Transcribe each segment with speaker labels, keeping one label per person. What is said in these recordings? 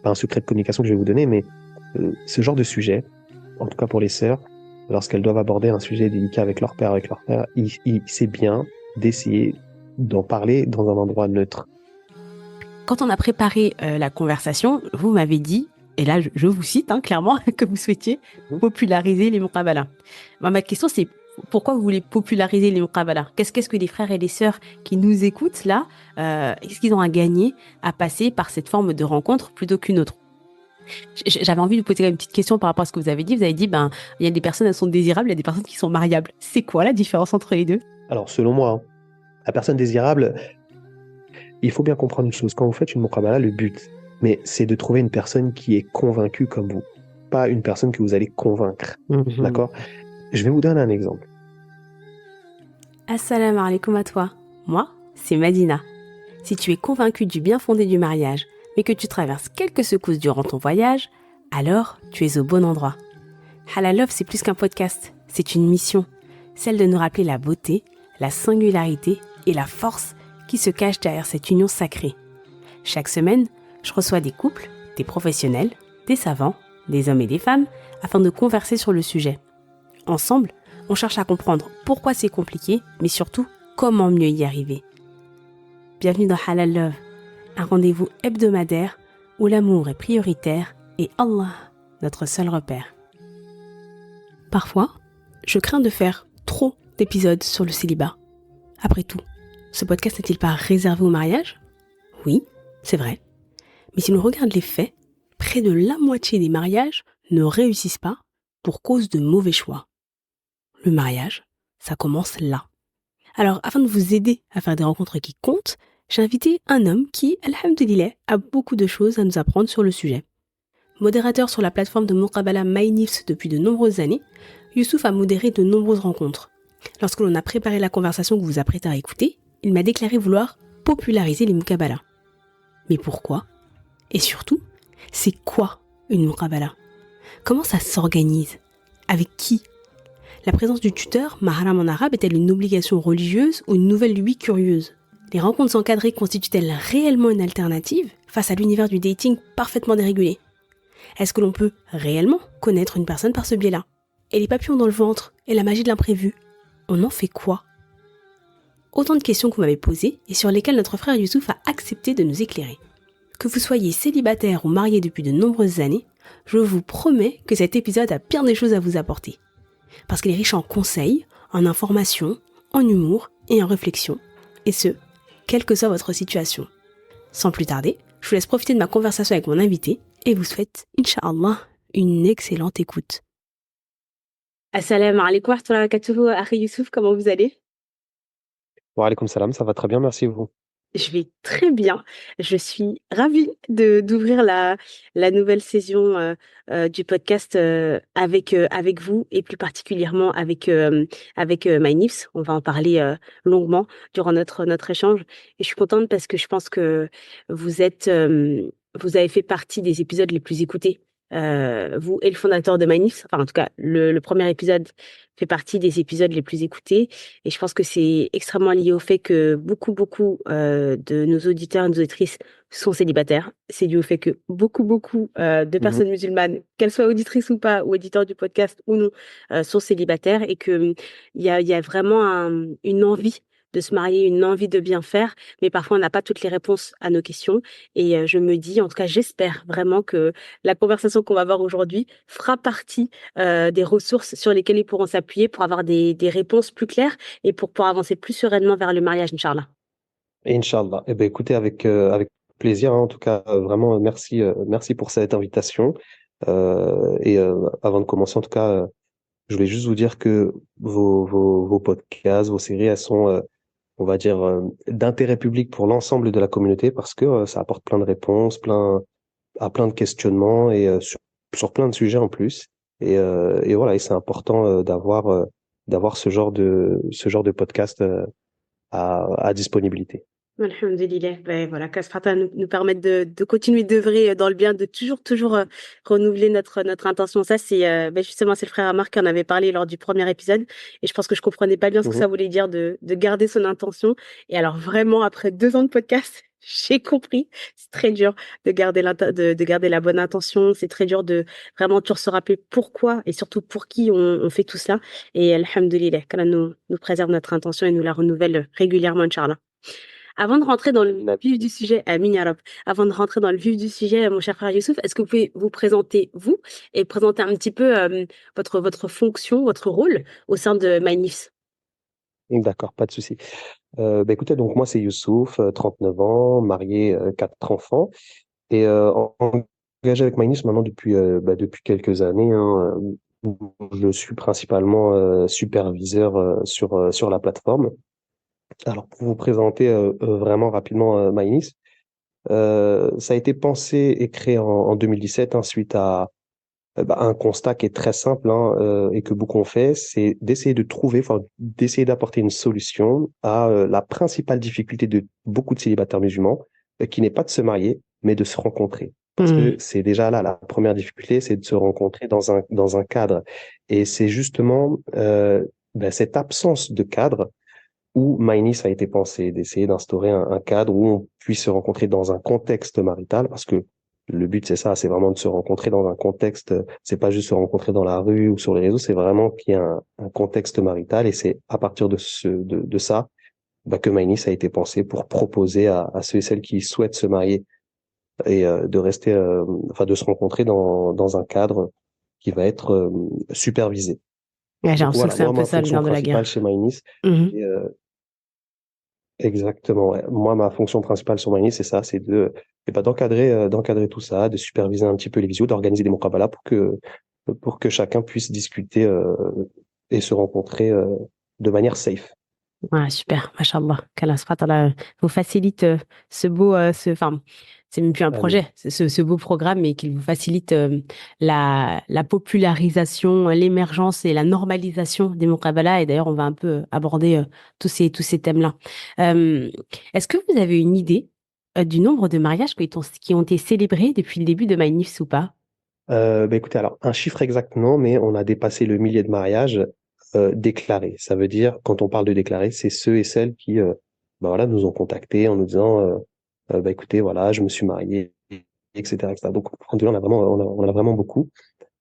Speaker 1: pas un secret de communication que je vais vous donner, mais ce genre de sujet, en tout cas pour les sœurs, lorsqu'elles doivent aborder un sujet délicat avec leur père, c'est bien d'essayer d'en parler dans un endroit neutre.
Speaker 2: Quand on a préparé la conversation, vous m'avez dit, et là je vous cite clairement, que vous souhaitiez populariser les muqabala. Ma question c'est, pourquoi vous voulez populariser les muqabala? Qu'est-ce que les frères et les sœurs qui nous écoutent là, qu'est-ce qu'ils ont à gagner à passer par cette forme de rencontre plutôt qu'une autre? J'avais envie de vous poser une petite question par rapport à ce que vous avez dit. Vous avez dit, il y a des personnes, elles sont désirables, il y a des personnes qui sont mariables. C'est quoi la différence entre les deux?
Speaker 1: Alors, selon moi, la personne désirable, il faut bien comprendre une chose. Quand vous faites une muqabala, le but, c'est de trouver une personne qui est convaincue comme vous, pas une personne que vous allez convaincre. D'accord? Je vais vous donner un exemple.
Speaker 2: Assalamu alaikum à toi. Moi, c'est Madina. Si tu es convaincu du bien fondé du mariage, mais que tu traverses quelques secousses durant ton voyage, alors tu es au bon endroit. Halal Love, c'est plus qu'un podcast, c'est une mission. Celle de nous rappeler la beauté, la singularité et la force qui se cachent derrière cette union sacrée. Chaque semaine, je reçois des couples, des professionnels, des savants, des hommes et des femmes, afin de converser sur le sujet. Ensemble, on cherche à comprendre pourquoi c'est compliqué, mais surtout, comment mieux y arriver. Bienvenue dans Halal Love, un rendez-vous hebdomadaire où l'amour est prioritaire et Allah, notre seul repère. Parfois, je crains de faire trop d'épisodes sur le célibat. Après tout, ce podcast n'est-il pas réservé au mariage ? Oui, c'est vrai. Mais si l'on regarde les faits, près de la moitié des mariages ne réussissent pas pour cause de mauvais choix. Le mariage, ça commence là. Alors, afin de vous aider à faire des rencontres qui comptent, j'ai invité un homme qui, alhamdoulilah, a beaucoup de choses à nous apprendre sur le sujet. Modérateur sur la plateforme de muqabala MyNifs depuis de nombreuses années, Youssouf a modéré de nombreuses rencontres. Lorsque l'on a préparé la conversation que vous vous apprêtez à écouter, il m'a déclaré vouloir populariser les muqabala. Mais pourquoi ? Et surtout, c'est quoi une muqabala ? Comment ça s'organise ? Avec qui ? La présence du tuteur, mahram en arabe, est-elle une obligation religieuse ou une nouvelle lubie curieuse ? Les rencontres encadrées constituent-elles réellement une alternative face à l'univers du dating parfaitement dérégulé ? Est-ce que l'on peut réellement connaître une personne par ce biais-là ? Et les papillons dans le ventre et la magie de l'imprévu, on en fait quoi ? Autant de questions que vous m'avez posées et sur lesquelles notre frère Youssouf a accepté de nous éclairer. Que vous soyez célibataire ou marié depuis de nombreuses années, je vous promets que cet épisode a bien des choses à vous apporter. Parce qu'il est riche en conseils, en informations, en humour et en réflexion. Et ce, quelle que soit votre situation. Sans plus tarder, je vous laisse profiter de ma conversation avec mon invité et vous souhaite, Inch'Allah, une excellente écoute. Assalamu alaikum wa rahmatullahi wa barakatuhu, Akhi Youssouf, comment vous allez ?
Speaker 1: Wa alaykoum salam, ça va très bien, merci vous.
Speaker 2: Je vais très bien. Je suis ravie d'ouvrir la nouvelle saison du podcast avec vous et plus particulièrement avec MyNifs. On va en parler longuement durant notre échange. Et je suis contente parce que je pense que vous avez fait partie des épisodes les plus écoutés. Vous et le fondateur de MyNifs, enfin en tout cas le premier épisode fait partie des épisodes les plus écoutés et je pense que c'est extrêmement lié au fait que beaucoup de nos auditeurs et nos auditrices sont célibataires. C'est lié au fait que beaucoup de personnes musulmanes, qu'elles soient auditrices ou pas, ou éditeurs du podcast ou non, sont célibataires et que il y a vraiment une envie de se marier, une envie de bien faire, mais parfois on n'a pas toutes les réponses à nos questions. Et je me dis, en tout cas, j'espère vraiment que la conversation qu'on va avoir aujourd'hui fera partie des ressources sur lesquelles ils pourront s'appuyer pour avoir des réponses plus claires et pour pouvoir avancer plus sereinement vers le mariage, Inch'Allah.
Speaker 1: Inch'Allah. Eh ben, écoutez, avec plaisir, en tout cas, vraiment, merci pour cette invitation. Avant de commencer, en tout cas, je voulais juste vous dire que vos podcasts, vos séries, elles sont, on va dire, d'intérêt public pour l'ensemble de la communauté parce que ça apporte plein de réponses, plein de questionnements et sur plein de sujets en plus. Et voilà, et c'est important d'avoir ce genre de podcast à disponibilité.
Speaker 2: Alhamdulillah. Ben voilà, qu'Asfata nous permettre de continuer d'œuvrer dans le bien, de toujours renouveler notre intention. Ça, c'est justement, c'est le frère Amar qui en avait parlé lors du premier épisode. Et je pense que je comprenais pas bien ce que ça voulait dire de garder son intention. Et alors vraiment, après 2 ans de podcast, J'ai compris. C'est très dur de garder la bonne intention. C'est très dur de vraiment toujours se rappeler pourquoi et surtout pour qui on fait tout cela. Et alhamdoulilah, qu'Allah nous préserve notre intention et nous la renouvelle régulièrement, Inch'Allah. Avant de rentrer dans le vif du sujet, Amin ya Rab, avant de rentrer dans le vif du sujet, mon cher frère Youssouf, est-ce que vous pouvez vous présenter, vous, et présenter un petit peu votre fonction, votre rôle au sein de MyNIFS?
Speaker 1: D'accord, pas de souci. Écoutez, donc moi c'est Youssouf, 39 ans, marié, 4 enfants, et engagé avec Mainis maintenant depuis quelques années, hein, où je suis principalement superviseur sur la plateforme. Alors pour vous présenter vraiment rapidement Mainis, ça a été pensé et créé en 2017, hein, suite à un constat qui est très simple, hein, et que beaucoup ont fait, c'est d'essayer de trouver, enfin, d'essayer d'apporter une solution à la principale difficulté de beaucoup de célibataires musulmans, qui n'est pas de se marier, mais de se rencontrer. Parce que
Speaker 2: Hmm.
Speaker 1: c'est déjà là, la première difficulté, c'est de se rencontrer dans un cadre. Et c'est justement cette absence de cadre où MyNIS a été pensé, d'essayer d'instaurer un cadre où on puisse se rencontrer dans un contexte marital, parce que le but, c'est ça, c'est vraiment de se rencontrer dans un contexte, c'est pas juste se rencontrer dans la rue ou sur les réseaux, c'est vraiment qu'il y a un contexte marital, et c'est à partir de ça, que MyNIS a été pensé pour proposer à ceux et celles qui souhaitent se marier et de rester, de se rencontrer dans un cadre qui va être supervisé.
Speaker 2: Ouais, j'ai
Speaker 1: Donc
Speaker 2: l'impression que
Speaker 1: voilà,
Speaker 2: c'est un
Speaker 1: moi,
Speaker 2: peu
Speaker 1: ma
Speaker 2: ça le
Speaker 1: fonction
Speaker 2: nerf de la
Speaker 1: principale
Speaker 2: guerre.
Speaker 1: chez MyNIS,
Speaker 2: Mhm.
Speaker 1: c'est exactement, ouais. Moi, ma fonction principale sur Magny, c'est ça, c'est d'encadrer tout ça, de superviser un petit peu les visios, d'organiser des muqabalas pour que chacun puisse discuter et se rencontrer de manière safe.
Speaker 2: Ouais, super, machallah. Qu'Allah subhanahu wa ta'ala vous facilite enfin, c'est même plus un
Speaker 1: Amin.
Speaker 2: projet, c'est ce beau programme, et qu'il vous facilite la popularisation, l'émergence et la normalisation des muqabala. Et d'ailleurs, on va un peu aborder tous ces thèmes-là. Euh, Est-ce que vous avez une idée du nombre de mariages qui ont été célébrés depuis le début de MyNIFS ou pas?
Speaker 1: Écoutez, alors, un chiffre exact, non, mais on a dépassé le millier de mariages déclarés. Ça veut dire, quand on parle de déclarés, c'est ceux et celles qui voilà, nous ont contactés en nous disant écoutez, voilà, je me suis marié, etc., etc. Donc, alhamdoulilah, on a vraiment beaucoup.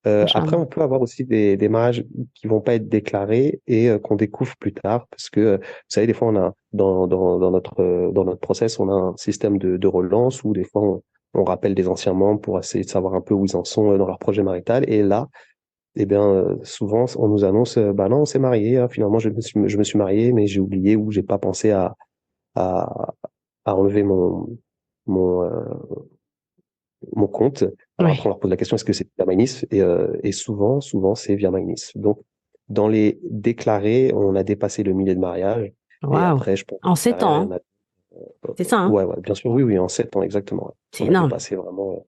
Speaker 1: Après,
Speaker 2: Machallah.
Speaker 1: on peut avoir aussi des mariages qui vont pas être déclarés et qu'on découvre plus tard, parce que vous savez, des fois, on a dans notre process, on a un système de relance où des fois on rappelle des anciens membres pour essayer de savoir un peu où ils en sont dans leur projet marital. Et là, eh bien, souvent, on nous annonce, bah non, on s'est marié, hein, finalement, je me suis marié, mais j'ai oublié ou j'ai pas pensé à, à enlever mon, euh, mon compte. Alors après,
Speaker 2: Oui.
Speaker 1: on leur pose la question, est-ce que c'est via MyNIS? Et souvent, c'est via MyNIS. Donc, dans les déclarés, on a dépassé le millier de mariages. Et
Speaker 2: Waouh.
Speaker 1: après, je pense
Speaker 2: En
Speaker 1: que
Speaker 2: 7 ans,
Speaker 1: derrière, il y
Speaker 2: hein.
Speaker 1: en a.
Speaker 2: C'est ça, hein?
Speaker 1: Ouais, ouais, bien sûr, oui, oui, en 7 ans, exactement. Ouais.
Speaker 2: C'est
Speaker 1: On a
Speaker 2: énorme.
Speaker 1: dépassé vraiment.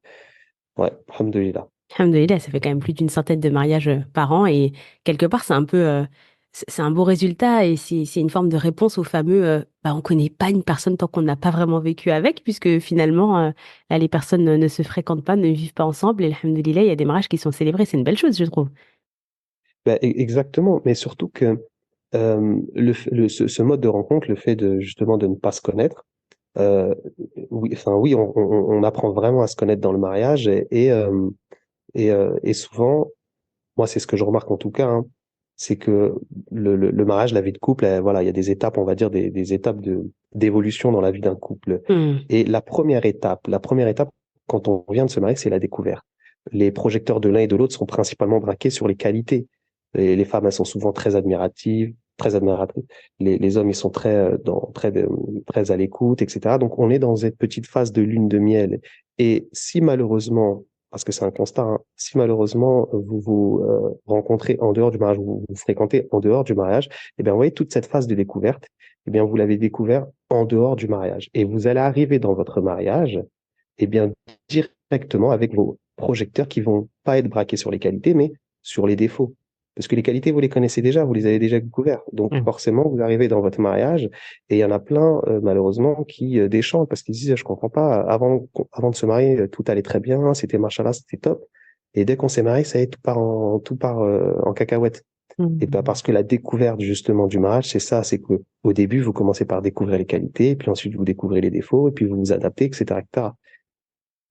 Speaker 1: Ouais, alhamdoulilah.
Speaker 2: Alhamdoulilah, ça fait quand même plus d'une centaine de mariages par an, et quelque part, c'est un beau résultat, et c'est une forme de réponse au fameux on connaît pas une personne tant qu'on n'a pas vraiment vécu avec, puisque finalement, là, les personnes ne se fréquentent pas, ne vivent pas ensemble, et alhamdoulilah, il y a des mariages qui sont célébrés. C'est une belle chose, je trouve.
Speaker 1: Exactement, mais surtout que ce mode de rencontre, le fait de justement de ne pas se connaître, oui, enfin oui, on apprend vraiment à se connaître dans le mariage et souvent, moi c'est ce que je remarque en tout cas, hein, c'est que le mariage, la vie de couple, voilà, il y a des étapes, on va dire des étapes d'évolution dans la vie d'un couple.
Speaker 2: Hmm.
Speaker 1: Et la première étape quand on vient de se marier, c'est la découverte. Les projecteurs de l'un et de l'autre sont principalement braqués sur les qualités. Les femmes, elles sont souvent très admiratives, très admiratrices. Les hommes, ils sont très à l'écoute, etc. Donc, on est dans cette petite phase de lune de miel. Et si malheureusement, parce que c'est un constat, hein, si malheureusement vous vous rencontrez en dehors du mariage, vous vous fréquentez en dehors du mariage, eh bien, vous voyez, toute cette phase de découverte, eh bien, vous l'avez découvert en dehors du mariage. Et vous allez arriver dans votre mariage, eh bien, directement avec vos projecteurs qui vont pas être braqués sur les qualités, mais sur les défauts. Parce que les qualités, vous les connaissez déjà, vous les avez déjà découvertes. Donc,
Speaker 2: Hmm.
Speaker 1: forcément, vous arrivez dans votre mariage et il y en a plein, malheureusement, qui déchantent parce qu'ils disent, je comprends pas, avant de se marier, tout allait très bien, c'était machallah, c'était top. Et dès qu'on s'est marié, ça y est, tout part en cacahuète. Et ben
Speaker 2: Mhm.
Speaker 1: parce que la découverte justement du mariage, c'est ça, c'est que au début, vous commencez par découvrir les qualités, et puis ensuite vous découvrez les défauts, et puis vous vous adaptez, etc., etc.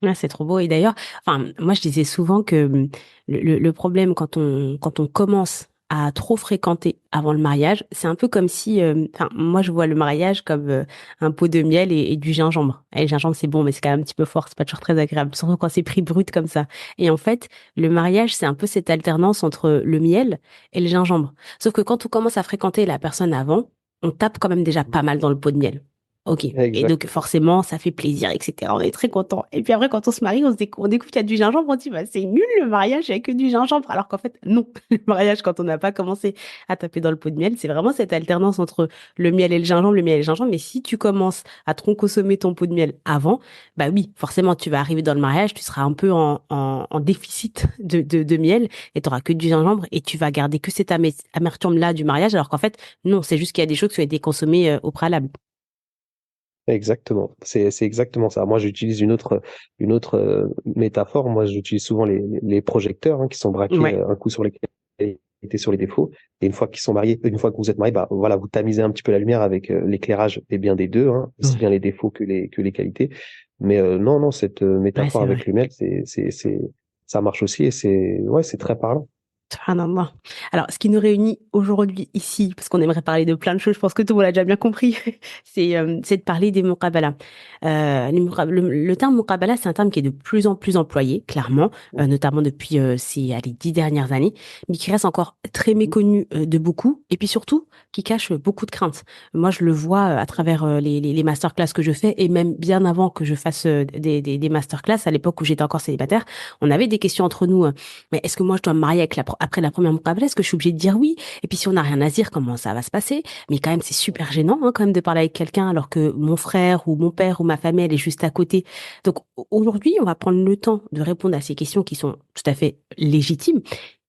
Speaker 2: Ah, c'est trop beau. Et d'ailleurs, enfin, moi, je disais souvent que le problème quand on commence à trop fréquenter avant le mariage, c'est un peu comme si, enfin, moi, je vois le mariage comme un pot de miel et du gingembre. Et le gingembre, c'est bon, mais c'est quand même un petit peu fort, c'est pas toujours très agréable, surtout quand c'est pris brut comme ça. Et en fait, le mariage, c'est un peu cette alternance entre le miel et le gingembre. Sauf que quand on commence à fréquenter la personne avant, on tape quand même déjà pas mal dans le pot de miel. Ok. Et donc,
Speaker 1: Exactement.
Speaker 2: forcément, ça fait plaisir, etc. On est très content. Et puis après, quand on se marie, on découvre qu'il y a du gingembre. On dit, bah, c'est nul le mariage, il n'y a que du gingembre. Alors qu'en fait, non. Le mariage, quand on n'a pas commencé à taper dans le pot de miel, c'est vraiment cette alternance entre le miel et le gingembre, le miel et le gingembre. Mais si tu commences à trop consommer ton pot de miel avant, bah oui, forcément, tu vas arriver dans le mariage, tu seras un peu en déficit de miel et tu n'auras que du gingembre et tu vas garder que cette amertume-là du mariage. Alors qu'en fait, non, c'est juste qu'il y a des choses qui ont été consommées au préalable.
Speaker 1: Exactement. C'est exactement ça. Moi, j'utilise une autre métaphore. Moi, j'utilise souvent les projecteurs qui sont braqués
Speaker 2: Ouais.
Speaker 1: un coup sur les qualités, sur les défauts. Et une fois qu'ils sont mariés, une fois que vous êtes mariés, bah voilà, vous tamisez un petit peu la lumière avec l'éclairage et bien des deux, aussi bien les défauts que les qualités. Mais non, non, cette
Speaker 2: Ouais,
Speaker 1: métaphore
Speaker 2: c'est
Speaker 1: avec
Speaker 2: vrai.
Speaker 1: le miel, ça marche aussi et c'est très parlant.
Speaker 2: Subhanallah. Alors, ce qui nous réunit aujourd'hui ici, parce qu'on aimerait parler de plein de choses, je pense que tout le monde a déjà bien compris, c'est de parler des muqabala. Le terme muqabala, c'est un terme qui est de plus en plus employé, clairement, notamment depuis les 10 dernières années, mais qui reste encore très méconnu de beaucoup, et puis surtout, qui cache beaucoup de craintes. Moi, je le vois à travers les masterclass que je fais, et même bien avant que je fasse des masterclass, à l'époque où j'étais encore célibataire, on avait des questions entre nous. Mais est-ce que moi je dois me marier après la première muqabala? Est-ce que je suis obligée de dire oui? Et puis si on n'a rien à se dire, comment ça va se passer? Mais quand même, c'est super gênant quand même de parler avec quelqu'un alors que mon frère ou mon père ou ma famille, elle est juste à côté. Donc aujourd'hui, on va prendre le temps de répondre à ces questions qui sont tout à fait légitimes.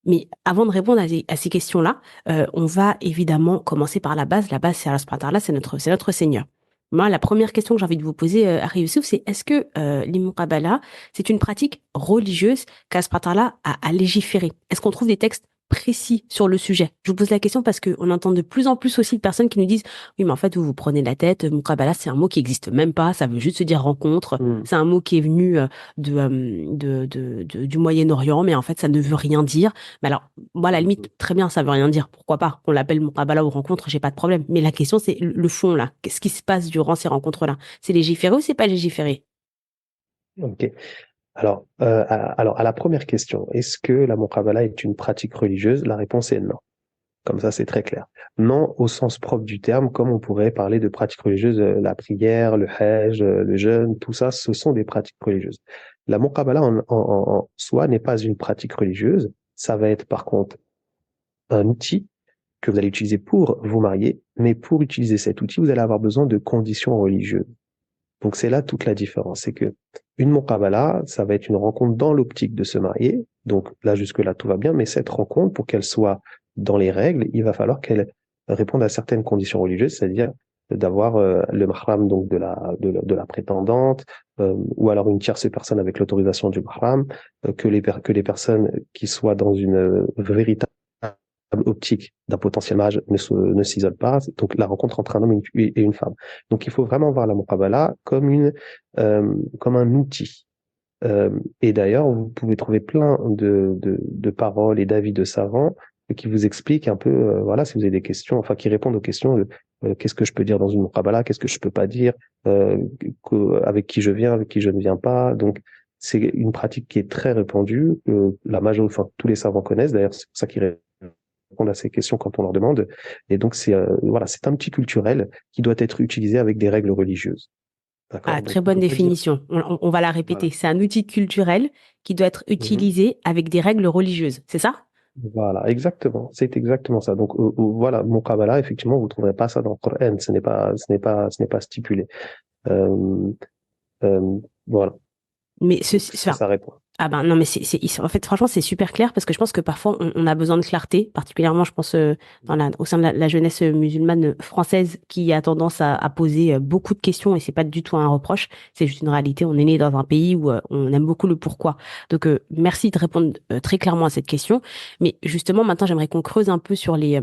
Speaker 2: Mais avant de répondre à ces questions-là, on va évidemment commencer par la base. La base, c'est Allah subhanahu wa ta'ala, c'est notre Seigneur. Moi, la première question que j'ai envie de vous poser, Ari Youssouf, c'est est-ce que l'immuqabala, c'est une pratique religieuse qu'Aspratarla a légiféré? Est-ce qu'on trouve des textes précis sur le sujet? Je vous pose la question parce qu'on entend de plus en plus aussi de personnes qui nous disent oui, mais en fait, vous vous prenez la tête, muqabala, c'est un mot qui existe même pas, ça veut juste se dire rencontre,
Speaker 1: Mm.
Speaker 2: c'est un mot qui est venu du Moyen-Orient, mais en fait, ça ne veut rien dire. Mais alors, moi, à la limite, très bien, ça veut rien dire, pourquoi pas? Qu'on l'appelle muqabala ou rencontre, j'ai pas de problème. Mais la question, c'est le fond, là. Qu'est-ce qui se passe durant ces rencontres-là? C'est légiféré ou c'est pas légiféré?
Speaker 1: Ok. Alors, à la première question, est-ce que la muqabala est une pratique religieuse? La réponse est non. Comme ça, c'est très clair. Non au sens propre du terme, comme on pourrait parler de pratiques religieuses, la prière, le hajj, le jeûne, tout ça, ce sont des pratiques religieuses. La muqabala en soi n'est pas une pratique religieuse. Ça va être par contre un outil que vous allez utiliser pour vous marier, mais pour utiliser cet outil, vous allez avoir besoin de conditions religieuses. Donc c'est là toute la différence, c'est que une muqabala, ça va être une rencontre dans l'optique de se marier. Donc là jusque-là tout va bien, mais cette rencontre, pour qu'elle soit dans les règles, il va falloir qu'elle réponde à certaines conditions religieuses, c'est-à-dire d'avoir le mahram donc de la prétendante, ou alors une tierce personne avec l'autorisation du mahram, que les personnes qui soient dans une véritable optique d'un potentiel mariage ne s'isolent pas. Donc la rencontre entre un homme et une femme. Donc il faut vraiment voir la muqabala comme comme un outil. Et d'ailleurs, vous pouvez trouver plein de paroles et d'avis de savants qui vous expliquent un peu, voilà, si vous avez des questions, enfin qui répondent aux questions de qu'est-ce que je peux dire dans une muqabala, qu'est-ce que je peux pas dire, euh, avec qui je viens, avec qui je ne viens pas. Donc c'est une pratique qui est très répandue, que la majorité, enfin tous les savants connaissent. D'ailleurs, c'est pour ça qu'ils répondre à ces questions quand on leur demande. Et donc, voilà, c'est un petit culturel qui doit être utilisé avec des règles religieuses.
Speaker 2: Ah,
Speaker 1: D'accord? Donc,
Speaker 2: très
Speaker 1: on
Speaker 2: bonne
Speaker 1: peut pas dire.
Speaker 2: définition. On va la répéter.
Speaker 1: Voilà.
Speaker 2: C'est un outil culturel qui doit être
Speaker 1: Mhm.
Speaker 2: utilisé avec des règles religieuses. C'est ça?
Speaker 1: Voilà, exactement. C'est exactement ça. Donc, voilà, Muqabala, effectivement, vous ne trouverez pas ça dans le Coran. Ce n'est pas stipulé. Euh, voilà.
Speaker 2: Mais
Speaker 1: Donc, ça,
Speaker 2: enfin,
Speaker 1: ça répond.
Speaker 2: ah ben non, mais en fait, franchement, c'est super clair parce que je pense que parfois on a besoin de clarté, particulièrement, je pense, au sein de la jeunesse musulmane française qui a tendance à poser beaucoup de questions et c'est pas du tout un reproche, c'est juste une réalité. On est né dans un pays où on aime beaucoup le pourquoi. Donc, merci de répondre très clairement à cette question. Mais justement, maintenant, j'aimerais qu'on creuse un peu sur les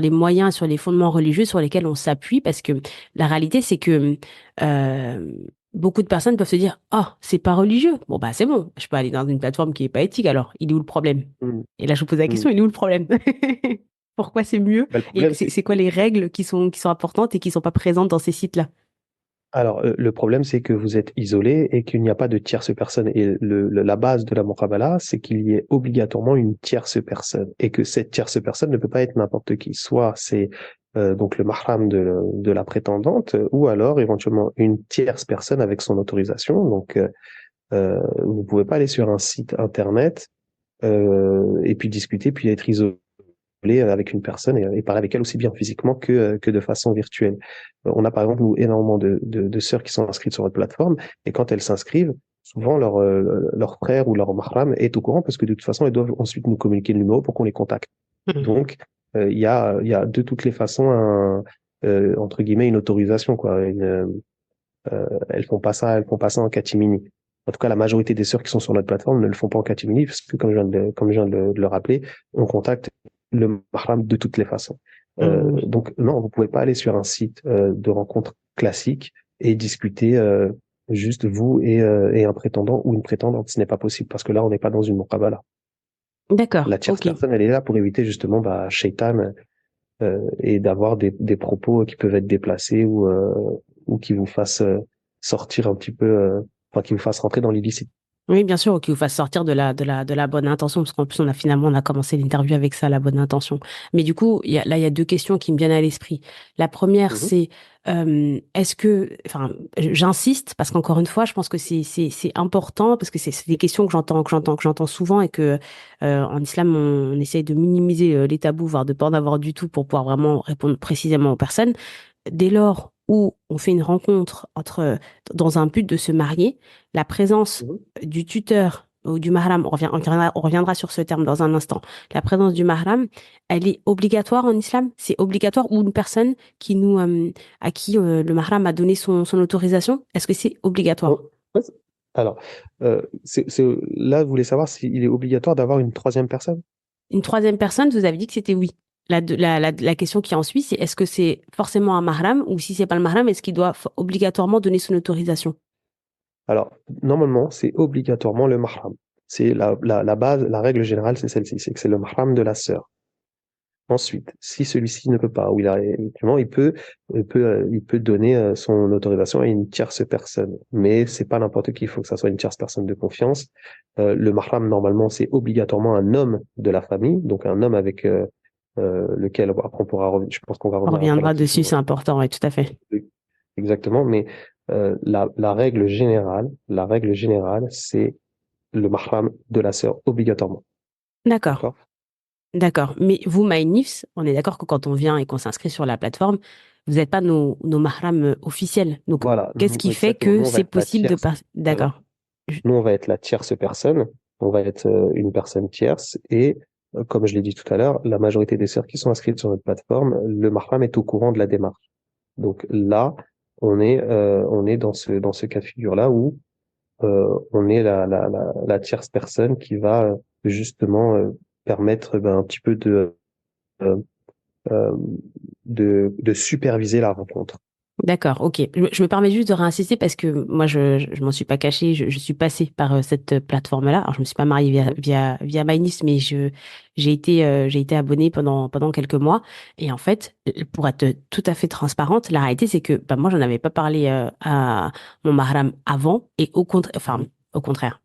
Speaker 2: moyens, sur les fondements religieux sur lesquels on s'appuie parce que la réalité, c'est que euh, beaucoup de personnes peuvent se dire, ah, c'est pas religieux. Bon, bah, c'est bon. Je peux aller dans une plateforme qui est pas éthique, alors. Il est où le problème?
Speaker 1: Mm.
Speaker 2: Et là, je vous pose la
Speaker 1: Mm.
Speaker 2: question, il est où le problème? Pourquoi c'est mieux?
Speaker 1: Bah, le
Speaker 2: Et
Speaker 1: problème, c'est
Speaker 2: c'est quoi les règles qui sont importantes et qui sont pas présentes dans ces sites-là?
Speaker 1: le problème, c'est que vous êtes isolé et qu'il n'y a pas de tierce personne. Et la base de la muqabala, c'est qu'il y ait obligatoirement une tierce personne et que cette tierce personne ne peut pas être n'importe qui. Soit c'est donc le mahram de la prétendante, ou alors éventuellement une tierce personne avec son autorisation. Donc, vous ne pouvez pas aller sur un site internet et puis discuter, puis être isolé avec une personne et parler avec elle aussi bien physiquement que de façon virtuelle. On a par exemple nous, énormément de sœurs qui sont inscrites sur notre plateforme et quand elles s'inscrivent, souvent leur frère ou leur mahram est au courant parce que de toute façon, elles doivent ensuite nous communiquer le numéro pour qu'on les contacte.
Speaker 2: Mhm.
Speaker 1: Donc, il y a de toutes les façons entre guillemets une autorisation quoi. Elles font pas ça en catimini. En tout cas, la majorité des sœurs qui sont sur notre plateforme ne le font pas en catimini, parce que comme je viens de le rappeler, on contacte le mahram de toutes les façons.
Speaker 2: Mhm.
Speaker 1: Donc non, vous pouvez pas aller sur un site de rencontre classique et discuter juste vous et un prétendant ou une prétendante. Ce n'est pas possible parce que là, on n'est pas dans une muqabala.
Speaker 2: D'accord,
Speaker 1: La tierce
Speaker 2: ok.
Speaker 1: personne, elle est là pour éviter justement shaitan et d'avoir des propos qui peuvent être déplacés ou qui vous fassent sortir un petit peu, enfin qui vous fassent rentrer dans l'illicite.
Speaker 2: Oui, bien sûr, ou qui vous fasse sortir de la bonne intention, parce qu'en plus, on a commencé l'interview avec ça, la bonne intention. Mais du coup, il y a deux questions qui me viennent à l'esprit. La première,
Speaker 1: Mhm,
Speaker 2: c'est, est-ce que, enfin, j'insiste, parce qu'encore une fois, je pense que c'est important, parce que c'est des questions que j'entends souvent et que, en islam, on essaye de minimiser les tabous, voire de pas en avoir du tout pour pouvoir vraiment répondre précisément aux personnes. Dès lors où on fait une rencontre dans un but de se marier, la présence
Speaker 1: mhm.
Speaker 2: du tuteur ou du mahram, on reviendra sur ce terme dans un instant. La présence du mahram, elle est obligatoire en islam? C'est obligatoire ou une personne à qui le mahram a donné son autorisation? Est-ce que c'est
Speaker 1: Bon,
Speaker 2: obligatoire?
Speaker 1: ouais, alors, là, vous voulez savoir s'il est obligatoire d'avoir une troisième personne?
Speaker 2: Une troisième personne, vous avez dit que c'était oui. La question qui en suit, c'est est-ce que c'est forcément un mahram ou si c'est pas le mahram, est-ce qu'il doit obligatoirement donner son autorisation?
Speaker 1: Alors, normalement, c'est obligatoirement le mahram. C'est la base, la règle générale, c'est celle-ci, c'est que c'est le mahram de la sœur. Ensuite, si celui-ci ne peut pas, ou éventuellement, il peut donner son autorisation à une tierce personne. Mais c'est pas n'importe qui, il faut que ça soit une tierce personne de confiance. Le mahram, normalement, c'est obligatoirement un homme de la famille, donc un homme avec lequel, bon, après, je pense qu'on va
Speaker 2: On
Speaker 1: revenir après la
Speaker 2: reviendra dessus,
Speaker 1: question
Speaker 2: c'est important, oui, tout à fait.
Speaker 1: exactement. Mais la règle générale, c'est le mahram de la sœur, obligatoirement.
Speaker 2: D'accord,
Speaker 1: D'accord?
Speaker 2: d'accord. Mais vous, MyNIFS, on est d'accord que quand on vient et qu'on s'inscrit sur la plateforme, vous n'êtes pas nos mahrams officiels. Donc,
Speaker 1: Voilà,
Speaker 2: qu'est-ce qui fait
Speaker 1: exactement.
Speaker 2: que
Speaker 1: Nous, on va
Speaker 2: c'est
Speaker 1: être la
Speaker 2: possible de
Speaker 1: tierce.
Speaker 2: pas...
Speaker 1: Voilà.
Speaker 2: D'accord. Je-
Speaker 1: Nous, on va être la tierce personne, on va être une personne tierce et comme je l'ai dit tout à l'heure, la majorité des sœurs qui sont inscrites sur notre plateforme, le mahram est au courant de la démarche. Donc là, on est dans ce cas de figure-là où on est la tierce personne qui va justement permettre ben, un petit peu euh, euh, de superviser la rencontre.
Speaker 2: D'accord, ok. Je me permets juste de réinsister parce que moi, je m'en suis pas cachée. Je suis passée par cette plateforme-là. Alors, je me suis pas mariée
Speaker 1: Mhm,
Speaker 2: via MyNIFS, mais j'ai été abonnée pendant quelques mois. Et en fait, pour être tout à fait transparente, la réalité, c'est que bah, moi, j'en avais pas parlé à mon mahram avant et
Speaker 1: mhm,
Speaker 2: au contraire,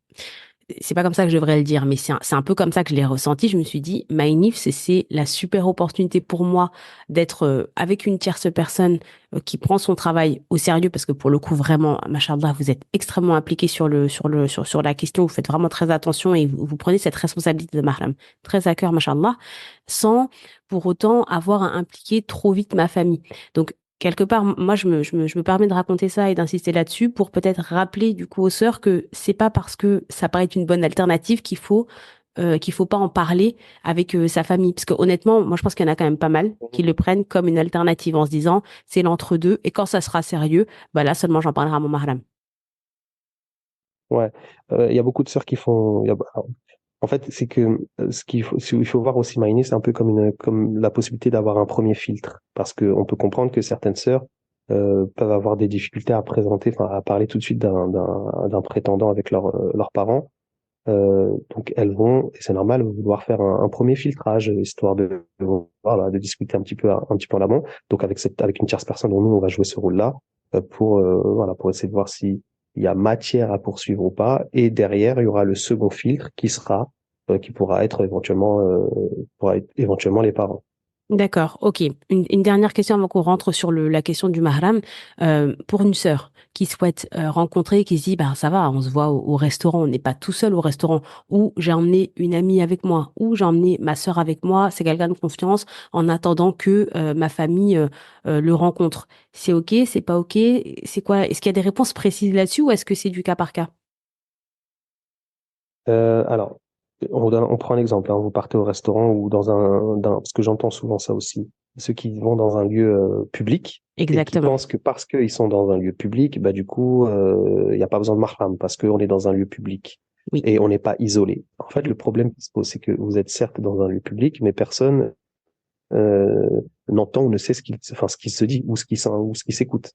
Speaker 2: c'est pas comme ça que je devrais le dire, mais c'est un peu comme ça que je l'ai ressenti. Je me suis dit, MyNIF, c'est la super opportunité pour moi d'être avec une tierce personne qui prend son travail au sérieux, parce que pour le coup, vraiment, machallah, vous êtes extrêmement impliqué sur la question, vous faites vraiment très attention et vous prenez cette responsabilité de mahram très à cœur, machallah, sans pour autant avoir à impliquer trop vite ma famille. Donc, quelque part, moi, je me permets de raconter ça et d'insister là-dessus pour peut-être rappeler du coup aux sœurs que c'est pas parce que ça paraît être une bonne alternative qu'il faut pas en parler avec sa famille. Parce que honnêtement, moi, je pense qu'il y en a quand même pas mal qui le prennent comme une alternative en se disant c'est l'entre-deux et quand ça sera sérieux, bah là seulement j'en parlerai à mon mahram.
Speaker 1: Ouais, il y a beaucoup de sœurs qui font. En fait, c'est que il faut voir aussi Maïné, c'est un peu comme la possibilité d'avoir un premier filtre, parce que on peut comprendre que certaines sœurs peuvent avoir des difficultés à présenter, enfin à parler tout de suite d'un prétendant avec leurs parents. Donc elles vont, et c'est normal, vouloir faire un premier filtrage, histoire voilà, de discuter un petit peu en amont. Donc avec une tierce personne, dont nous on va jouer ce rôle-là voilà, pour essayer de voir si il y a matière à poursuivre ou pas. Et derrière, il y aura le second filtre qui pourra être éventuellement les parents.
Speaker 2: D'accord, ok. Une dernière question avant qu'on rentre sur la question du mahram. Pour une sœur qui souhaite rencontrer, qui se dit, ben ça va, on se voit au restaurant, on n'est pas tout seul au restaurant, ou j'ai emmené une amie avec moi, ou j'ai emmené ma sœur avec moi, c'est quelqu'un de confiance, en attendant que ma famille le rencontre. C'est ok, c'est pas ok, c'est quoi? Est-ce qu'il y a des réponses précises là-dessus ou est-ce que c'est du cas par cas?
Speaker 1: Alors, on prend un exemple, hein, vous partez au restaurant ou parce que j'entends souvent ça aussi, ceux qui vont dans un lieu public et qui
Speaker 2: Exactement.
Speaker 1: pensent que parce qu'ils sont dans un lieu public, bah du coup, il n'y a pas besoin de mahram parce qu'on est dans un lieu public
Speaker 2: Oui.
Speaker 1: et on n'est pas isolé. En fait, le problème qui se pose, c'est que vous êtes certes dans un lieu public, mais personne euh, n'entend ou ne sait ce qui se dit ou ce qui s'écoute.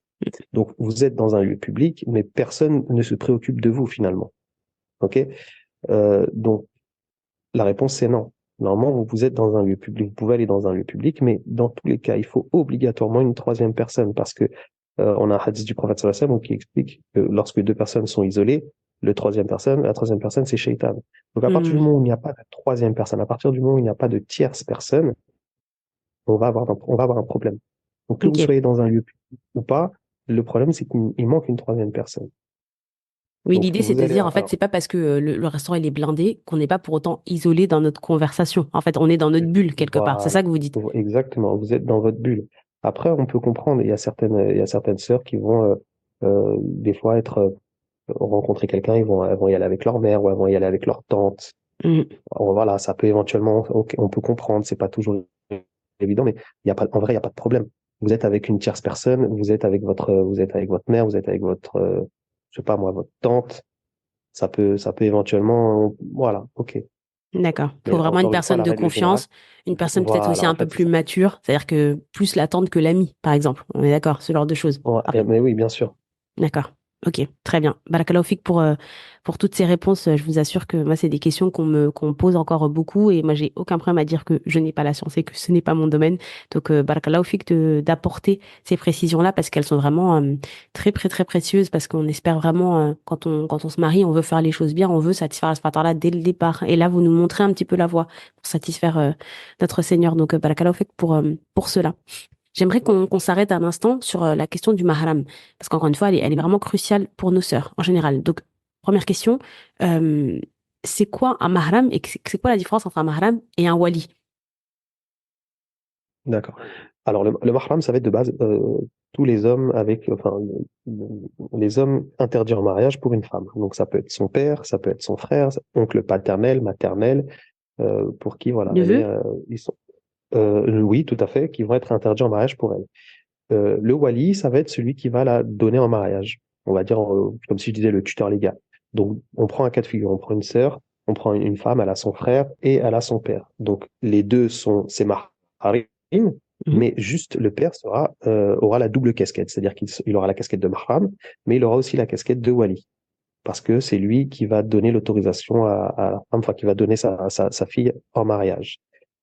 Speaker 1: Donc, vous êtes dans un lieu public, mais personne ne se préoccupe de vous finalement. Ok? Donc la réponse, c'est non. Normalement, vous êtes dans un lieu public, vous pouvez aller dans un lieu public, mais dans tous les cas, il faut obligatoirement une troisième personne parce que on a un hadith du prophète sallallahu alayhi wa sallam qui explique que lorsque deux personnes sont isolées, la troisième personne, c'est Shaitan. Donc à partir du
Speaker 2: Hmm.
Speaker 1: moment où il n'y a pas de troisième personne, à partir du moment où il n'y a pas de tierce personne, on va avoir un problème. Donc que vous
Speaker 2: Ok.
Speaker 1: soyez dans un lieu public ou pas, le problème, c'est qu'il manque une troisième personne.
Speaker 2: Oui,
Speaker 1: Donc
Speaker 2: l'idée, c'est
Speaker 1: vous
Speaker 2: de
Speaker 1: allez,
Speaker 2: dire, en fait, c'est pas parce que le restaurant il est blindé qu'on n'est pas pour autant isolé dans notre conversation. En fait, on est dans notre bulle quelque part. C'est
Speaker 1: voilà,
Speaker 2: ça que vous dites.
Speaker 1: exactement, vous êtes dans votre bulle. Après, on peut comprendre, il y a certaines sœurs qui vont des fois rencontrer quelqu'un, elles vont y aller avec leur mère ou elles vont y aller avec leur tante.
Speaker 2: Mhm.
Speaker 1: Alors, voilà, ça peut éventuellement, ok, on peut comprendre, c'est pas toujours évident, mais en vrai, il n'y a pas de problème. Vous êtes avec une tierce personne, vous êtes avec votre mère, vous êtes avec je sais pas moi, votre tante. Ça peut éventuellement, voilà, ok.
Speaker 2: D'accord. Il faut
Speaker 1: Mais
Speaker 2: vraiment une
Speaker 1: encore une fois,
Speaker 2: personne
Speaker 1: la
Speaker 2: de
Speaker 1: règle générale,
Speaker 2: confiance, une personne peut-être aussi
Speaker 1: voilà,
Speaker 2: un
Speaker 1: en
Speaker 2: peu
Speaker 1: fait, c'est
Speaker 2: plus
Speaker 1: ça.
Speaker 2: mature, c'est-à-dire que plus la tante que l'ami, par exemple. On est d'accord, ce genre de choses.
Speaker 1: Ouais,
Speaker 2: Ah,
Speaker 1: mais oui, bien sûr.
Speaker 2: d'accord. Ok, très bien. Barakallahu fik pour toutes ces réponses. Je vous assure que moi, c'est des questions qu'on me pose encore beaucoup et moi, j'ai aucun problème à dire que je n'ai pas la science et que ce n'est pas mon domaine. Donc, barakallahu fik d'apporter ces précisions-là parce qu'elles sont vraiment très, très, très précieuses parce qu'on espère vraiment, quand on se marie, on veut faire les choses bien, on veut satisfaire Allah là dès le départ. Et là, vous nous montrez un petit peu la voie pour satisfaire notre Seigneur. Donc, barakallahu fik pour cela. J'aimerais qu'on s'arrête un instant sur la question du mahram, parce qu'encore une fois, elle est vraiment cruciale pour nos sœurs en général. Donc, première question, euh, c'est quoi un mahram et c'est quoi la différence entre un mahram et un wali?
Speaker 1: D'accord. Alors, le mahram, ça va être de base tous les hommes les hommes interdits en mariage pour une femme. Donc, ça peut être son père, ça peut être son frère, oncle paternel, maternel, pour qui, voilà,
Speaker 2: Neveu?
Speaker 1: ils sont, oui, tout à fait, qui vont être interdits en mariage pour elle. Le wali, ça va être celui qui va la donner en mariage. On va dire, comme si je disais, le tuteur légal. Donc, on prend un cas de figure, on prend une sœur, on prend une femme, elle a son frère et elle a son père. Donc, les deux sont ses maharim,
Speaker 2: Mhm.
Speaker 1: mais juste le père aura la double casquette, c'est-à-dire qu'il aura la casquette de mahram, mais il aura aussi la casquette de wali, parce que c'est lui qui va donner l'autorisation à la femme, enfin, qui va donner sa fille en mariage.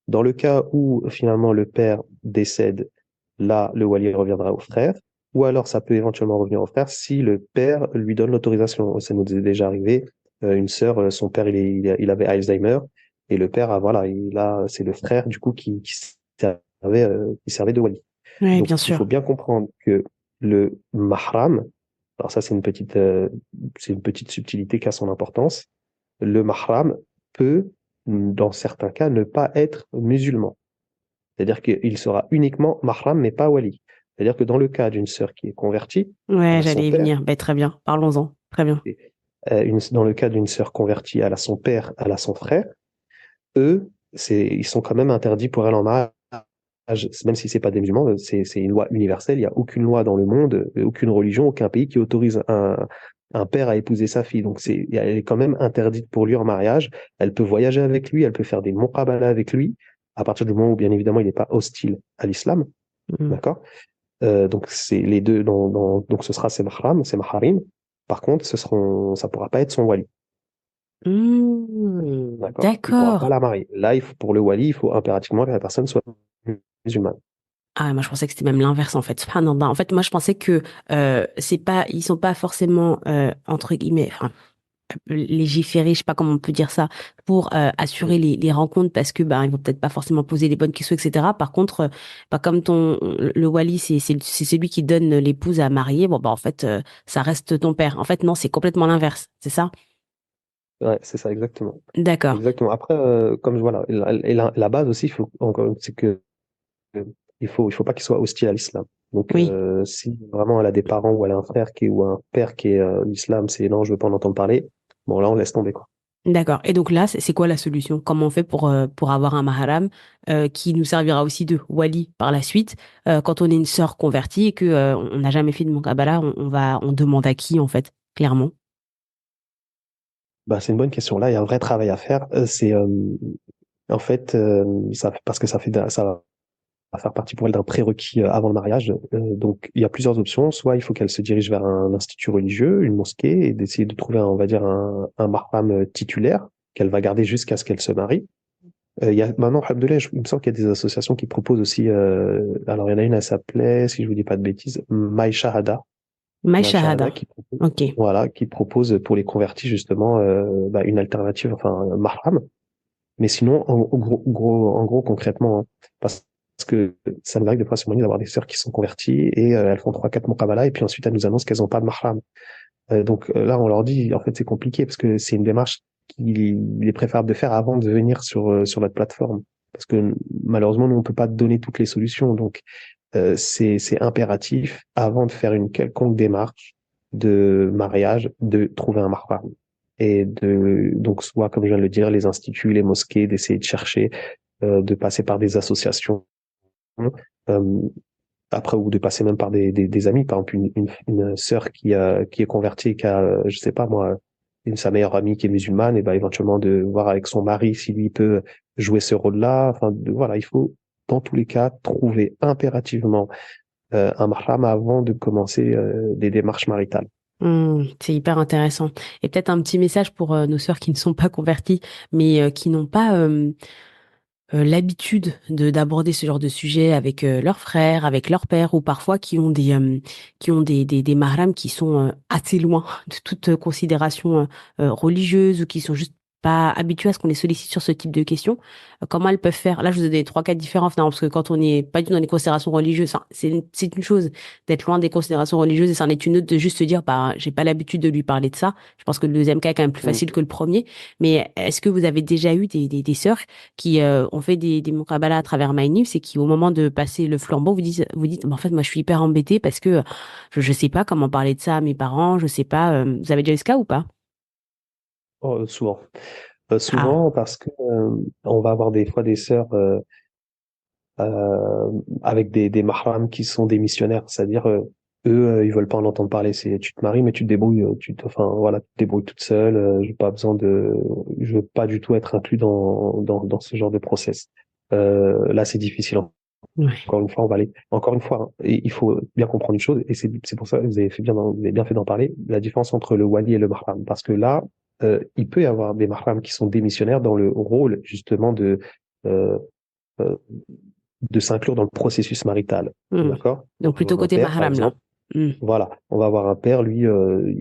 Speaker 1: Dans le cas où finalement le père décède, là, le wali reviendra au frère, ou alors ça peut éventuellement revenir au frère si le père lui donne l'autorisation. Ça nous est déjà arrivé, une sœur, son père, il avait Alzheimer, et le père, c'est le frère du coup qui servait de wali.
Speaker 2: Oui,
Speaker 1: Donc
Speaker 2: bien
Speaker 1: il faut
Speaker 2: sûr.
Speaker 1: bien comprendre que le mahram, alors ça c'est une petite subtilité qui a son importance, le mahram peut, dans certains cas, ne pas être musulman. C'est-à-dire qu'il sera uniquement mahram, mais pas wali. C'est-à-dire que dans le cas d'une sœur qui est convertie, elle
Speaker 2: Ouais,
Speaker 1: a son
Speaker 2: j'allais y
Speaker 1: père,
Speaker 2: venir. Ben, très bien. Parlons-en. Très bien.
Speaker 1: et, dans le cas d'une sœur convertie, elle a son père, elle a son frère, eux, ils sont quand même interdits pour elle en mariage, même si c'est pas des musulmans, c'est une loi universelle. Il n'y a aucune loi dans le monde, aucune religion, aucun pays qui autorise un père à épouser sa fille. Donc elle est quand même interdite pour lui en mariage. Elle peut voyager avec lui, elle peut faire des muqabala avec lui, à partir du moment où, bien évidemment, il n'est pas hostile à l'islam.
Speaker 2: Mm.
Speaker 1: D'accord? Donc c'est les deux, donc ce sera ses mahram, ses maharim. Par contre, ça pourra pas être son wali. D'accord? Il pourra pas
Speaker 2: D'accord.
Speaker 1: la marier. Là, pour le wali, il faut impérativement que la personne soit musulmane.
Speaker 2: Ah, moi, je pensais que c'était même l'inverse, en fait. Subhanallah. En fait, moi, je pensais que c'est pas, ils sont pas forcément, entre guillemets, enfin, légiférer, je sais pas comment on peut dire ça, pour assurer les rencontres parce que ben ils vont peut-être pas forcément poser les bonnes questions, etc. Par contre, bah, comme le wali, c'est celui qui donne l'épouse à marier, bon, bah, en fait, ça reste ton père. En fait, non, c'est complètement l'inverse, c'est ça?
Speaker 1: Ouais, c'est ça, exactement.
Speaker 2: D'accord.
Speaker 1: Exactement. Après, comme voilà, la base aussi, c'est que il faut pas qu'il soit hostile à l'islam. Donc,
Speaker 2: Oui,
Speaker 1: si vraiment elle a des parents ou elle a un frère ou un père qui est l'islam, c'est non, je veux pas en entendre parler. Bon, là, on laisse tomber, quoi.
Speaker 2: d'accord. Et donc là, c'est quoi la solution? Comment on fait pour avoir un maharam qui nous servira aussi de wali par la suite quand on est une sœur convertie et que on n'a jamais fait de muqabala, on demande à qui en fait, clairement?
Speaker 1: Bah, c'est une bonne question. Là, il y a un vrai travail à faire. En fait, parce que ça va faire partie pour elle d'un prérequis avant le mariage. Donc, il y a plusieurs options. Soit il faut qu'elle se dirige vers un institut religieux, une mosquée, et d'essayer de trouver, on va dire, un mahram titulaire qu'elle va garder jusqu'à ce qu'elle se marie. Il y a maintenant, alhamdoulilah, il me semble qu'il y a des associations qui proposent aussi. Alors, il y en a une, elle s'appelait, si je vous dis pas de bêtises, My Shahada.
Speaker 2: My
Speaker 1: My Shahada
Speaker 2: shahada.
Speaker 1: qui propose,
Speaker 2: Ok.
Speaker 1: voilà, qui propose pour les convertis justement une alternative, enfin, mahram. Mais sinon, en gros, concrètement, hein, parce que ça nous arrive des fois sur Mali d'avoir des sœurs qui sont converties et elles font trois, quatre muqabala et puis ensuite elles nous annoncent qu'elles n'ont pas de mahram. Donc là, on leur dit, en fait, c'est compliqué parce que c'est une démarche qu'il est préférable de faire avant de venir sur notre plateforme. Parce que malheureusement, nous, on peut pas donner toutes les solutions. Donc, c'est impératif, avant de faire une quelconque démarche de mariage, de trouver un mahram. Donc, soit, comme je viens de le dire, les instituts, les mosquées, d'essayer de chercher, de passer par des associations, euh, après, ou de passer même par des amis. Par exemple, une sœur qui est convertie, qui a, je sais pas moi, sa meilleure amie qui est musulmane, et ben, éventuellement de voir avec son mari si lui peut jouer ce rôle-là. Enfin, voilà, il faut, dans tous les cas, trouver impérativement un mahram avant de commencer des démarches maritales.
Speaker 2: C'est hyper intéressant. Et peut-être un petit message pour nos sœurs qui ne sont pas converties, mais qui n'ont pas l'habitude de d'aborder ce genre de sujet avec leurs frères, avec leur père, ou parfois qui ont des mahrams qui sont assez loin de toute considération religieuse ou qui sont juste pas habitués à ce qu'on les sollicite sur ce type de questions. Comment elles peuvent faire? Là, je vous ai donné trois cas différents finalement, parce que quand on n'est pas du tout dans les considérations religieuses, enfin, c'est une chose d'être loin des considérations religieuses et c'en est une autre de juste se dire, bah, j'ai pas l'habitude de lui parler de ça. Je pense que le deuxième cas est quand même plus
Speaker 1: Mm.
Speaker 2: facile que le premier. Mais est-ce que vous avez déjà eu des sœurs qui ont fait des muqabala à travers MyNews et qui, au moment de passer le flambeau, vous dites, bah, en fait, moi, je suis hyper embêtée parce que je sais pas comment parler de ça à mes parents, je sais pas, vous avez déjà eu ce cas ou pas?
Speaker 1: Oh, souvent.
Speaker 2: Ah,
Speaker 1: Souvent parce que on va avoir des fois des sœurs avec des mahrams qui sont des missionnaires, c'est-à-dire eux, ils veulent pas en entendre parler. C'est tu te maries, mais tu te débrouilles, enfin voilà, tu te débrouilles toute seule. J'ai pas besoin je veux pas du tout être inclus dans ce genre de process. Là, c'est difficile.
Speaker 2: ouais.
Speaker 1: Encore une fois, on va aller. Encore une fois, hein, il faut bien comprendre une chose, et c'est pour ça que vous avez bien fait d'en parler. La différence entre le wali et le mahram, parce que là, il peut y avoir des mahrams qui sont démissionnaires dans le rôle justement euh, euh, de s'inclure dans le processus marital.
Speaker 2: Hmm.
Speaker 1: D'accord? On
Speaker 2: Donc,
Speaker 1: va
Speaker 2: plutôt
Speaker 1: avoir un
Speaker 2: côté
Speaker 1: père, par
Speaker 2: mahram, là.
Speaker 1: exemple.
Speaker 2: Hmm.
Speaker 1: Voilà, on va avoir un père, lui,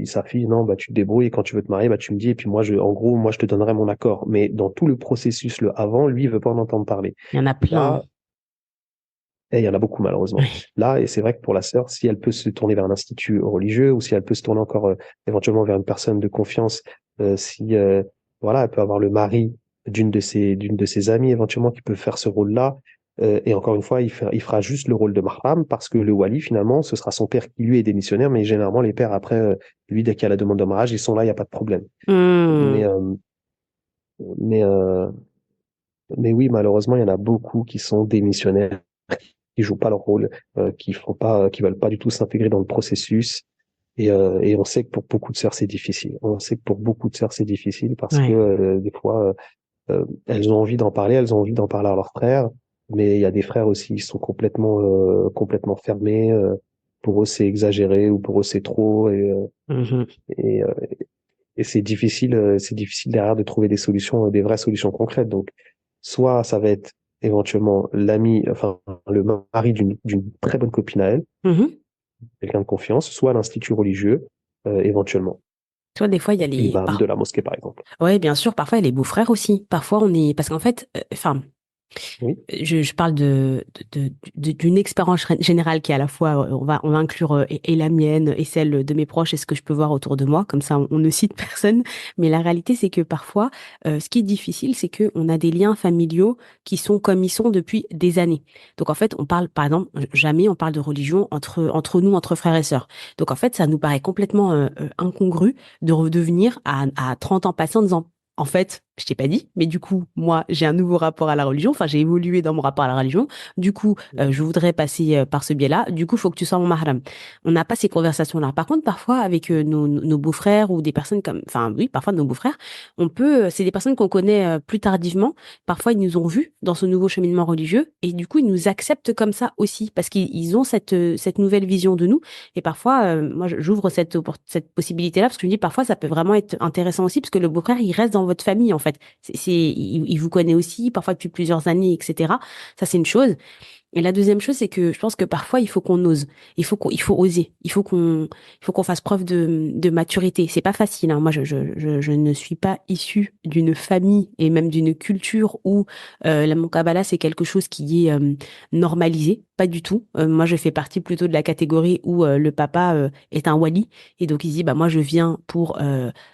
Speaker 1: sa fille, non, bah tu te débrouilles, et quand tu veux te marier, bah tu me dis, et puis moi, en gros, moi, je te donnerai mon accord. Mais dans tout le processus, le avant, lui, il veut pas en entendre parler.
Speaker 2: Il y en a plein.
Speaker 1: Là, et il y en a beaucoup, malheureusement.
Speaker 2: Oui.
Speaker 1: Là, et c'est vrai que pour la sœur, si elle peut se tourner vers un institut religieux, ou si elle peut se tourner encore éventuellement vers une personne de confiance, si voilà, elle peut avoir le mari d'une de ses amies éventuellement qui peut faire ce rôle-là. Et encore une fois, il fera juste le rôle de mahram parce que le wali, finalement, ce sera son père qui lui est démissionnaire, mais généralement, les pères, après, lui, dès qu'il y a la demande de mariage, ils sont là, il n'y a pas de problème. Mais,
Speaker 2: Hmm.
Speaker 1: mais, euh, mais oui, malheureusement, il y en a beaucoup qui sont démissionnaires, qui jouent pas leur rôle, qui font pas, qui veulent pas du tout s'intégrer dans le processus. Et on sait que pour beaucoup de sœurs, c'est difficile. On sait que pour beaucoup de sœurs, c'est difficile parce que
Speaker 2: Ouais.
Speaker 1: des fois, elles ont envie d'en parler, elles ont envie d'en parler à leurs frères, mais il y a des frères aussi qui sont complètement fermés. Pour eux, c'est exagéré ou pour eux, c'est trop.
Speaker 2: Mhm.
Speaker 1: Et, euh, et c'est difficile derrière de trouver des solutions, des vraies solutions concrètes. Donc, soit ça va être éventuellement l'ami, enfin le mari d'une très bonne copine à elle,
Speaker 2: Mhm.
Speaker 1: quelqu'un de confiance, soit l'institut religieux, éventuellement,
Speaker 2: Tu vois, des fois, il y a
Speaker 1: l'imam de la mosquée, par exemple.
Speaker 2: Ouais, bien sûr, parfois, il y a les beaux-frères aussi. Parfois, on est... Parce qu'en fait, enfin,
Speaker 1: Oui.
Speaker 2: je parle d'une expérience générale qui est à la fois, on va inclure et la mienne et celle de mes proches et ce que je peux voir autour de moi, comme ça on ne cite personne. Mais la réalité, c'est que parfois, ce qui est difficile, c'est que on a des liens familiaux qui sont comme ils sont depuis des années. Donc en fait, on parle, par exemple, jamais on parle de religion entre nous, entre frères et sœurs. Donc en fait, ça nous paraît complètement incongru de redevenir à 30 ans passés en disant, en fait, je t'ai pas dit, mais du coup, moi, j'ai un nouveau rapport à la religion. Enfin, j'ai évolué dans mon rapport à la religion. Du coup, je voudrais passer par ce biais-là. Du coup, il faut que tu sois mon mahram. On n'a pas ces conversations-là. Par contre, parfois, avec nos beaux-frères ou des personnes comme, enfin, oui, parfois nos beaux-frères, c'est des personnes qu'on connaît plus tardivement. Parfois, ils nous ont vus dans ce nouveau cheminement religieux et du coup, ils nous acceptent comme ça aussi parce qu'ils ont cette nouvelle vision de nous. Et parfois, moi, j'ouvre cette possibilité-là parce que je me dis, parfois, ça peut vraiment être intéressant aussi parce que le beau-frère, il reste dans votre famille, en fait. Il vous connaît aussi, parfois depuis plusieurs années, etc. Ça, c'est une chose. Et la deuxième chose, c'est que je pense que parfois, il faut qu'on ose. Il faut oser. Il faut qu'on fasse preuve de maturité. C'est pas facile, hein. Moi, je ne suis pas issue d'une famille et même d'une culture où la Kabbalah, c'est quelque chose qui est normalisé. Pas du tout. Moi, je fais partie plutôt de la catégorie où le papa est un wali. Et donc, il dit, bah, moi, je viens pour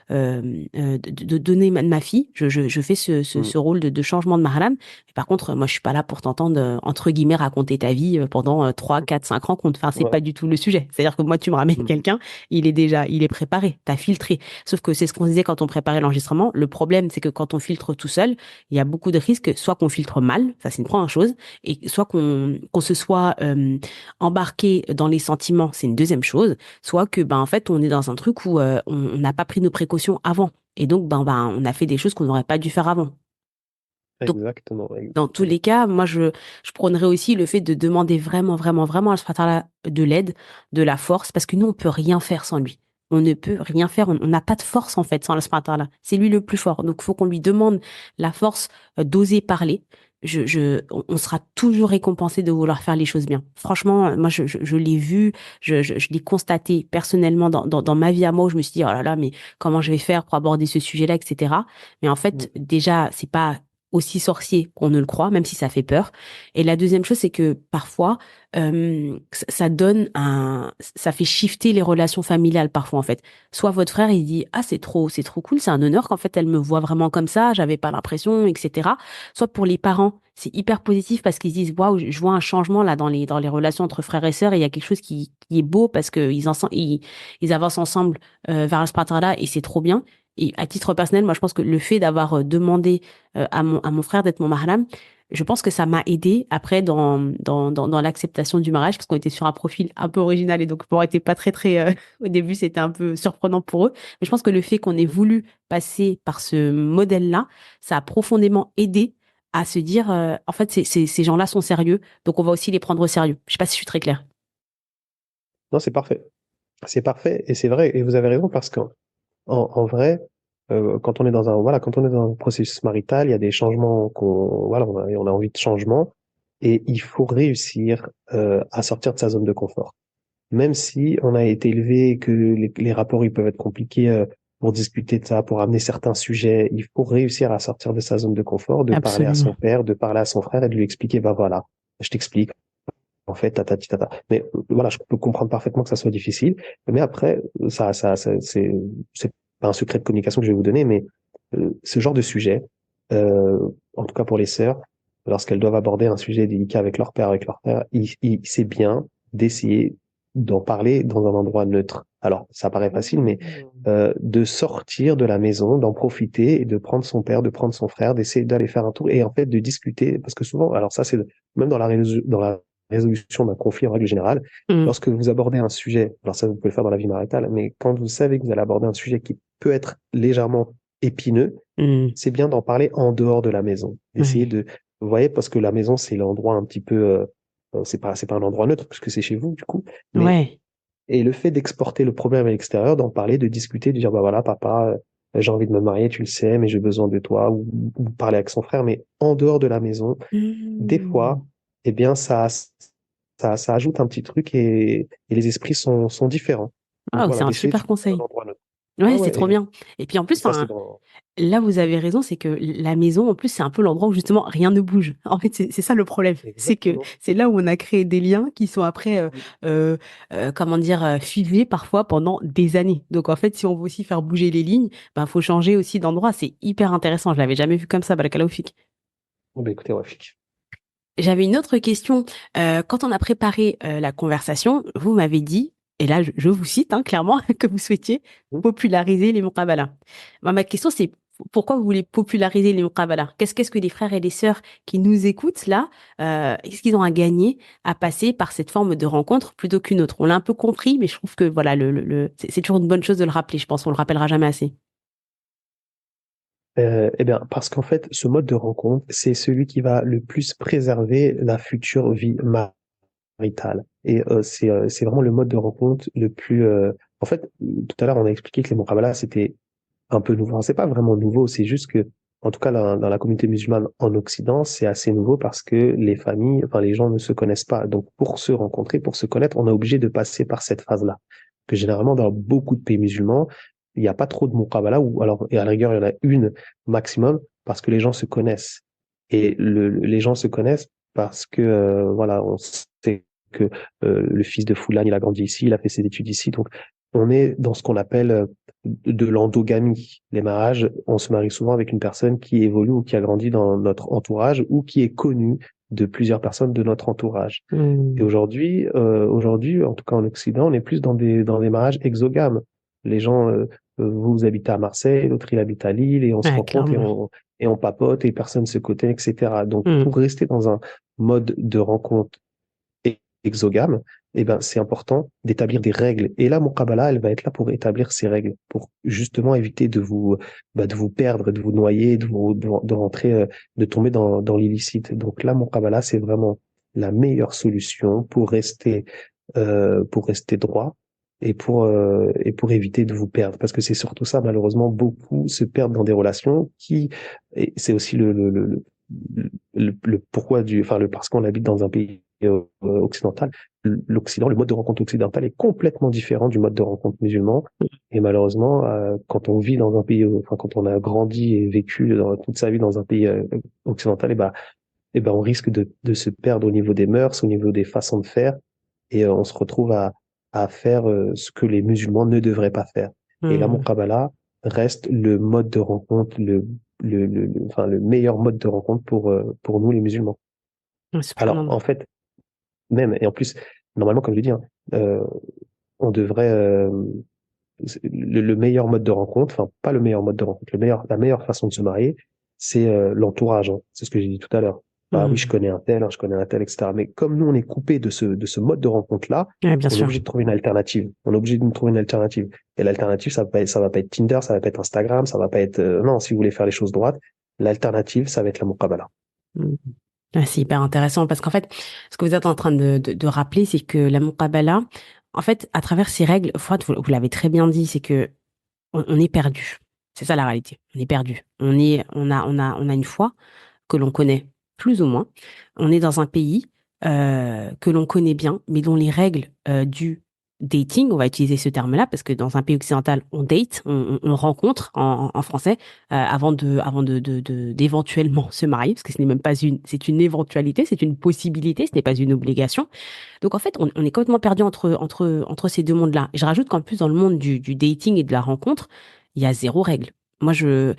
Speaker 2: de donner ma fille. Je fais
Speaker 1: Mm.
Speaker 2: ce rôle de changement de mahram. Mais par contre, moi, je suis pas là pour t'entendre, entre guillemets, raconter ta vie pendant 3, 4, 5 ans. Enfin, c'est
Speaker 1: Ouais.
Speaker 2: pas du tout le sujet. C'est-à-dire que moi, tu me ramènes
Speaker 1: Mm.
Speaker 2: quelqu'un, il est préparé, t'as filtré. Sauf que c'est ce qu'on disait quand on préparait l'enregistrement. Le problème, c'est que quand on filtre tout seul, il y a beaucoup de risques, soit qu'on filtre mal, ça c'est une première chose, et soit qu'on se soit embarqué dans les sentiments, c'est une deuxième chose, soit que, ben, en fait, on est dans un truc où on n'a pas pris nos précautions avant. Et donc, on a fait des choses qu'on n'aurait pas dû faire avant. Donc,
Speaker 1: Exactement,
Speaker 2: dans tous
Speaker 1: exactement.
Speaker 2: les cas, moi, je prônerais aussi le fait de demander vraiment, vraiment, vraiment à Allah de l'aide, de la force, parce que nous, on peut rien faire sans lui. On ne peut rien faire. On n'a pas de force, en fait, sans Allah. C'est lui le plus fort. Donc, il faut qu'on lui demande la force d'oser parler. On sera toujours récompensé de vouloir faire les choses bien. Franchement, moi, je l'ai vu, je l'ai constaté personnellement dans ma vie à moi, où je me suis dit, oh là là, mais comment je vais faire pour aborder ce sujet-là, etc. Mais en
Speaker 1: Mm.
Speaker 2: fait, déjà, c'est pas aussi sorcier qu'on ne le croit, même si ça fait peur. Et la deuxième chose, c'est que parfois, ça fait shifter les relations familiales parfois en fait. Soit votre frère il dit ah c'est trop cool, c'est un honneur qu'en fait elle me voit vraiment comme ça, j'avais pas l'impression, etc. Soit pour les parents, c'est hyper positif parce qu'ils se disent waouh, je vois un changement là dans les relations entre frères et sœurs et il y a quelque chose qui est beau parce que ils avancent ensemble vers ce là et c'est trop bien. Et à titre personnel, moi, je pense que le fait d'avoir demandé à mon frère d'être mon mahram, je pense que ça m'a aidé après dans l'acceptation du mariage parce qu'on était sur un profil un peu original et donc pour était pas très au début c'était un peu surprenant pour eux, mais je pense que le fait qu'on ait voulu passer par ce modèle-là, ça a profondément aidé à se dire en fait ces gens-là sont sérieux donc on va aussi les prendre au sérieux. Je sais pas si je suis très claire.
Speaker 1: Non, c'est parfait. C'est parfait et c'est vrai. Et vous avez raison parce qu'en vrai, quand on est quand on est dans un processus marital, il y a des changements on a envie de changement et il faut réussir à sortir de sa zone de confort. Même si on a été élevé et que les rapports ils peuvent être compliqués pour discuter de ça, pour amener certains sujets, il faut réussir à sortir de sa zone de confort, de parler à son
Speaker 2: Absolument.
Speaker 1: père, de parler à son frère et de lui expliquer, bah voilà, je t'explique, en fait, tata, tata. Mais voilà, je peux comprendre parfaitement que ça soit difficile. Mais après, c'est pas un secret de communication que je vais vous donner, mais ce genre de sujet, en tout cas pour les sœurs, lorsqu'elles doivent aborder un sujet délicat avec leur père, c'est bien d'essayer d'en parler dans un endroit neutre. Alors, ça paraît facile, mais de sortir de la maison, d'en profiter et de prendre son père, de prendre son frère, d'essayer d'aller faire un tour et en fait de discuter, parce que souvent, alors ça c'est même dans la résolution d'un conflit en règle générale,
Speaker 2: Mm,
Speaker 1: lorsque vous abordez un sujet, alors ça vous pouvez le faire dans la vie maritale, mais quand vous savez que vous allez aborder un sujet qui peut être légèrement épineux,
Speaker 2: mm,
Speaker 1: c'est bien d'en parler en dehors de la maison. D'essayer
Speaker 2: ouais,
Speaker 1: de, vous voyez, parce que la maison, c'est l'endroit un petit peu, c'est pas un endroit neutre, puisque c'est chez vous, du coup. Mais,
Speaker 2: ouais.
Speaker 1: et le fait d'exporter le problème à l'extérieur, d'en parler, de discuter, de dire, bah voilà, papa, j'ai envie de me marier, tu le sais, mais j'ai besoin de toi, ou parler avec son frère, mais en dehors de la maison, des
Speaker 2: Mm.
Speaker 1: fois, eh bien, ça ajoute un petit truc et les esprits sont différents. Donc
Speaker 2: Ah, c'est
Speaker 1: voilà,
Speaker 2: un
Speaker 1: d'essayer de
Speaker 2: super
Speaker 1: trouver un
Speaker 2: conseil.
Speaker 1: endroit neutre. Ouais,
Speaker 2: Ouais, c'est
Speaker 1: ouais,
Speaker 2: trop bien. Et puis en plus,
Speaker 1: et ça, c'est
Speaker 2: enfin,
Speaker 1: dans,
Speaker 2: là, vous avez raison, c'est que la maison, en plus, c'est un peu l'endroit où justement rien ne bouge. En fait, c'est ça le problème. C'est que
Speaker 1: exactement.
Speaker 2: c'est là où on a créé des liens qui sont après, euh, comment dire, figés parfois pendant des années. Donc en fait, si on veut aussi faire bouger les lignes, ben faut changer aussi d'endroit. C'est hyper intéressant. Je l'avais jamais vu comme ça, Barakallahu fik.
Speaker 1: Bon, bah, écoutez, Rafik.
Speaker 2: J'avais une autre question. Quand on a préparé la conversation, vous m'avez dit, et là je vous cite hein, clairement, que vous souhaitiez populariser les muqabala. Moi, ma question c'est pourquoi vous voulez populariser les muqabala? Qu'est-ce que les frères et les sœurs qui nous écoutent là, qu'est-ce qu'ils ont à gagner à passer par cette forme de rencontre plutôt qu'une autre? On l'a un peu compris, mais je trouve que voilà, c'est toujours une bonne chose de le rappeler. Je pense on le rappellera jamais assez.
Speaker 1: Eh bien, parce qu'en fait, ce mode de rencontre, c'est celui qui va le plus préserver la future vie maritale. Et c'est vraiment le mode de rencontre le plus. En fait, tout à l'heure, on a expliqué que les Muqabala, c'était un peu nouveau. C'est pas vraiment nouveau, c'est juste que, en tout cas, dans la communauté musulmane en Occident, c'est assez nouveau parce que les familles, enfin, les gens ne se connaissent pas. Donc, pour se rencontrer, pour se connaître, on est obligé de passer par cette phase-là. Que généralement, dans beaucoup de pays musulmans, il n'y a pas trop de muqabala, ou alors, et à la rigueur, il y en a une maximum parce que les gens se connaissent. Et les gens se connaissent parce que, voilà, on sait que le fils de Foulane, il a grandi ici, il a fait ses études ici. Donc, on est dans ce qu'on appelle de l'endogamie. Les mariages, on se marie souvent avec une personne qui évolue ou qui a grandi dans notre entourage ou qui est connue de plusieurs personnes de notre entourage. Et
Speaker 2: Hmm.
Speaker 1: aujourd'hui, en tout cas en Occident, on est plus dans des mariages exogames. Les gens, vous habitez à Marseille, l'autre il habite à Lille, et on se
Speaker 2: Ouais,
Speaker 1: rencontre
Speaker 2: clairement.
Speaker 1: et on papote et personne se côtoie, etc. Donc,
Speaker 2: Hmm.
Speaker 1: pour rester dans un mode de rencontre exogame, eh ben, c'est important d'établir des règles. Et là, mon Muqabala, elle va être là pour établir ces règles, pour justement éviter de vous perdre, de vous noyer, de rentrer, de tomber dans l'illicite. Donc là, mon Muqabala, c'est vraiment la meilleure solution pour rester droit et pour éviter de vous perdre. Parce que c'est surtout ça, malheureusement, beaucoup se perdent dans des relations et c'est aussi le pourquoi enfin, parce qu'on habite dans un pays occidental, l'Occident, le mode de rencontre occidental est complètement différent du mode de rencontre musulman. Et malheureusement, quand on vit dans un pays, enfin, quand on a grandi et vécu toute sa vie dans un pays occidental, et ben, on risque de se perdre au niveau des mœurs, au niveau des façons de faire, et on se retrouve à faire ce que les musulmans ne devraient pas faire. Et la
Speaker 2: Hmm.
Speaker 1: muqabala reste le mode de rencontre, enfin, le meilleur mode de rencontre pour nous, les musulmans. Alors,
Speaker 2: Subhanallah.
Speaker 1: en fait, même, et en plus, normalement, comme je dis, hein, euh, on devrait, le meilleur mode de rencontre, enfin, pas le meilleur mode de rencontre, la meilleure façon de se marier, c'est l'entourage, hein. C'est ce que j'ai dit tout à l'heure. Bah oui, je
Speaker 2: Hmm.
Speaker 1: connais un tel, hein, je connais un tel, etc. Mais comme nous, on est coupé de ce mode de rencontre-là,
Speaker 2: Ouais, bien
Speaker 1: on est
Speaker 2: sûr.
Speaker 1: obligé de trouver une alternative. On est obligé de trouver une alternative. Et l'alternative, ça va pas être Tinder, ça va pas être Instagram, ça va pas être, non, si vous voulez faire les choses droites, l'alternative, ça va être la muqabala.
Speaker 2: Hmm. Ouais, c'est hyper intéressant parce qu'en fait, ce que vous êtes en train de rappeler, c'est que la muqabala, en fait, à travers ces règles, Fouad, vous l'avez très bien dit, c'est que on est perdu. C'est ça la réalité. On est perdu. On a une foi que l'on connaît plus ou moins. On est dans un pays que l'on connaît bien, mais dont les règles du dating, on va utiliser ce terme-là, parce que dans un pays occidental, on date, on rencontre en français, d'éventuellement se marier, parce que ce n'est même pas c'est une éventualité, c'est une possibilité, ce n'est pas une obligation. Donc en fait, on est complètement perdu entre ces deux mondes-là. Et je rajoute qu'en plus, dans le monde du dating et de la rencontre, il y a zéro règle. Moi, il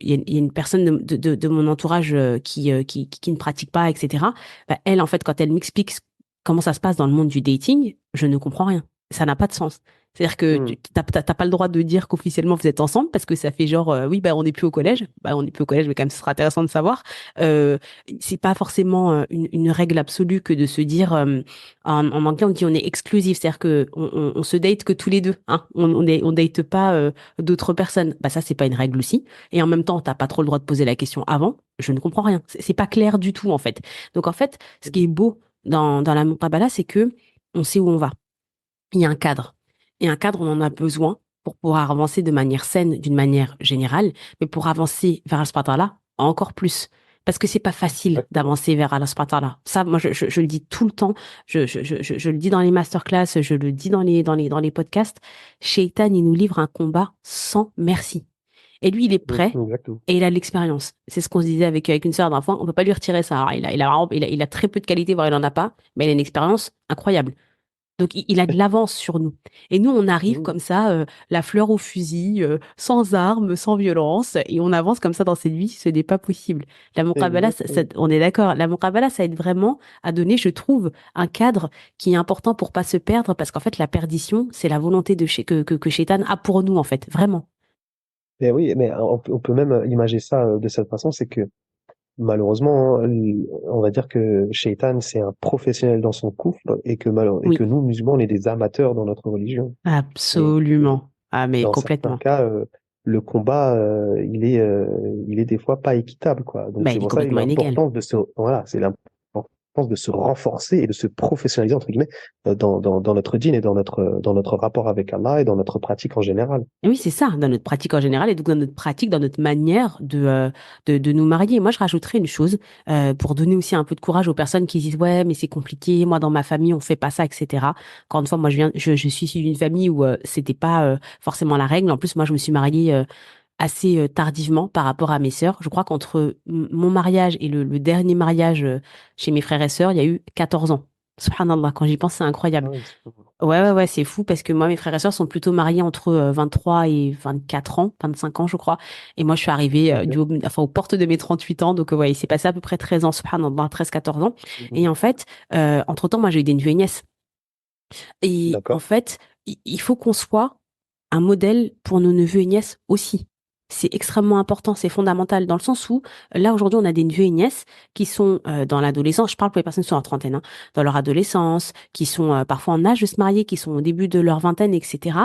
Speaker 2: y a une personne de mon entourage qui ne pratique pas, etc. Bah, elle, en fait, quand elle m'explique comment ça se passe dans le monde du dating, je ne comprends rien. Ça n'a pas de sens. C'est-à-dire que tu
Speaker 1: Hmm.
Speaker 2: t'as pas le droit de dire qu'officiellement vous êtes ensemble parce que ça fait genre, oui, bah, on n'est plus au collège. Bah, on n'est plus au collège, mais quand même, ce sera intéressant de savoir. Euh, c'est pas forcément une règle absolue que de se dire, en anglais, on dit on est exclusif. C'est-à-dire que on se date que tous les deux, hein. On date pas, d'autres personnes. Bah ça, c'est pas une règle aussi. Et en même temps, t'as pas trop le droit de poser la question avant. Je ne comprends rien. C'est pas clair du tout, en fait. Donc, en fait, ce qui est beau dans la Muqabala, c'est que on sait où on va. Il y a un cadre. Et un cadre, on en a besoin pour pouvoir avancer de manière saine, d'une manière générale, mais pour avancer vers Al-Spatala, encore plus. Parce que c'est pas facile
Speaker 1: Exactement.
Speaker 2: d'avancer vers Al-Spatala. Ça, moi, je le dis tout le temps. Je le dis dans les masterclass, je le dis dans les podcasts. Shaitan, il nous livre un combat sans merci. Et lui, il est prêt
Speaker 1: Exactement.
Speaker 2: et il a de l'expérience. C'est ce qu'on se disait avec une sœur d'enfant. On peut pas lui retirer ça. Alors, il a très peu de qualité, voire il en a pas, mais il a une expérience incroyable. Donc, il a de l'avance sur nous. Et nous, on arrive
Speaker 1: Hmm.
Speaker 2: comme ça, la fleur au fusil, sans armes, sans violence, et on avance comme ça dans cette vie. Ce n'est pas possible. La muqabala,
Speaker 1: Exactement.
Speaker 2: on est d'accord. La muqabala, ça aide vraiment à donner, je trouve, un cadre qui est important pour pas se perdre, parce qu'en fait, la perdition, c'est la volonté que Shaitan a pour nous, en fait. Vraiment.
Speaker 1: Mais oui, mais on peut même imager ça de cette façon, c'est que malheureusement, hein, on va dire que Shaitan, c'est un professionnel dans son couple et
Speaker 2: Oui,
Speaker 1: que nous, musulmans, on est des amateurs dans notre religion. Et
Speaker 2: absolument. Ah, mais
Speaker 1: dans certains
Speaker 2: complètement.
Speaker 1: cas, le combat, il est des fois pas équitable, quoi. Donc
Speaker 2: Bah,
Speaker 1: c'est
Speaker 2: il est
Speaker 1: pour ça
Speaker 2: complètement inégal.
Speaker 1: l'importance de voilà, c'est l'importance de se renforcer et de se professionnaliser, entre guillemets, dans notre dîne et dans notre rapport avec Allah et dans notre pratique en général.
Speaker 2: Et oui, c'est ça, dans notre pratique en général, et donc dans notre pratique, dans notre manière de nous marier. Moi, je rajouterais une chose, pour donner aussi un peu de courage aux personnes qui disent, ouais, mais c'est compliqué, moi, dans ma famille, on fait pas ça, etc. Encore une fois, moi, je suis issue d'une famille où c'était pas forcément la règle. En plus, moi, je me suis mariée assez tardivement par rapport à mes sœurs. Je crois qu'entre mon mariage et le dernier mariage chez mes frères et sœurs, il y a eu 14 ans. Subhanallah, quand j'y pense, c'est
Speaker 1: Ah
Speaker 2: incroyable.
Speaker 1: oui,
Speaker 2: Ouais, c'est fou parce que moi, mes frères et sœurs sont plutôt mariés entre 23 et 24 ans, 25 ans, je crois. Et moi, je suis arrivée
Speaker 1: ok.
Speaker 2: aux portes de mes 38 ans. Donc, ouais, il s'est passé à peu près 13 ans, subhanallah, 13, 14 ans. Et
Speaker 1: Mhm.
Speaker 2: en fait, entre-temps, moi, j'ai eu des neveux et nièces. Et en
Speaker 1: D'accord.
Speaker 2: fait, il faut qu'on soit un modèle pour nos neveux et nièces aussi. C'est extrêmement important, c'est fondamental, dans le sens où, là, aujourd'hui, on a des neveux et nièces qui sont dans l'adolescence, je parle pour les personnes qui sont en trentaine, hein, dans leur adolescence, qui sont parfois en âge de se marier, qui sont au début de leur vingtaine, etc.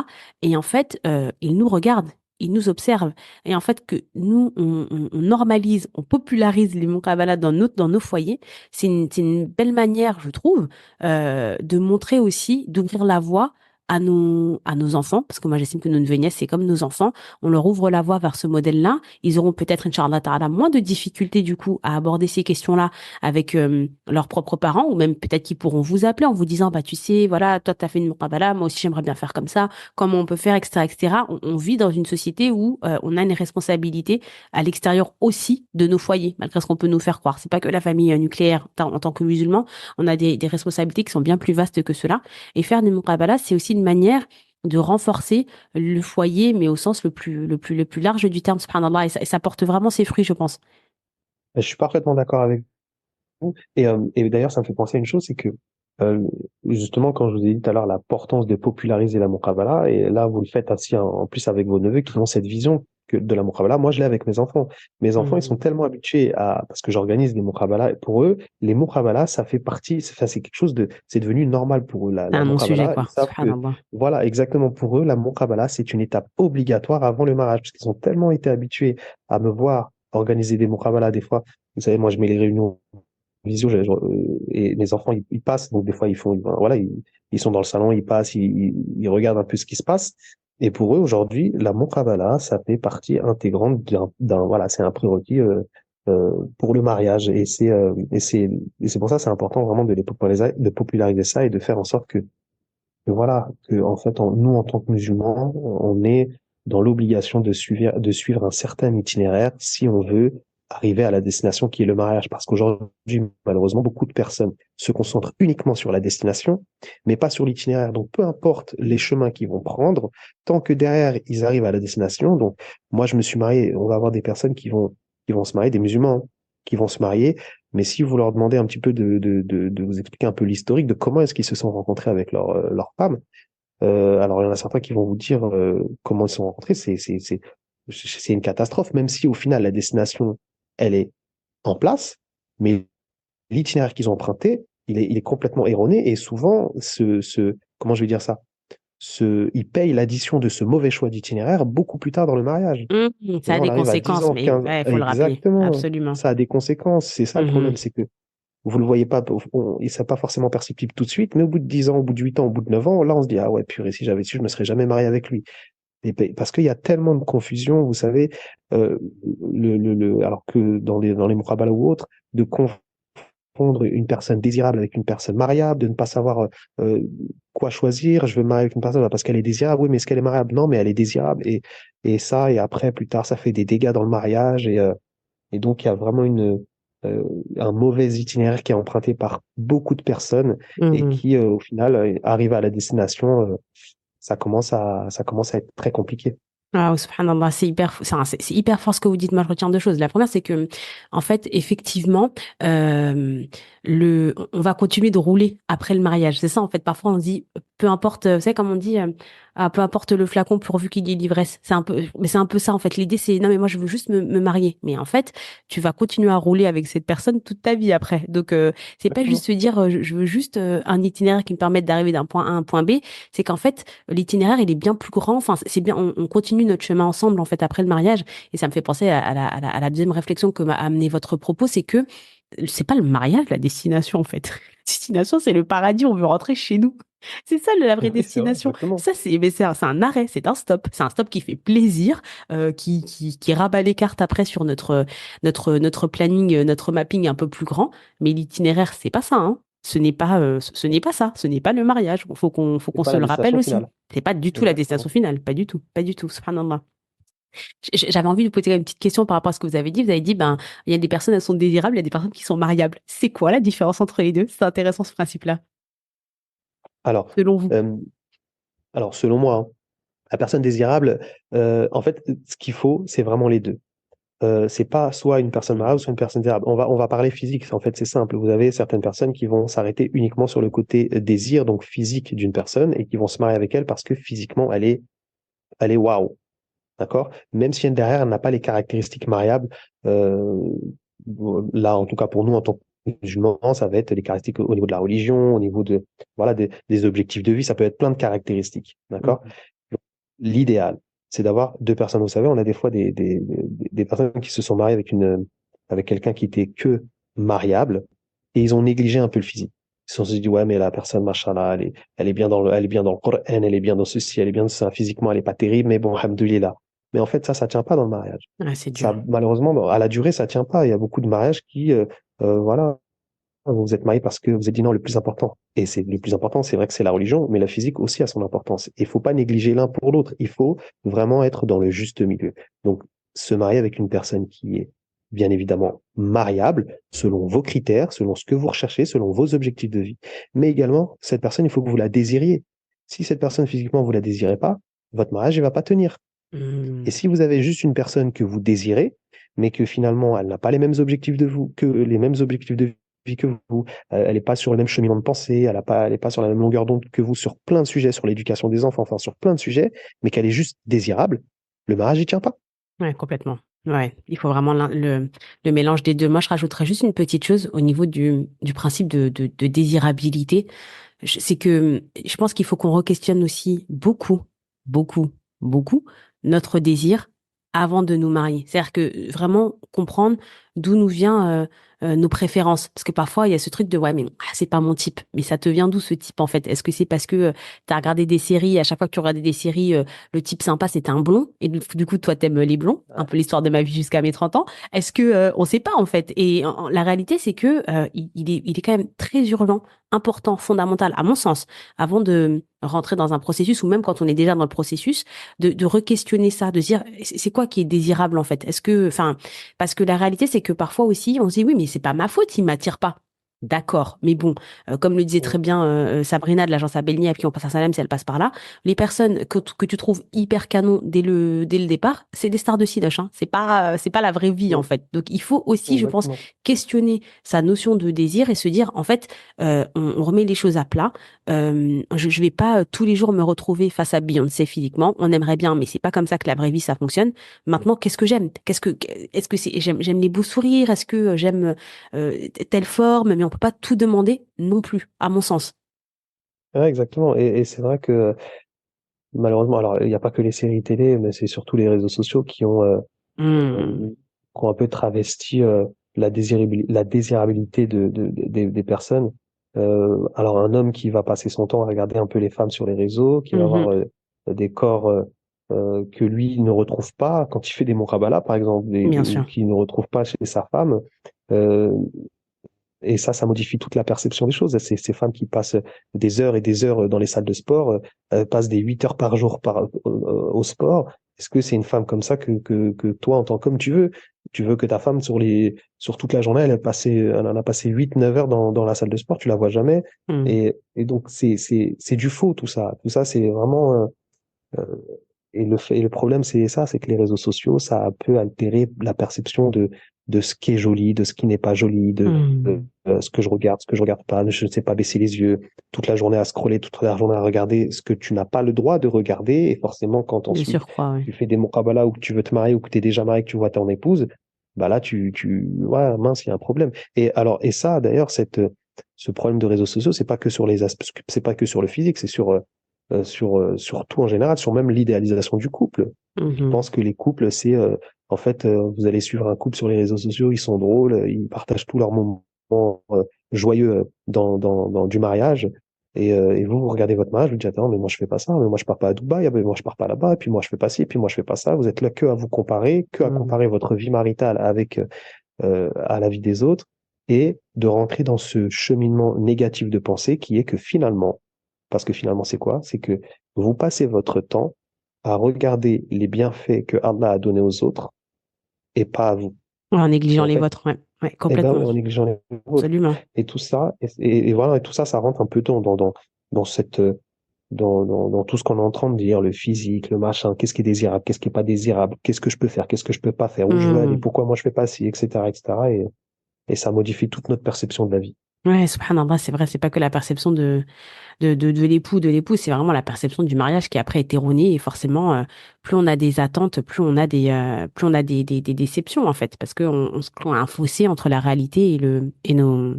Speaker 2: Et en fait, ils nous regardent, ils nous observent. Et en fait, que nous, on normalise, on popularise les muqabalas dans nos foyers, c'est une belle manière, je trouve, de montrer aussi, d'ouvrir la voie à nos enfants, parce que moi j'estime que nos neveux et nièces, c'est comme nos enfants, on leur ouvre la voie vers ce modèle-là, ils auront peut-être, Inch'Allah Ta'ala, moins de difficultés du coup à aborder ces questions-là avec leurs propres parents, ou même peut-être qu'ils pourront vous appeler en vous disant, bah tu sais, voilà, toi t'as fait une muqabala, moi aussi j'aimerais bien faire comme ça, comment on peut faire, etc., etc. On vit dans une société où on a une responsabilité à l'extérieur aussi de nos foyers, malgré ce qu'on peut nous faire croire. C'est pas que la famille nucléaire en tant que musulman, on a des responsabilités qui sont bien plus vastes que cela. Et faire des muqabalas, c'est aussi une manière de renforcer le foyer, mais au sens le plus large du terme, subhanallah, et ça porte vraiment ses fruits, je pense.
Speaker 1: Je suis parfaitement d'accord avec vous. Et d'ailleurs, ça me fait penser à une chose, c'est que euh, justement, quand je vous ai dit tout à l'heure l'importance de populariser la muqabala, et là, vous le faites ainsi en plus avec vos neveux qui ont cette vision de la muqabala. Moi, je l'ai avec mes enfants. Mes enfants, ils sont
Speaker 2: Mhm.
Speaker 1: tellement habitués parce que j'organise des muqabala, et pour eux, les muqabala, ça fait partie, enfin, c'est quelque chose c'est devenu normal pour eux,
Speaker 2: C'est
Speaker 1: la
Speaker 2: un non-sujet,
Speaker 1: muqabala. Ils
Speaker 2: quoi,
Speaker 1: savent que,
Speaker 2: subhanallah.
Speaker 1: voilà, exactement pour eux, la muqabala, c'est une étape obligatoire avant le mariage, parce qu'ils ont tellement été habitués à me voir organiser des muqabala des fois. Vous savez, moi, je mets les réunions visio, et les enfants, ils passent, donc des fois, voilà, ils sont dans le salon, ils passent, ils regardent un peu ce qui se passe. Et pour eux, aujourd'hui, la muqabala, ça fait partie intégrante voilà, c'est un prérequis pour le mariage. Et c'est pour ça, c'est important vraiment de populariser ça et de faire en sorte voilà, que en fait, nous, en tant que musulmans, on est dans l'obligation de suivre un certain itinéraire si on veut arriver à la destination qui est le mariage. Parce qu'aujourd'hui, malheureusement, beaucoup de personnes se concentrent uniquement sur la destination, mais pas sur l'itinéraire. Donc, peu importe les chemins qu'ils vont prendre, tant que derrière, ils arrivent à la destination. Donc, moi, je me suis marié, on va avoir des personnes qui vont se marier, des musulmans, hein, qui vont se marier. Mais si vous leur demandez un petit peu de vous expliquer un peu l'historique de comment est-ce qu'ils se sont rencontrés avec leur femme, alors il y en a certains qui vont vous dire comment ils se sont rencontrés, c'est une catastrophe, même si au final la destination, elle est en place, mais l'itinéraire qu'ils ont emprunté, il est complètement erroné et souvent, comment je vais dire ça, ils payent l'addition de ce mauvais choix d'itinéraire beaucoup plus tard dans le mariage. Et
Speaker 2: Ça a
Speaker 1: là, on
Speaker 2: des
Speaker 1: arrive à 10
Speaker 2: conséquences,
Speaker 1: ans,
Speaker 2: mais
Speaker 1: 15 ans.
Speaker 2: il faut le rappeler,
Speaker 1: Exactement.
Speaker 2: absolument.
Speaker 1: Ça a des conséquences. C'est ça le
Speaker 2: Mhm.
Speaker 1: problème, c'est que vous le voyez pas, et c'est pas forcément perceptible tout de suite, mais au bout de 10 ans, au bout de 8 ans, au bout de 9 ans, là, on se dit, ah ouais, purée, si j'avais su, je me serais jamais marié avec lui. Parce qu'il y a tellement de confusion, vous savez, euh, alors que dans les Murabala ou autres, de confondre une personne désirable avec une personne mariable, de ne pas savoir euh, quoi choisir. Je veux me marier avec une personne parce qu'elle est désirable. Oui, mais est-ce qu'elle est mariable? Non, mais elle est désirable. Et ça, et après, plus tard, ça fait des dégâts dans le mariage. Et donc, il y a vraiment euh, un mauvais itinéraire qui est emprunté par beaucoup de personnes et
Speaker 2: Mhm.
Speaker 1: qui, au final, arrive à la destination. Ça commence à être très compliqué.
Speaker 2: Ah, oh, subhanallah, c'est hyper fort ce que vous dites. Moi, je retiens deux choses. La première, c'est que, en fait, effectivement, euh, on va continuer de rouler après le mariage. C'est ça, en fait. Parfois, on se dit, peu importe, vous savez, comme on dit, peu importe le flacon pourvu qu'il y ait l'ivresse. Mais c'est un peu ça, en fait. L'idée, c'est, non, mais moi, je veux juste me marier. Mais en fait, tu vas continuer à rouler avec cette personne toute ta vie après. Donc, c'est pas juste
Speaker 1: Exactement.
Speaker 2: se dire, je veux juste un itinéraire qui me permette d'arriver d'un point A à un point B. C'est qu'en fait, l'itinéraire, il est bien plus grand. Enfin, c'est bien, on continue notre chemin ensemble, en fait, après le mariage. Et ça me fait penser à la deuxième réflexion que m'a amené votre propos, c'est que c'est pas le mariage, la destination, en fait. La destination, c'est le paradis, on veut rentrer chez nous. C'est ça la vraie
Speaker 1: Oui, c'est vrai,
Speaker 2: destination.
Speaker 1: exactement.
Speaker 2: Ça, c'est un arrêt, c'est un stop. C'est un stop qui fait plaisir, qui rabat les cartes après sur notre planning, notre mapping un peu plus grand. Mais l'itinéraire, c'est pas ça, hein. Ce n'est pas ça. Ce n'est pas le mariage. Faut
Speaker 1: C'est
Speaker 2: qu'on
Speaker 1: pas
Speaker 2: se
Speaker 1: la
Speaker 2: le rappelle
Speaker 1: destination
Speaker 2: aussi.
Speaker 1: finale.
Speaker 2: C'est pas du tout la destination
Speaker 1: Exactement.
Speaker 2: finale. Pas du tout. Pas du tout. Subhanallah. J'avais envie de vous poser une petite question par rapport à ce que vous avez dit. Vous avez dit, ben, il y a des personnes, elles sont désirables, il y a des personnes qui sont mariables. C'est quoi la différence entre les deux? C'est intéressant ce principe-là,
Speaker 1: Alors,
Speaker 2: selon vous.
Speaker 1: euh, selon moi, hein, la personne désirable, en fait, ce qu'il faut, c'est vraiment les deux. C'est pas soit une personne mariable, soit une personne désirable. On va parler physique. En fait, c'est simple. Vous avez certaines personnes qui vont s'arrêter uniquement sur le côté désir, donc physique d'une personne, et qui vont se marier avec elle parce que physiquement, elle est waouh. D'accord? Même si elle, derrière, elle n'a pas les caractéristiques mariables, euh, là, en tout cas pour nous, en tant que musulmans, ça va être les caractéristiques au niveau de la religion, au niveau voilà, des objectifs de vie, ça peut être plein de caractéristiques. D'accord?
Speaker 2: Mhm.
Speaker 1: L'idéal, c'est d'avoir deux personnes. Vous savez, on a des fois des personnes qui se sont mariées avec quelqu'un qui était que mariable et ils ont négligé un peu le physique. Ils se sont dit, ouais, mais la personne, machallah, elle est bien elle est bien dans le Coran, elle est bien dans ceci, elle est bien dans ça. Physiquement, elle est pas terrible, mais bon, alhamdoulilah. Mais en fait, ça tient pas dans le mariage.
Speaker 2: Ah, c'est dur.
Speaker 1: Ça, malheureusement, à la durée, ça tient pas. Il y a beaucoup de mariages qui, voilà, vous vous êtes marié parce que vous êtes dit non, le plus important. Et c'est le plus important, c'est vrai que c'est la religion, mais la physique aussi a son importance. Il faut pas négliger l'un pour l'autre. Il faut vraiment être dans le juste milieu. Donc, se marier avec une personne qui est bien évidemment mariable selon vos critères, selon ce que vous recherchez, selon vos objectifs de vie. Mais également, cette personne, il faut que vous la désiriez. Si cette personne physiquement vous la désirez pas, votre mariage, il va pas tenir. Et
Speaker 2: Hmm.
Speaker 1: si vous avez juste une personne que vous désirez, mais que finalement elle n'a pas les mêmes objectifs de vous, que les mêmes objectifs de vie que vous, elle n'est pas sur le même cheminement de pensée, elle n'est pas sur la même longueur d'onde que vous sur plein de sujets, sur l'éducation des enfants, enfin sur plein de sujets, mais qu'elle est juste désirable, le mariage n'y tient pas.
Speaker 2: Ouais, complètement. Ouais, il faut vraiment le mélange des deux. Moi, je rajouterais juste une petite chose au niveau du principe de désirabilité. C'est que je pense qu'il faut qu'on re-questionne aussi beaucoup, beaucoup, beaucoup notre désir avant de nous marier. C'est-à-dire que vraiment comprendre d'où nous vient nos préférences. Parce que parfois, il y a ce truc de ouais, mais c'est pas mon type. Mais ça te vient d'où ce type en fait? Est-ce que c'est parce que tu as regardé des séries, à chaque fois que tu regardais des séries, le type sympa c'était un blond, et du coup, toi, t'aimes les blonds, un
Speaker 1: Ouais.
Speaker 2: peu l'histoire de ma vie jusqu'à mes 30 ans. Est-ce que on sait pas en fait? Et la réalité, c'est que il est quand même très urgent, important, fondamental, à mon sens, avant de rentrer dans un processus ou même quand on est déjà dans le processus, de re-questionner ça, de se dire c'est quoi qui est désirable en fait? Est-ce que, enfin, parce que la réalité c'est que parfois aussi, on se dit, oui, mais c'est pas ma faute, il m'attire pas. D'accord, mais bon, comme le disait très bien Sabrina de l'agence Abelni, à qui on passe un salam si elle passe par là, les personnes que tu trouves hyper canon dès le départ, c'est des stars de Cinoche, hein. C'est pas la vraie vie en
Speaker 1: Mm.
Speaker 2: fait. Donc il faut aussi, je pense,
Speaker 1: Exactement.
Speaker 2: questionner sa notion de désir et se dire, en fait, on remet les choses à plat. Je vais pas tous les jours me retrouver face à Beyoncé physiquement. On aimerait bien, mais c'est pas comme ça que la vraie vie ça fonctionne. Maintenant, qu'est-ce que j'aime? Est-ce que j'aime les beaux sourires? Est-ce que j'aime telle forme, mais on peut pas tout demander non plus, à mon sens.
Speaker 1: Ouais, exactement. Et c'est vrai que malheureusement, alors il n'y a pas que les séries télé, mais c'est surtout les réseaux sociaux
Speaker 2: Hmm.
Speaker 1: qui ont un peu travesti la désirabilité des personnes. Alors un homme qui va passer son temps à regarder un peu les femmes sur les réseaux, qui va
Speaker 2: Mhm.
Speaker 1: avoir des corps que lui ne retrouve pas quand il fait des muqabala, par exemple,
Speaker 2: Bien
Speaker 1: ou
Speaker 2: sûr.
Speaker 1: qu'il ne retrouve pas chez sa femme. Euh, et ça modifie toute la perception des choses. Ces femmes qui passent des heures et des heures dans les salles de sport, passent des 8 heures par jour au sport. Est-ce que c'est une femme comme ça que toi, en tant qu'homme, tu veux? Tu veux que ta femme, sur toute la journée, elle en a passé 8 9 heures dans la salle de sport, tu la vois jamais.
Speaker 2: Hmm.
Speaker 1: Et donc, c'est du faux, tout ça. Tout ça, c'est vraiment, euh, et le problème, c'est ça, c'est que les réseaux sociaux, ça a un peu altéré la perception de ce qui est joli, de ce qui n'est pas joli,
Speaker 2: Hmm.
Speaker 1: ce que je regarde pas, je ne sais pas baisser les yeux toute la journée à scroller, toute la journée à regarder ce que tu n'as pas le droit de regarder. Et forcément, quand
Speaker 2: De
Speaker 1: ensuite
Speaker 2: surcroît, oui.
Speaker 1: tu fais des muqabala ou que tu veux te marier ou que tu es déjà marié, que tu vois ton épouse, bah là, ouais, mince, il y a un problème. Et ça, d'ailleurs, ce problème de réseaux sociaux, c'est pas que sur les aspects, c'est pas que sur le physique, c'est sur tout en général, sur même l'idéalisation du couple. Je
Speaker 2: Mhm.
Speaker 1: pense que les couples, en fait, vous allez suivre un couple sur les réseaux sociaux, ils sont drôles, ils partagent tous leurs moments joyeux du mariage. Et vous regardez votre mariage, vous dites, attends, mais moi je fais pas ça, mais moi je pars pas à Dubaï, ah, mais moi je pars pas là-bas, et puis moi je fais pas ci, et puis moi je fais pas ça. Vous êtes là que à vous comparer, que à
Speaker 2: Mhm.
Speaker 1: comparer votre vie maritale avec à la vie des autres, et de rentrer dans ce cheminement négatif de pensée qui est que finalement, parce que finalement c'est quoi? C'est que vous passez votre temps à regarder les bienfaits que Allah a donnés aux autres et pas à vous.
Speaker 2: En
Speaker 1: Et
Speaker 2: négligeant
Speaker 1: en
Speaker 2: les
Speaker 1: fait,
Speaker 2: vôtres, ouais. Ouais,
Speaker 1: eh ben,
Speaker 2: complètement.
Speaker 1: ouais, en négligeant les vôtres.
Speaker 2: Absolument.
Speaker 1: Et tout ça, et voilà, et tout ça, ça rentre un peu dans cette, dans tout ce qu'on est en train de dire, le physique, le machin, qu'est-ce qui est désirable, qu'est-ce qui est pas désirable, qu'est-ce que je peux faire, qu'est-ce que je peux pas faire, où je veux aller,
Speaker 2: Hmm.
Speaker 1: pourquoi moi je fais pas ci, etc., etc. Et ça modifie toute notre perception de la vie.
Speaker 2: Ouais, subhanallah, c'est vrai, c'est pas que la perception de l'époux, de l'épouse, c'est vraiment la perception du mariage qui après est erronée et forcément, plus on a des attentes, plus on a des déceptions en fait, parce qu'on se crée un fossé entre la réalité et nos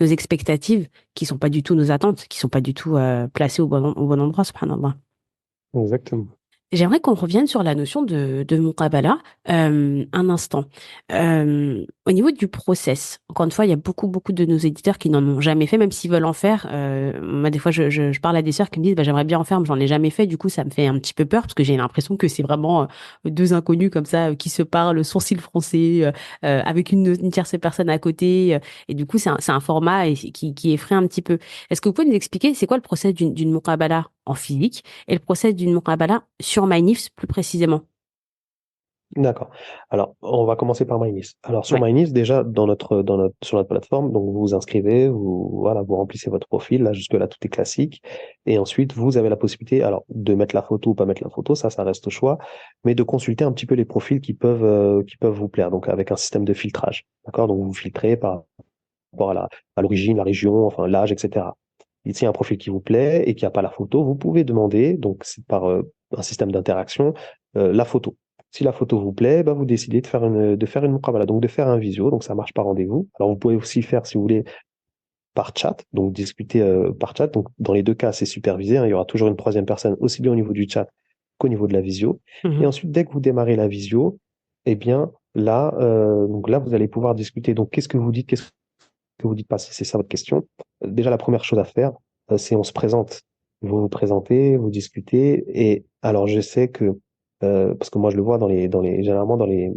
Speaker 2: expectatives qui sont pas du tout nos attentes, qui sont pas du tout placées au bon endroit, subhanallah.
Speaker 1: Exactement.
Speaker 2: J'aimerais qu'on revienne sur la notion de muqabala un instant. Au niveau du process, encore une fois, il y a beaucoup de nos éditeurs qui n'en ont jamais fait, même s'ils veulent en faire. Moi, des fois, je parle à des sœurs qui me disent, bah, j'aimerais bien en faire, mais j'en ai jamais fait. Du coup, ça me fait un petit peu peur parce que j'ai l'impression que c'est vraiment deux inconnus comme ça qui se parlent, sourcils froncés, avec une tierce personne à côté. Et du coup, c'est un format qui effraie un petit peu. Est-ce que vous pouvez nous expliquer, c'est quoi le process d'une muqabala en physique? Et le process d'une muqabala sur MyNIFS plus précisément.
Speaker 1: D'accord. Alors, on va commencer par MyNIS. Alors, sur
Speaker 2: Ouais.
Speaker 1: MyNIS, déjà, sur notre plateforme, donc vous vous inscrivez, voilà, vous remplissez votre profil. Là, jusque-là, tout est classique. Et ensuite, vous avez la possibilité, alors, de mettre la photo ou pas mettre la photo, ça reste au choix, mais de consulter un petit peu les profils qui peuvent vous plaire. Donc, avec un système de filtrage. D'accord? Donc, vous filtrez par rapport à l'origine, la région, enfin, l'âge, etc. Et s'il y a un profil qui vous plaît et qu'il n'y a pas la photo, vous pouvez demander, donc c'est par un système d'interaction, la photo. Si la photo vous plaît, bah, vous décidez de faire une muqabala, donc de faire un visio, donc ça marche par rendez-vous. Alors vous pouvez aussi faire, si vous voulez, par chat, donc discuter par chat. Donc dans les deux cas, c'est supervisé, hein, il y aura toujours une troisième personne, aussi bien au niveau du chat qu'au niveau de la visio. Et
Speaker 2: Mhm.
Speaker 1: ensuite, dès que vous démarrez la visio, eh bien donc là, vous allez pouvoir discuter. Donc qu'est-ce que vous dites, qu'est-ce que vous dites pas, si c'est ça votre question. Déjà, la première chose à faire, c'est on se présente. Vous vous présentez, vous discutez. Et alors, je sais que, parce que moi, je le vois généralement dans les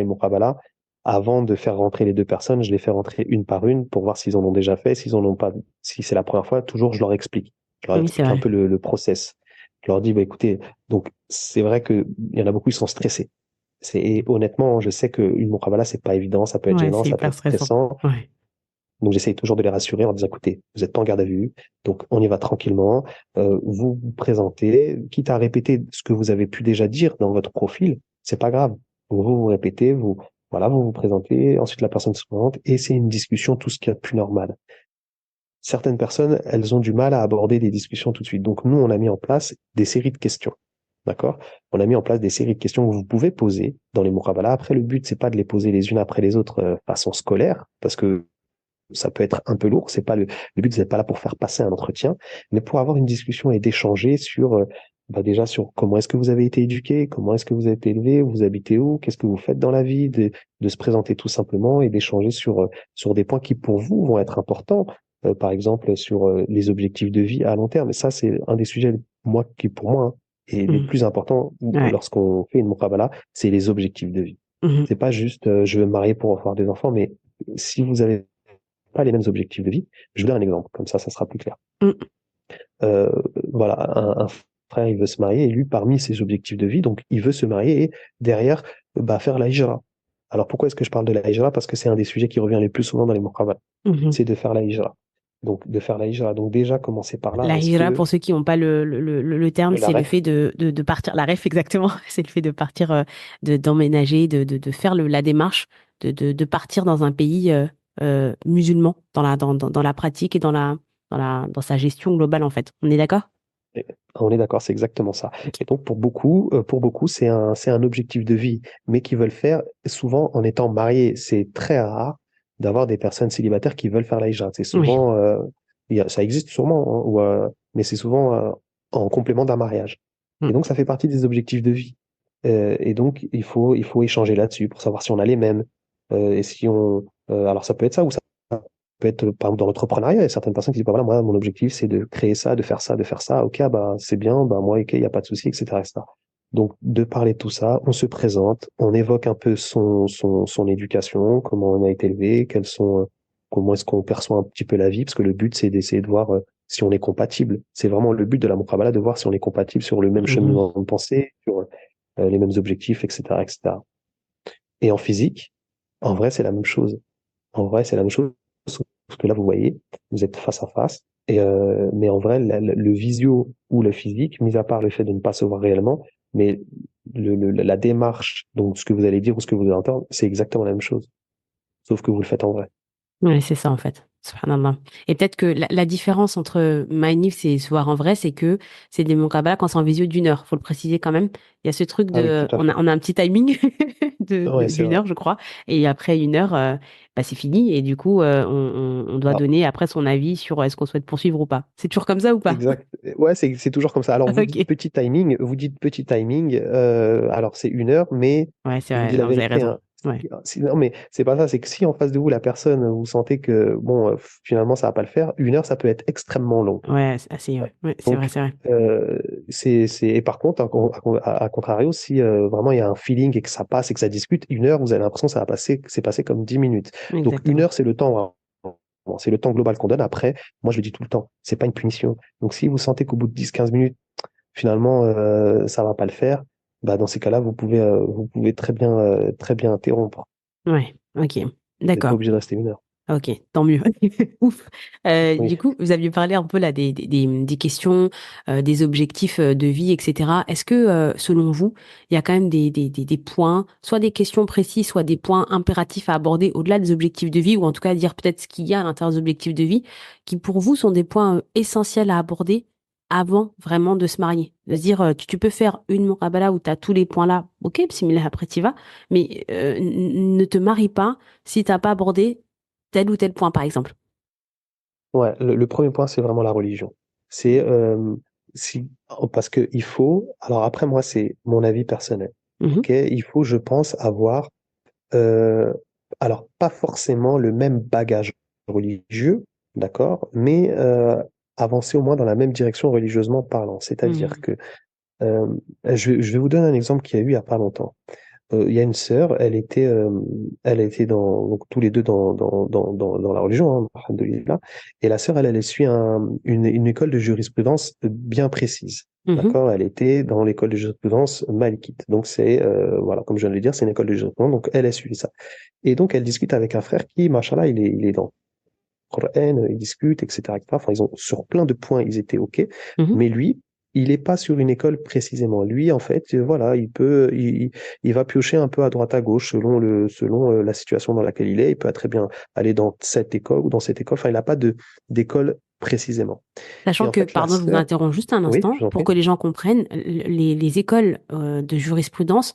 Speaker 1: muqabala, avant de faire rentrer les deux personnes, je les fais rentrer une par une pour voir s'ils en ont déjà fait, s'ils en ont pas, si c'est la première fois, toujours, je leur explique. Je leur
Speaker 2: Oui, c'est
Speaker 1: explique un
Speaker 2: vrai.
Speaker 1: peu le process. Je leur dis, bah, écoutez, donc, c'est vrai que il y en a beaucoup, ils sont stressés. Et honnêtement, je sais qu'une muqabala, c'est pas évident, ça peut être
Speaker 2: Ouais,
Speaker 1: gênant,
Speaker 2: c'est
Speaker 1: ça peut
Speaker 2: hyper
Speaker 1: être
Speaker 2: stressant.
Speaker 1: stressant.
Speaker 2: Ouais.
Speaker 1: Donc j'essaye toujours de les rassurer en disant, écoutez, vous n'êtes pas en garde à vue, donc on y va tranquillement. Vous vous présentez, quitte à répéter ce que vous avez pu déjà dire dans votre profil, c'est pas grave. Vous répétez, voilà, vous vous présentez, ensuite la personne se présente, et c'est une discussion, tout ce qu'il y a de plus normal. Certaines personnes, elles ont du mal à aborder des discussions tout de suite. Donc nous, on a mis en place des séries de questions. D'accord? On a mis en place des séries de questions que vous pouvez poser dans les muqabalas. Après, le but, c'est pas de les poser les unes après les autres façon scolaire, parce que ça peut être un peu lourd. C'est pas le but, c'est pas là pour faire passer un entretien, mais pour avoir une discussion et d'échanger sur, déjà sur comment est-ce que vous avez été éduqué, comment est-ce que vous avez été élevé, vous habitez où, qu'est-ce que vous faites dans la vie, de se présenter tout simplement et d'échanger sur des points qui pour vous vont être importants. Par exemple, sur les objectifs de vie à long terme. Et ça, c'est un des sujets, qui pour moi, hein, est les
Speaker 2: Mhm.
Speaker 1: plus importants
Speaker 2: Ouais.
Speaker 1: lorsqu'on fait une muqabala, c'est les objectifs de vie.
Speaker 2: Mhm.
Speaker 1: C'est pas juste je veux me marier pour avoir des enfants, mais si vous avez pas les mêmes objectifs de vie. Je vous donne un exemple, comme ça sera plus clair.
Speaker 2: Mhm.
Speaker 1: Euh, voilà, un frère, il veut se marier, et lui, parmi ses objectifs de vie, donc il veut se marier et derrière, faire la hijra. Alors pourquoi est-ce que je parle de la hijra? Parce que c'est un des sujets qui revient le plus souvent dans les muqabala.
Speaker 2: Mhm.
Speaker 1: C'est de faire la hijra. Donc de faire la hijra. Donc déjà, commencer par là.
Speaker 2: La
Speaker 1: Est-ce
Speaker 2: hijra,
Speaker 1: que
Speaker 2: pour ceux qui n'ont pas le terme,
Speaker 1: la
Speaker 2: c'est le
Speaker 1: ref,
Speaker 2: fait de partir. La ref, exactement. C'est le fait de partir, d'emménager, de faire la démarche, de partir dans un pays musulman, dans la pratique et dans sa gestion globale, en fait. On est d'accord?
Speaker 1: on est d'accord, c'est exactement ça.
Speaker 2: Ok.
Speaker 1: Et donc pour beaucoup, c'est un objectif de vie, mais qui veulent faire souvent en étant mariés. C'est très rare d'avoir des personnes célibataires qui veulent faire la hijra. C'est
Speaker 2: Oui.
Speaker 1: souvent, ça existe sûrement, hein, mais c'est souvent en complément d'un mariage. Et
Speaker 2: Mm.
Speaker 1: donc ça fait partie des objectifs de vie. Et donc il faut échanger là-dessus pour savoir si on a les mêmes. Et si on, alors ça peut être ça ou ça peut être, par exemple, dans l'entrepreneuriat, il y a certaines personnes qui disent, bah voilà, moi, mon objectif, c'est de créer ça, de faire ça, de faire ça. Ok, ah bah, c'est bien, bah, moi, ok, il n'y a pas de souci, etc., etc. Donc, de parler de tout ça, on se présente, on évoque un peu son éducation, comment on a été élevé, comment est-ce qu'on perçoit un petit peu la vie, parce que le but, c'est d'essayer de voir si on est compatible. C'est vraiment le but de la Muqabala, de voir si on est compatible sur le même
Speaker 2: Mhm.
Speaker 1: cheminement de pensée, sur les mêmes objectifs, etc., etc. Et en physique, en vrai, c'est la même chose. En vrai, c'est la même chose, sauf que là, vous voyez, vous êtes face à face. Mais en vrai, le visio ou le physique, mis à part le fait de ne pas se voir réellement, mais la démarche, donc ce que vous allez dire ou ce que vous allez entendre, c'est exactement la même chose, sauf que vous le faites en vrai.
Speaker 2: Ouais, c'est ça en fait. Subhanallah. Et peut-être que la différence entre Maïnif et se voir en vrai, c'est que c'est des Muqabala quand c'est en visio d'une heure. Faut le préciser quand même. Il y a ce truc
Speaker 1: Ah oui, tout à fait.
Speaker 2: on a un petit timing
Speaker 1: Ouais, c'est
Speaker 2: d'une
Speaker 1: vrai.
Speaker 2: heure, je crois. Et après une heure, c'est fini. Et du coup, on doit
Speaker 1: Ah,
Speaker 2: donner après son avis sur est-ce qu'on souhaite poursuivre ou pas. C'est toujours comme ça ou pas?
Speaker 1: exact. Ouais, c'est toujours comme ça. Alors,
Speaker 2: Ok.
Speaker 1: vous dites petit timing, alors c'est 1 heure, mais
Speaker 2: Ouais, c'est
Speaker 1: je vous
Speaker 2: vrai.
Speaker 1: dis la
Speaker 2: Non, vous avez
Speaker 1: vérité,
Speaker 2: raison.
Speaker 1: hein.
Speaker 2: Ouais.
Speaker 1: Non, mais c'est pas ça, c'est que si en face de vous, la personne, vous sentez que, bon, finalement, ça va pas le faire, 1 heure, ça peut être extrêmement long.
Speaker 2: Ouais, c'est assez, ouais. Ouais, c'est vrai,
Speaker 1: Donc,
Speaker 2: c'est vrai.
Speaker 1: euh, et par contre, à contrario, si vraiment il y a un feeling et que ça passe et que ça discute, 1 heure, vous avez l'impression que ça va passer, que c'est passé comme 10 minutes. Donc, une
Speaker 2: Exactement.
Speaker 1: heure, c'est le temps, bon, c'est le temps global qu'on donne. Après, moi, je le dis tout le temps, c'est pas une punition. Donc, si vous sentez qu'au bout de 10-15 minutes, finalement, ça va pas le faire, bah, dans ces cas-là, vous pouvez très bien interrompre.
Speaker 2: Ouais. Ok.
Speaker 1: Vous n'êtes pas
Speaker 2: D'accord.
Speaker 1: obligé de rester 1 heure.
Speaker 2: Ok, tant mieux. Ouf.
Speaker 1: Oui.
Speaker 2: Du coup, vous aviez parlé un peu là des questions, des objectifs de vie, etc. Est-ce que, selon vous, il y a quand même des points, soit des questions précises, soit des points impératifs à aborder au-delà des objectifs de vie, ou en tout cas dire peut-être ce qu'il y a à l'intérieur des objectifs de vie, qui pour vous sont des points essentiels à aborder avant vraiment de se marier? De se dire, tu peux faire une murabala où tu as tous les points là, ok, bismillah, après tu vas, mais ne te marie pas si t'as pas abordé tel ou tel point, par exemple.
Speaker 1: Ouais, le premier point, c'est vraiment la religion. C'est si, parce que il faut. Alors après, moi, c'est mon avis personnel.
Speaker 2: Mhm,
Speaker 1: Ok, il faut, je pense, avoir. euh, alors pas forcément le même bagage religieux, d'accord, mais avancer au moins dans la même direction religieusement parlant. C'est-à-dire
Speaker 2: mhm,
Speaker 1: que euh, je vais vous donner un exemple qu'il y a eu il y a pas longtemps. Il y a une sœur, elle était donc tous les deux dans la religion, hein, alhamdoulilah. Et la sœur, elle suit une école de jurisprudence bien précise.
Speaker 2: Mhm.
Speaker 1: D'accord? Elle était dans l'école de jurisprudence malikite. Donc, voilà, comme je viens de le dire, c'est une école de jurisprudence. Donc, elle a suivi ça. Et donc, elle discute avec un frère qui, machallah, il est dans le Coran, ils discutent, etc., etc. Enfin, sur plein de points, ils étaient OK.
Speaker 2: Mhm.
Speaker 1: Mais lui, il n'est pas sur une école précisément. Lui, en fait, voilà, il va piocher un peu à droite à gauche selon la situation dans laquelle il est. Il peut très bien aller dans cette école ou dans cette école. Enfin, il n'a pas d'école précisément. Et
Speaker 2: Sachant
Speaker 1: en
Speaker 2: que,
Speaker 1: fait, la
Speaker 2: pardon, je vous
Speaker 1: sœur,
Speaker 2: interromps juste un
Speaker 1: oui,
Speaker 2: instant,
Speaker 1: je vous en
Speaker 2: pour
Speaker 1: prie.
Speaker 2: que les gens comprennent, les écoles de jurisprudence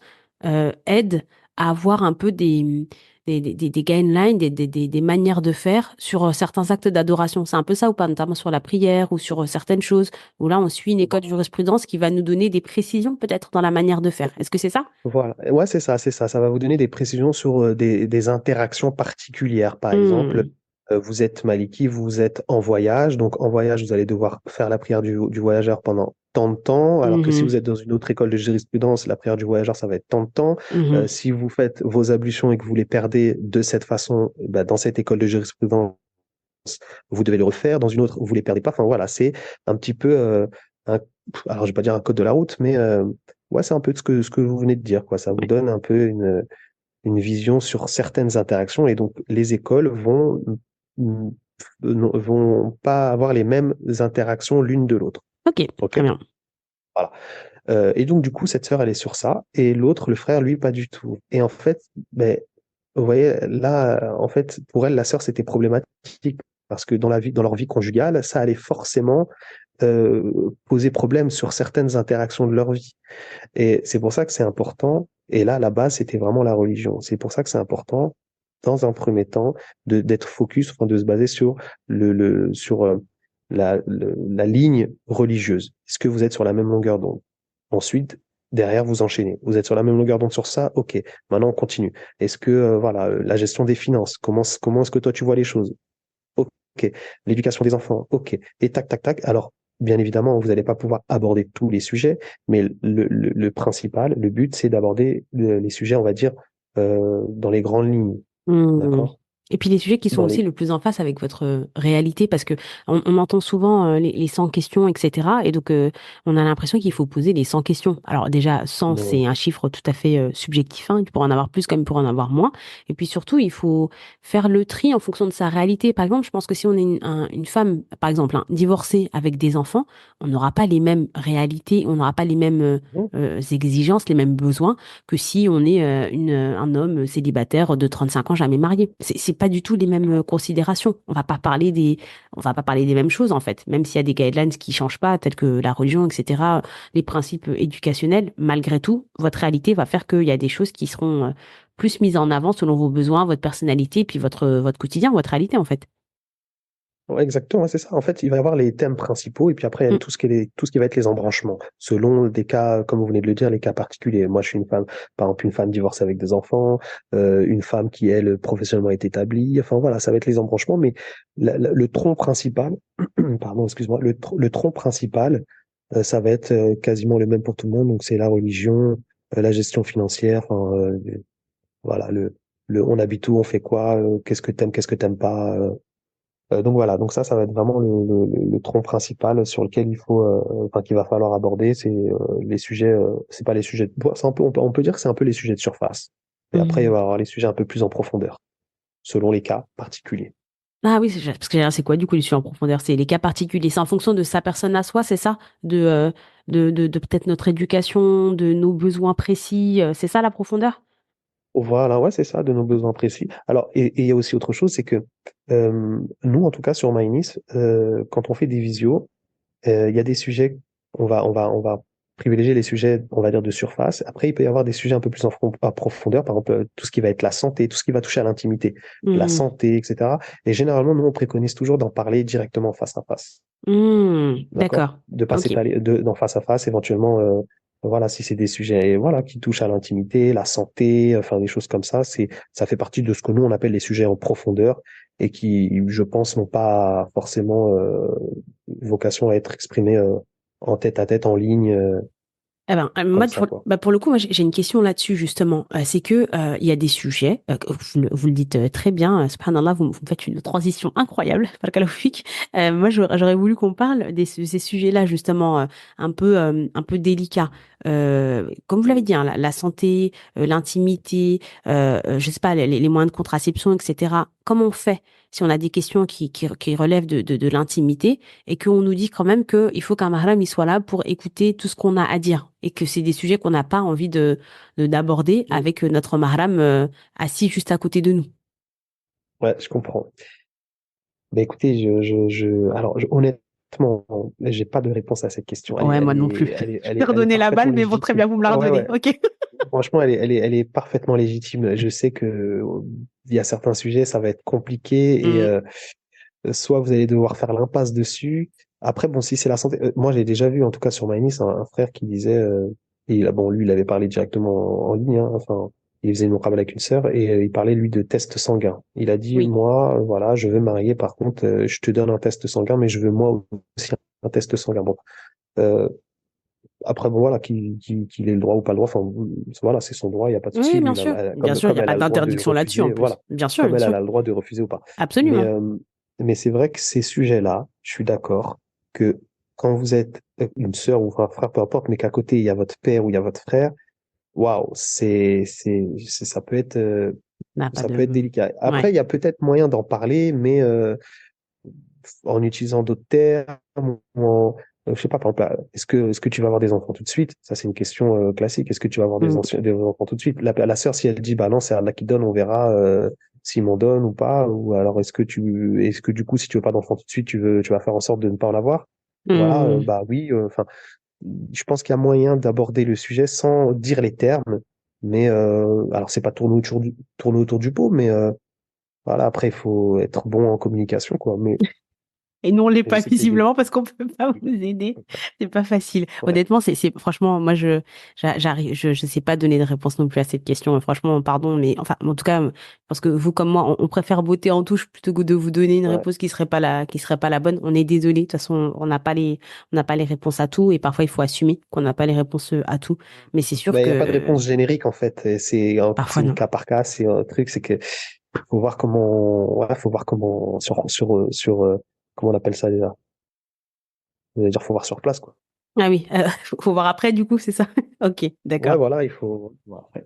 Speaker 2: aident à avoir un peu des guidelines, des manières de faire sur certains actes d'adoration. C'est un peu ça ou pas, notamment sur la prière ou sur certaines choses, où là, on suit une école de jurisprudence qui va nous donner des précisions peut-être dans la manière de faire. Est-ce que c'est ça?
Speaker 1: Voilà. Ouais, c'est ça, c'est ça. Ça va vous donner des précisions sur des interactions particulières. Par exemple,
Speaker 2: Hmm.
Speaker 1: vous êtes Maliki, vous êtes en voyage. Donc, en voyage, vous allez devoir faire la prière du voyageur pendant tant de temps. Alors que si
Speaker 2: Mhm.
Speaker 1: vous êtes dans une autre école de jurisprudence, la prière du voyageur, ça va être tant de temps.
Speaker 2: Mhm.
Speaker 1: Si vous faites vos ablutions et que vous les perdez de cette façon, bah, dans cette école de jurisprudence, vous devez le refaire. Dans une autre, vous les perdez pas. Enfin, voilà, c'est un petit peu, un- alors je vais pas dire un code de la route, mais ouais, c'est un peu ce que vous venez de dire, quoi. Ça vous
Speaker 2: Ouais.
Speaker 1: donne un peu une vision sur certaines interactions et donc les écoles vont pas avoir les mêmes interactions l'une de l'autre.
Speaker 2: Ok, très
Speaker 1: OK?
Speaker 2: bien.
Speaker 1: Voilà. Et donc, du coup, cette sœur, elle est sur ça et l'autre, le frère, lui, pas du tout. Et en fait, ben, vous voyez, là, en fait, pour elle, la sœur, c'était problématique parce que dans leur vie conjugale, ça allait forcément poser problème sur certaines interactions de leur vie. Et c'est pour ça que c'est important. Et là, la base, c'était vraiment la religion. C'est pour ça que c'est important, dans un premier temps, d'être focus, enfin, de se baser sur sur la ligne religieuse. Est-ce que vous êtes sur la même longueur d'onde? Ensuite, derrière, vous enchaînez. Vous êtes sur la même longueur d'onde sur ça? OK. Maintenant, on continue. Est-ce que, voilà, la gestion des finances, comment est-ce que toi, tu vois les choses? OK. L'éducation des enfants, OK. Et tac, tac, tac. Alors, bien évidemment, vous n'allez pas pouvoir aborder tous les sujets, mais le principal, le but, c'est d'aborder les sujets, on va dire, dans les grandes lignes.
Speaker 2: Hmm.
Speaker 1: D'accord?
Speaker 2: Et puis les sujets qui sont
Speaker 1: Dans
Speaker 2: aussi
Speaker 1: les...
Speaker 2: le plus en face avec votre réalité, parce que on entend souvent les 100 questions, etc. Et donc on a l'impression qu'il faut poser les 100 questions. Alors déjà, 100,
Speaker 1: Non,
Speaker 2: c'est un chiffre tout à fait subjectif, hein. Il pourrait en avoir plus comme il pourrait en avoir moins. Et puis surtout, il faut faire le tri en fonction de sa réalité. Par exemple, je pense que si on est une femme, par exemple, hein, divorcée avec des enfants, on n'aura pas les mêmes réalités, on n'aura pas les mêmes
Speaker 1: non.
Speaker 2: exigences, les mêmes besoins que si on est un homme célibataire de 35 ans jamais marié. C'est pas du tout les mêmes considérations. On va pas parler des mêmes choses en fait, même s'il y a des guidelines qui changent pas, tels que la religion, etc. Les principes éducationnels, malgré tout, votre réalité va faire qu'il y a des choses qui seront plus mises en avant selon vos besoins, votre personnalité, puis votre quotidien, votre réalité en fait.
Speaker 1: Ouais, exactement, ouais, c'est ça. En fait, il va y avoir les thèmes principaux et puis après, il y a
Speaker 2: Mm.
Speaker 1: tout ce qui va être les embranchements, selon des cas, comme vous venez de le dire, les cas particuliers. Moi, je suis une femme, par exemple, une femme divorcée avec des enfants, une femme qui, elle, professionnellement est établie. Enfin, voilà, ça va être les embranchements, mais le tronc principal, pardon, excuse-moi, le tronc principal, ça va être quasiment le même pour tout le monde. Donc, c'est la religion, la gestion financière, enfin, voilà, on habite où, on fait quoi, qu'est-ce que t'aimes pas, donc voilà, donc ça va être vraiment le tronc principal sur lequel enfin, qu'il va falloir aborder. C'est les sujets, c'est pas les sujets. C'est un peu, on peut dire que c'est un peu les sujets de surface. Et après, il va y
Speaker 2: Mm.
Speaker 1: avoir les sujets un peu plus en profondeur, selon les cas particuliers.
Speaker 2: Ah oui, parce que c'est quoi du coup les sujets en profondeur? C'est les cas particuliers. C'est en fonction de sa personne à soi, c'est ça? De peut-être notre éducation, de nos besoins précis. C'est ça la profondeur?
Speaker 1: Voilà, ouais, c'est ça, de nos besoins précis. Alors, et il y a aussi autre chose, c'est que nous, en tout cas sur MyNIS, quand on fait des visios, il y a des sujets, on va privilégier les sujets, on va dire, de surface. Après, il peut y avoir des sujets un peu plus en profondeur, par exemple, tout ce qui va être la santé, tout ce qui va toucher à l'intimité, la
Speaker 2: Hmm.
Speaker 1: santé, etc. Et généralement, nous, on préconise toujours d'en parler directement face à face.
Speaker 2: Hmm.
Speaker 1: D'accord?
Speaker 2: D'accord.
Speaker 1: De passer
Speaker 2: Ok.
Speaker 1: d'en face à face, éventuellement, voilà, si c'est des sujets, voilà, qui touchent à l'intimité, la santé, enfin, des choses comme ça, ça fait partie de ce que nous, on appelle les sujets en profondeur et qui, je pense, n'ont pas forcément, vocation à être exprimés, en tête à tête, en ligne.
Speaker 2: Eh ben, moi,
Speaker 1: comme ça, quoi.
Speaker 2: pour le coup, moi, j'ai une question là-dessus, justement. C'est que, il y a des sujets, vous le dites très bien, subhanallah, vous me faites une transition incroyable, barakallahu fik. Moi, j'aurais voulu qu'on parle ces sujets-là, justement, un peu délicats. Comme vous l'avez dit, hein, la santé, l'intimité, je sais pas, les moyens de contraception, etc. Comment on fait si on a des questions qui relèvent de l'intimité et qu'on nous dit quand même qu'il faut qu'un mahram il soit là pour écouter tout ce qu'on a à dire et que c'est des sujets qu'on n'a pas envie d'aborder
Speaker 1: Mm.
Speaker 2: avec notre mahram assis juste à côté de nous.
Speaker 1: Ouais, je comprends. Mais écoutez, alors, honnêtement, j'ai pas de réponse à cette question.
Speaker 2: Ouais, moi non plus. Je vais
Speaker 1: Elle est
Speaker 2: redonner la balle,
Speaker 1: parfaitement
Speaker 2: mais bon, très
Speaker 1: légitime.
Speaker 2: bien, vous me la
Speaker 1: Ouais,
Speaker 2: redonnez.
Speaker 1: ouais.
Speaker 2: Ok.
Speaker 1: Franchement, elle est parfaitement légitime. Je sais que il y a certains sujets, ça va être compliqué et
Speaker 2: Mm,
Speaker 1: soit vous allez devoir faire l'impasse dessus. Après, bon, si c'est la santé, moi j'ai déjà vu, en tout cas sur MyNis, un frère qui disait, bon, lui, il avait parlé directement en ligne, hein, enfin, il faisait une muqabala avec une sœur et il parlait lui de test sanguin. Il a dit,
Speaker 2: oui.
Speaker 1: moi, voilà, je veux me marier, par contre, je te donne un test sanguin, mais je veux moi aussi un test sanguin. Bon, euh, après, bon, voilà, qu'il ait le droit ou pas le droit, enfin, voilà, c'est son droit, il n'y a pas de souci.
Speaker 2: Oui,
Speaker 1: Lui,
Speaker 2: bien sûr. Bien sûr, il
Speaker 1: comme
Speaker 2: n'y a
Speaker 1: elle
Speaker 2: pas
Speaker 1: a le droit de
Speaker 2: d'interdiction là-dessus en
Speaker 1: refuser,
Speaker 2: plus.
Speaker 1: voilà,
Speaker 2: Bien sûr,
Speaker 1: comme
Speaker 2: bien
Speaker 1: elle,
Speaker 2: sûr.
Speaker 1: elle a le droit de refuser ou pas. Mais,
Speaker 2: Absolument.
Speaker 1: mais c'est vrai que ces sujets-là, je suis d'accord que quand vous êtes une sœur ou un frère, peu importe, mais qu'à côté, il y a votre père ou il y a votre frère, waouh,
Speaker 2: N'a pas
Speaker 1: ça peut être
Speaker 2: de.
Speaker 1: délicat.
Speaker 2: Ouais.
Speaker 1: Après, il y a peut-être moyen d'en parler, mais en utilisant d'autres termes, ou je sais pas, par exemple, est-ce que tu vas avoir des enfants tout de suite? Ça, c'est une question classique. Est-ce que tu vas avoir
Speaker 2: Mm.
Speaker 1: des enfants tout de suite? La sœur, si elle dit, bah non, c'est Allah qui donne, on verra s'il m'en donne ou pas. Ou alors, est-ce que du coup, si tu veux pas d'enfant tout de suite, tu vas faire en sorte de ne pas en avoir? Voilà,
Speaker 2: Mm.
Speaker 1: bah oui. Enfin, je pense qu'il y a moyen d'aborder le sujet sans dire les termes. Mais alors, c'est pas tourner autour du pot, mais voilà. Après, il faut être bon en communication, quoi.
Speaker 2: Et nous, on l'est
Speaker 1: Mais je
Speaker 2: pas
Speaker 1: sais qu'il y a des
Speaker 2: visiblement parce qu'on peut pas vous aider. C'est pas facile.
Speaker 1: Ouais.
Speaker 2: Honnêtement, franchement, moi, je sais pas donner de réponse non plus à cette question. Franchement, pardon, mais enfin, en tout cas, parce que vous comme moi, on préfère botter en touche plutôt que de vous donner une
Speaker 1: Ouais.
Speaker 2: réponse qui serait pas la bonne. On est désolé. De toute façon, on n'a pas les réponses à tout et parfois il faut assumer qu'on n'a pas les réponses à tout. Mais c'est sûr
Speaker 1: Mais il n'y a pas de
Speaker 2: que
Speaker 1: réponse générique en fait. Et
Speaker 2: parfois
Speaker 1: c'est du
Speaker 2: non.
Speaker 1: cas par cas. C'est un truc, c'est que faut voir comment, ouais, faut voir comment comment on appelle ça déjà. Je veux dire, faut voir sur place quoi.
Speaker 2: Ah oui, faut voir après du coup, c'est ça. Ok,
Speaker 1: Ouais,
Speaker 2: d'accord.
Speaker 1: voilà, il faut voir après.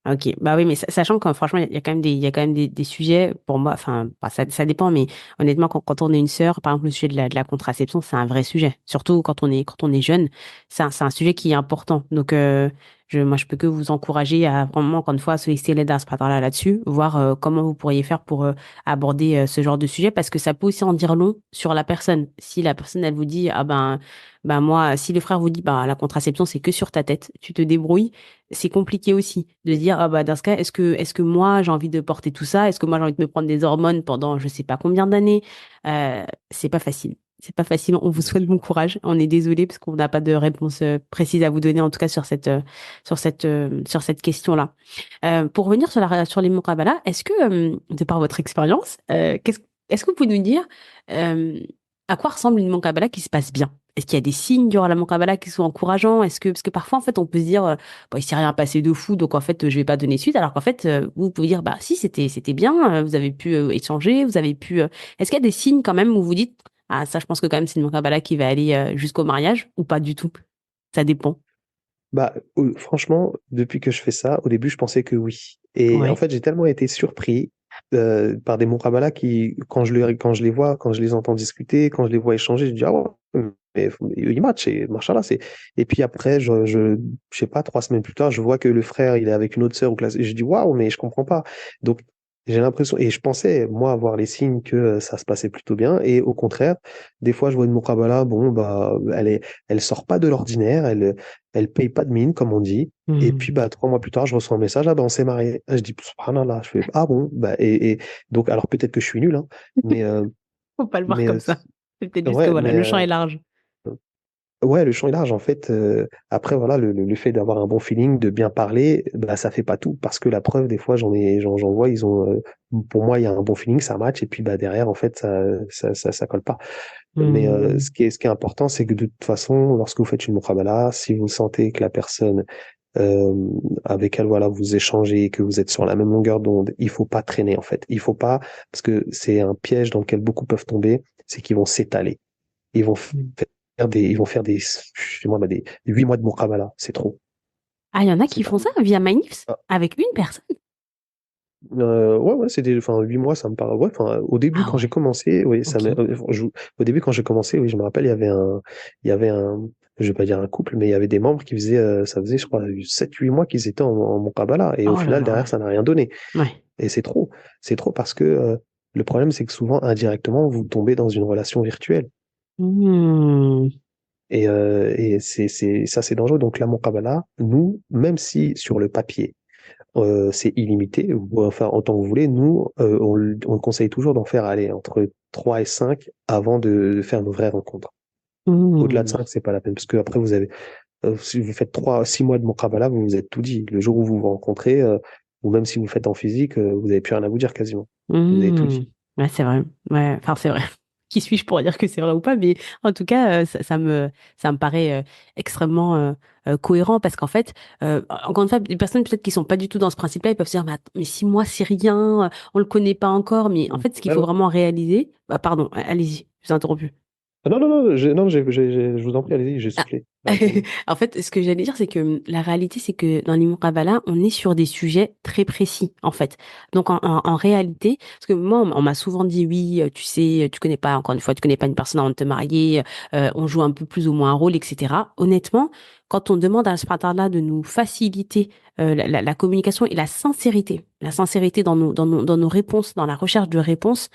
Speaker 2: Ok, bah oui, mais sachant que franchement, il y a quand même il y a quand même des sujets pour moi. Enfin, bah, ça dépend, mais honnêtement, quand on est une sœur, par exemple, le sujet de la contraception, c'est un vrai sujet. Surtout quand on est jeune, c'est un sujet qui est important. Donc, moi, je peux que vous encourager à vraiment, encore une fois, solliciter l'aide d'un là là-dessus, voir comment vous pourriez faire pour aborder ce genre de sujet, parce que ça peut aussi en dire long sur la personne. Si la personne, elle vous dit, ah ben moi, si le frère vous dit, bah la contraception, c'est que sur ta tête, tu te débrouilles, c'est compliqué aussi de dire ah bah dans ce cas est-ce que moi j'ai envie de porter tout ça, est-ce que moi j'ai envie de me prendre des hormones pendant je sais pas combien d'années. C'est pas facile, c'est pas facile. On vous
Speaker 1: Bien
Speaker 2: souhaite
Speaker 1: sûr.
Speaker 2: bon courage, on est désolé parce qu'on n'a pas de réponse précise à vous donner en tout cas sur cette question là. Pour revenir sur les muqabala, est-ce que de par votre expérience est-ce que vous pouvez nous dire euh, à quoi ressemble une muqabala qui se passe bien? Est-ce qu'il y a des signes durant la muqabala qui sont encourageants? Parce que parfois, en fait, on peut se dire, bon, il s'est rien passé de fou, donc en fait, je vais pas donner suite. Alors qu'en fait, vous pouvez dire, bah si, c'était bien, vous avez pu échanger, vous avez pu. Est-ce qu'il y a des signes quand même où vous dites, ah ça, je pense que quand même c'est une muqabala qui va aller jusqu'au mariage ou pas du tout? Ça dépend.
Speaker 1: Bah, franchement, depuis que je fais ça, au début, je pensais que oui. Et en
Speaker 2: Ouais.
Speaker 1: fait, j'ai tellement été surpris par des Mourabala qui, quand je les vois, quand je les entends discuter, quand je les vois échanger, je dis, ah ouais, mais ils matchent, et machallah, et puis après, je sais pas, 3 semaines plus tard, je vois que le frère, il est avec une autre sœur au classe, et je dis, waouh, mais je comprends pas. Donc, j'ai l'impression, et je pensais, moi, avoir les signes que ça se passait plutôt bien, et au contraire, des fois, je vois une Mourabala, bon, bah, elle sort pas de l'ordinaire, elle paye pas de mine, comme on dit. Et
Speaker 2: Hmm.
Speaker 1: puis, bah, 3 mois plus tard, je reçois un message, ah, bah, on s'est marié. Ah, je dis, subhanallah, je fais, ah bon, bah, donc, alors peut-être que je suis nul, hein, mais,
Speaker 2: Faut pas le voir
Speaker 1: mais,
Speaker 2: comme ça. C'est peut-être juste que
Speaker 1: ouais,
Speaker 2: voilà, le champ est large.
Speaker 1: ouais, le champ est large, en fait. Après, voilà, le fait d'avoir un bon feeling, de bien parler, bah, ça fait pas tout. Parce que la preuve, des fois, j'en vois, pour moi, il y a un bon feeling, ça match, et puis, bah, derrière, en fait, ça colle pas. Mais
Speaker 2: Hmm.
Speaker 1: ce qui est important, c'est que de toute façon, lorsque vous faites une muqabala, si vous sentez que la personne euh, avec elle, voilà, vous échangez, que vous êtes sur la même longueur d'onde, il faut pas traîner en fait. Il faut pas, parce que c'est un piège dans lequel beaucoup peuvent tomber, c'est qu'ils vont s'étaler. Ils vont ils vont faire des, je sais moi, des 8 mois de muqabala. C'est trop.
Speaker 2: Ah, il y en a
Speaker 1: C'est
Speaker 2: qui font
Speaker 1: trop.
Speaker 2: ça via MyNifs
Speaker 1: Ah,
Speaker 2: avec une personne.
Speaker 1: ouais, ouais, enfin, 8 mois, ça me paraît, ouais, enfin, au début,
Speaker 2: Ah
Speaker 1: quand j'ai
Speaker 2: ouais,
Speaker 1: commencé, oui,
Speaker 2: ok.
Speaker 1: au début, quand j'ai commencé, oui, je me rappelle, il y avait un, je vais pas dire un couple, mais il y avait des membres qui faisaient, ça faisait, je crois, 7 8 mois qu'ils étaient en Muqabala. Et au
Speaker 2: Oh là
Speaker 1: final,
Speaker 2: là.
Speaker 1: derrière, ça n'a rien donné.
Speaker 2: Ouais.
Speaker 1: Et c'est trop. C'est trop parce que, le problème, c'est que souvent, indirectement, vous tombez dans une relation virtuelle.
Speaker 2: Hmm.
Speaker 1: Et ça, c'est dangereux. Donc, la Muqabala, nous, même si sur le papier, c'est illimité, ou enfin, autant que vous voulez, nous, on conseille toujours d'en faire aller entre 3 et 5 avant de faire nos vraies rencontres. Au-delà de
Speaker 2: Hmm.
Speaker 1: 5 c'est pas la peine, parce que après, si vous faites 3 6 mois de Muqabala, vous vous êtes tout dit. Le jour où vous vous rencontrez, ou même si vous le faites en physique, vous n'avez plus rien à vous dire quasiment. Vous avez tout
Speaker 2: Hmm.
Speaker 1: dit.
Speaker 2: Ouais, c'est vrai. Ouais, enfin, c'est vrai. Qui suis-je pour dire que c'est vrai ou pas? Mais en tout cas, ça me paraît extrêmement cohérent parce qu'en fait, encore une fois, des personnes peut-être qui sont pas du tout dans ce principe-là, ils peuvent se dire, mais 6 mois, c'est rien, on le connaît pas encore. Mais en fait, ce qu'il
Speaker 1: Ouais,
Speaker 2: faut
Speaker 1: ouais.
Speaker 2: vraiment réaliser, pardon, allez-y, je vous ai interrompu.
Speaker 1: Ah, non, non, non, non, je vous en prie, allez-y, j'ai soufflé directement.
Speaker 2: En fait, ce que j'allais dire, c'est que la réalité, c'est que dans les Muqabala, on est sur des sujets très précis, en fait. Donc, en réalité, parce que moi, on m'a souvent dit, oui, tu sais, tu connais pas, encore une fois, tu connais pas une personne avant de te marier, on joue un peu plus ou moins un rôle, etc. Honnêtement, quand on demande à Allah de nous faciliter la communication et la sincérité dans nos réponses, dans la recherche de réponses,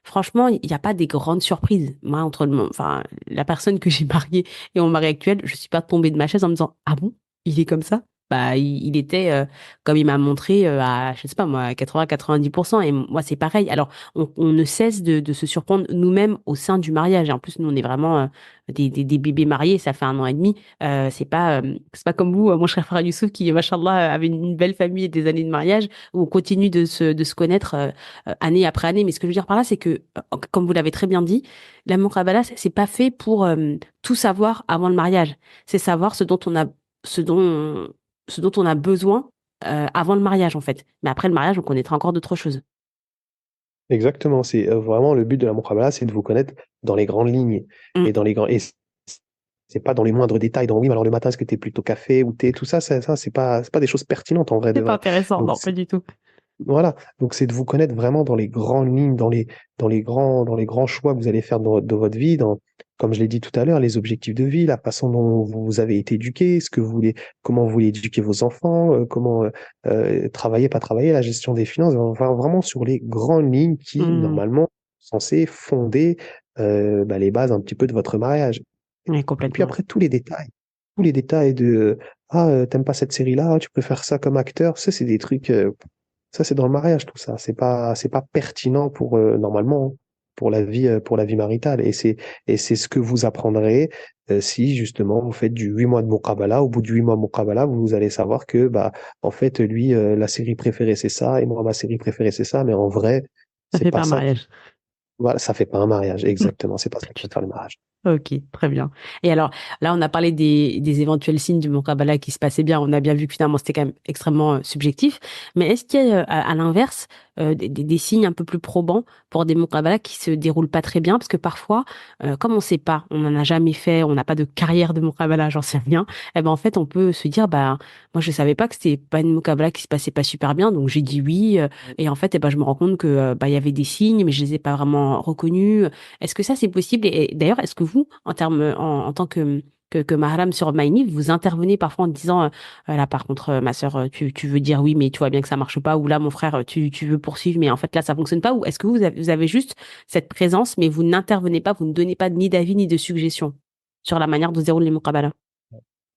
Speaker 2: franchement, il n'y a pas des grandes surprises. Moi, enfin, la personne que j'ai mariée et mon mari actuel, je suis pas tombée de ma chaise en me disant, ah bon, il est comme ça? Bah, il était, comme il m'a montré, à, je sais pas moi, 80-90%. Et moi, c'est pareil. Alors, on ne cesse de se surprendre nous-mêmes au sein du mariage. Et en plus, nous, on est vraiment des bébés mariés. Ça fait 1 an et demi. C'est pas comme vous, mon cher frère Youssouf, qui, machallah, avait une belle famille et des années de mariage, où on continue de se connaître année après année. Mais ce que je veux dire par là, c'est que, comme vous l'avez très bien dit, la muqabala, c'est pas fait pour tout savoir avant le mariage. C'est savoir ce dont, ce dont on a besoin avant le mariage, en fait. Mais après le mariage, on connaîtra encore d'autres choses.
Speaker 1: Exactement, c'est vraiment le but de la Muqabala, c'est de vous connaître dans les grandes lignes
Speaker 2: Mm.
Speaker 1: et dans les grands et c'est pas dans les moindres détails. Donc oui, mais alors le matin, est-ce que tu es plutôt café ou thé, tout ça, ça c'est pas des choses pertinentes en vrai de
Speaker 2: C'est pas
Speaker 1: vrai.
Speaker 2: intéressant,
Speaker 1: Donc
Speaker 2: non, pas du tout.
Speaker 1: voilà, donc c'est de vous connaître vraiment dans les grandes lignes, dans les grands choix que vous allez faire dans votre vie, comme je l'ai dit tout à l'heure, les objectifs de vie, la façon dont vous avez été éduqué, ce que vous voulez, comment vous voulez éduquer vos enfants, comment travailler, pas travailler, la gestion des finances, enfin, vraiment sur les grandes lignes qui,
Speaker 2: Mm.
Speaker 1: normalement, sont censées fonder les bases un petit peu de votre mariage.
Speaker 2: Oui,
Speaker 1: Et puis
Speaker 2: complètement.
Speaker 1: après, tous les détails de, t'aimes pas cette série-là, tu préfères ça comme acteur, ça, c'est des trucs. Ça, c'est dans le mariage, tout ça. C'est pas pertinent pour, normalement, hein, pour la vie maritale. Et c'est ce que vous apprendrez, si, justement, vous faites du 8 mois de Muqabala. Au bout du 8 mois de Muqabala, vous allez savoir que, bah, en fait, lui, la série préférée, c'est ça, et moi, ma série préférée, c'est ça. Mais en vrai,
Speaker 2: Ça
Speaker 1: c'est
Speaker 2: fait pas
Speaker 1: pas
Speaker 2: un
Speaker 1: ça
Speaker 2: mariage.
Speaker 1: voilà, ça fait pas un mariage. Exactement. C'est pas
Speaker 2: Pas
Speaker 1: ça qui
Speaker 2: du
Speaker 1: va
Speaker 2: tout.
Speaker 1: faire le mariage.
Speaker 2: Ok, très bien. Et alors, là, on a parlé des éventuels signes du Muqabala qui se passaient bien. On a bien vu que finalement, c'était quand même extrêmement subjectif. Mais est-ce qu'il y a, à l'inverse, des signes un peu plus probants pour des Muqabala qui se déroulent pas très bien? Parce que parfois, comme on sait pas, on n'en a jamais fait, on n'a pas de carrière de Muqabala, j'en sais rien. Eh ben, en fait, on peut se dire, bah, moi, je savais pas que c'était pas une Muqabala qui se passait pas super bien, donc j'ai dit oui. Et en fait, eh ben, je me rends compte que, bah, il y avait des signes, mais je les ai pas vraiment reconnus. Est-ce que ça, c'est possible? Et d'ailleurs, est-ce que vous, en tant que Mahram sur Maïni, vous intervenez parfois en disant, là, par contre, ma sœur, tu veux dire oui, mais tu vois bien que ça marche pas, ou là, mon frère, tu veux poursuivre, mais en fait, là, ça fonctionne pas, ou est-ce que vous avez juste cette présence, mais vous n'intervenez pas, vous ne donnez pas ni d'avis ni de suggestions sur la manière dont se déroule les Muqabala?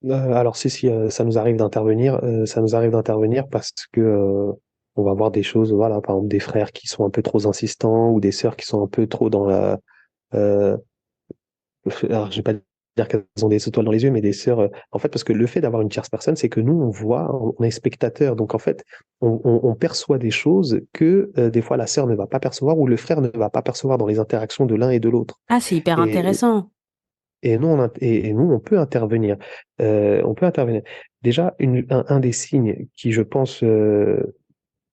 Speaker 1: Alors, si, ça nous arrive d'intervenir parce que, on va voir des choses, voilà, par exemple, des frères qui sont un peu trop insistants ou des sœurs qui sont un peu trop dans la, euh, alors, je vais pas dire qu'elles ont des étoiles dans les yeux, mais des sœurs, en fait, parce que le fait d'avoir une tierce personne, c'est que nous, on voit, on est spectateur. Donc, en fait, on perçoit des choses que des fois la sœur ne va pas percevoir ou le frère ne va pas percevoir dans les interactions de l'un et de l'autre.
Speaker 2: Ah, c'est hyper
Speaker 1: Et,
Speaker 2: intéressant.
Speaker 1: et nous, on peut intervenir. On peut intervenir. Déjà, un des signes qui, je pense,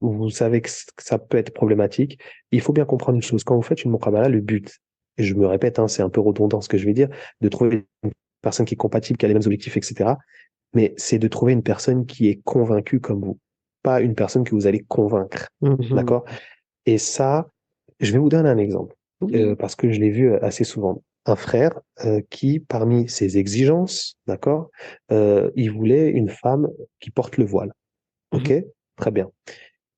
Speaker 1: vous savez que ça peut être problématique, il faut bien comprendre une chose. Quand vous faites une muqabala, le but, et je me répète, hein, c'est un peu redondant ce que je vais dire, de trouver une personne qui est compatible, qui a les mêmes objectifs, etc. Mais c'est de trouver une personne qui est convaincue comme vous, pas une personne que vous allez convaincre.
Speaker 2: Mhm.
Speaker 1: D'accord? Et ça, je vais vous donner un exemple,
Speaker 2: Oui.
Speaker 1: parce que je l'ai vu assez souvent. Un frère qui, parmi ses exigences, d'accord, il voulait une femme qui porte le voile.
Speaker 2: Mhm.
Speaker 1: OK? Très bien.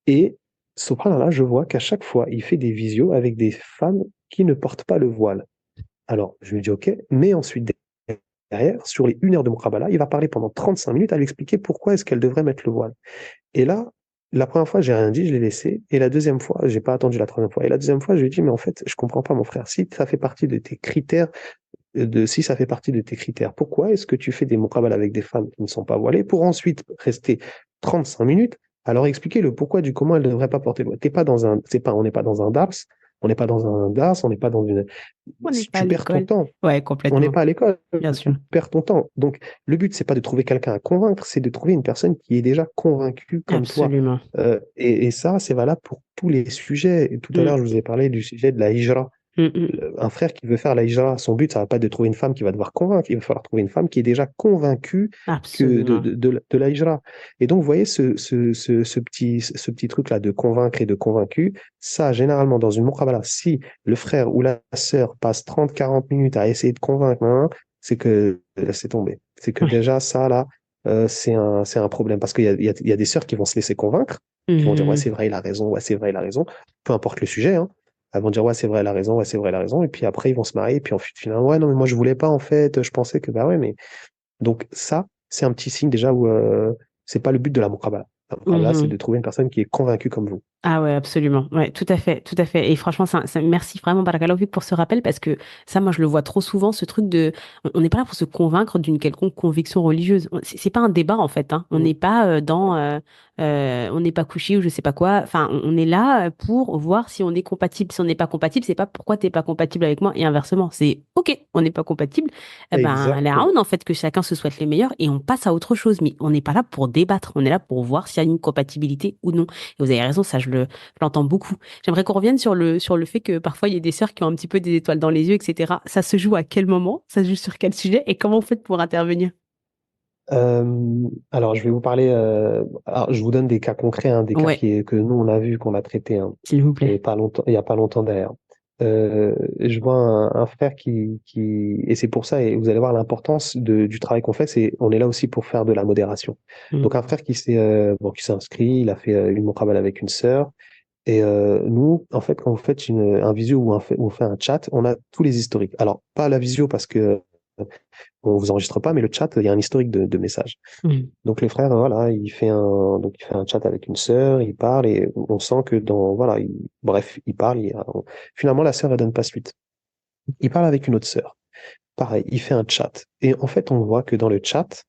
Speaker 1: Et subhanallah, je vois qu'à chaque fois, il fait des visios avec des femmes qui ne portent pas le voile. Alors, je lui dis OK, mais ensuite, derrière, sur les 1 heure de Muqabala, il va parler pendant 35 minutes à lui expliquer pourquoi est-ce qu'elle devrait mettre le voile. Et là, la première fois, j'ai rien dit, je l'ai laissé. Et la deuxième fois, j'ai pas attendu la troisième fois. Et la deuxième fois, je lui ai dit, mais en fait, je comprends pas, mon frère. Si ça fait partie de tes critères, si ça fait partie de tes critères, pourquoi est-ce que tu fais des muqabala avec des femmes qui ne sont pas voilées pour ensuite rester 35 minutes à leur expliquer le pourquoi du comment elles ne devraient pas porter le voile. T'es pas dans un, c'est pas, on n'est pas dans un dars, on n'est pas dans un dars, on n'est pas dans une,
Speaker 2: On n'est pas à
Speaker 1: tu perds ton
Speaker 2: l'école.
Speaker 1: temps.
Speaker 2: Ouais,
Speaker 1: On n'est
Speaker 2: complètement.
Speaker 1: pas à l'école,
Speaker 2: Bien sûr.
Speaker 1: tu perds ton temps. Donc, le but, c'est pas de trouver quelqu'un à convaincre, c'est de trouver une personne qui est déjà convaincue comme toi.
Speaker 2: Absolument.
Speaker 1: Et ça, c'est valable pour tous les sujets. Et tout à l'heure,
Speaker 2: Mm,
Speaker 1: je vous ai parlé du sujet de la hijra.
Speaker 2: mm, mm.
Speaker 1: Un frère qui veut faire la hijra, son but, ça va pas être de trouver une femme qui va devoir convaincre, il va falloir trouver une femme qui est déjà convaincue
Speaker 2: Absolument.
Speaker 1: de la hijra. Et donc, vous voyez, ce petit truc-là de convaincre et de convaincu, ça, généralement, dans une muqabala, si le frère ou la sœur passe 30 40 minutes à essayer de convaincre, c'est que c'est tombé. C'est que
Speaker 2: Ouais.
Speaker 1: déjà, ça, là, c'est un problème. Parce qu'il y a des sœurs qui vont se laisser convaincre, qui vont dire, ouais, c'est
Speaker 2: Mhm.
Speaker 1: vrai, il a raison, ouais, c'est vrai, il a raison. Peu importe le sujet, hein. Elles vont dire, ouais, c'est vrai, elle a raison, ouais, c'est vrai, elle a raison. Et puis après, ils vont se marier. Et puis ensuite, finalement, ouais, non, mais moi, je voulais pas, en fait. Je pensais que, bah ouais, mais. Donc, ça, c'est un petit signe déjà où c'est pas le but de la muqabala. La muqabala, c'est de
Speaker 2: Mhm.
Speaker 1: trouver une personne qui est convaincue comme vous.
Speaker 2: Ah ouais, absolument. Ouais, tout à fait, tout à fait. Et franchement, merci vraiment, Barakallahu, pour ce rappel, parce que ça, moi, je le vois trop souvent, ce truc de, on n'est pas là pour se convaincre d'une quelconque conviction religieuse. C'est pas un débat, en fait, hein. On
Speaker 1: Mm.
Speaker 2: n'est pas on n'est pas couché ou je sais pas quoi. Enfin, on est là pour voir si on est compatible. Si on n'est pas compatible, c'est pas pourquoi t'es pas compatible avec moi et inversement. C'est OK, on n'est pas compatible. Eh ben, les
Speaker 1: Exactement.
Speaker 2: rounds, en fait, que chacun se souhaite les meilleurs et on passe à autre chose. Mais on n'est pas là pour débattre. On est là pour voir s'il y a une compatibilité ou non. Et vous avez raison, ça, je l'entends beaucoup. J'aimerais qu'on revienne sur le fait que parfois il y a des sœurs qui ont un petit peu des étoiles dans les yeux, etc. Ça se joue à quel moment? Ça se joue sur quel sujet? Et comment vous faites pour intervenir?
Speaker 1: Alors, je vais vous parler. Alors, je vous donne des cas concrets, hein, des cas
Speaker 2: Ouais,
Speaker 1: que nous, on a vu, qu'on a traités, hein,
Speaker 2: s'il vous
Speaker 1: et
Speaker 2: plaît.
Speaker 1: pas longtemps, il y a pas longtemps d'ailleurs. Je vois un frère et c'est pour ça, et vous allez voir l'importance du travail qu'on fait, on est là aussi pour faire de la modération.
Speaker 2: Mm.
Speaker 1: Donc, un frère qui s'est inscrit, il a fait une muqabala avec une sœur, et nous, en fait, quand vous faites un visio ou on fait un chat, on a tous les historiques. Alors, pas la visio parce que on vous enregistre pas, mais le chat, il y a un historique de messages.
Speaker 2: Mm.
Speaker 1: Donc le frère, voilà, donc il fait un chat avec une sœur, il parle et on sent que voilà, bref, il parle. Finalement, la sœur, elle donne pas suite. Il parle avec une autre sœur. Pareil, il fait un chat. Et en fait, on voit que dans le chat,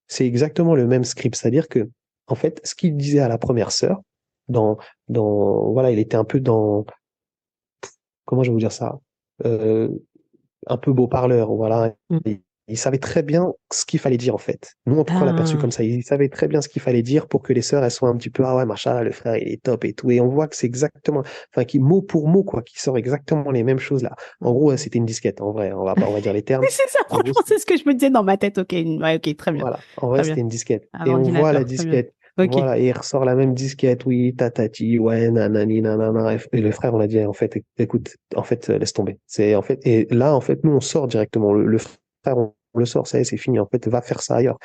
Speaker 1: c'est exactement le même script. C'est-à-dire que, en fait, ce qu'il disait à la première sœur, dans, voilà, il était un peu comment je vais vous dire ça? Euh, un peu beau parleur, voilà.
Speaker 2: Mm.
Speaker 1: Il savait très bien ce qu'il fallait dire en fait. Nous, en tout cas, on l'a perçu
Speaker 2: Ah,
Speaker 1: comme ça. Il savait très bien ce qu'il fallait dire pour que les sœurs, elles soient un petit peu, ah ouais, machin, le frère, il est top et tout. Et on voit que c'est exactement, enfin, qui mot pour mot, quoi, qui sort exactement les mêmes choses là. En gros, c'était une disquette, en vrai. On va dire les
Speaker 2: oui,
Speaker 1: termes.
Speaker 2: c'est ça,
Speaker 1: En gros,
Speaker 2: franchement, c'est ce que je me disais dans ma tête. Ok, ouais, ok, très bien,
Speaker 1: voilà. En vrai,
Speaker 2: très bien.
Speaker 1: c'était une disquette.
Speaker 2: Un
Speaker 1: Et on voit la
Speaker 2: ordinateur, très bien.
Speaker 1: disquette.
Speaker 2: Ok.
Speaker 1: Voilà. Et il ressort la même disquette. Oui, tatati, ouais, nanani, nanana. Et le frère, on a dit, en fait, écoute, en fait, laisse tomber. Et là, en fait, nous, on sort directement. Le frère, on le sort, ça y est, c'est fini. En fait, va faire ça ailleurs.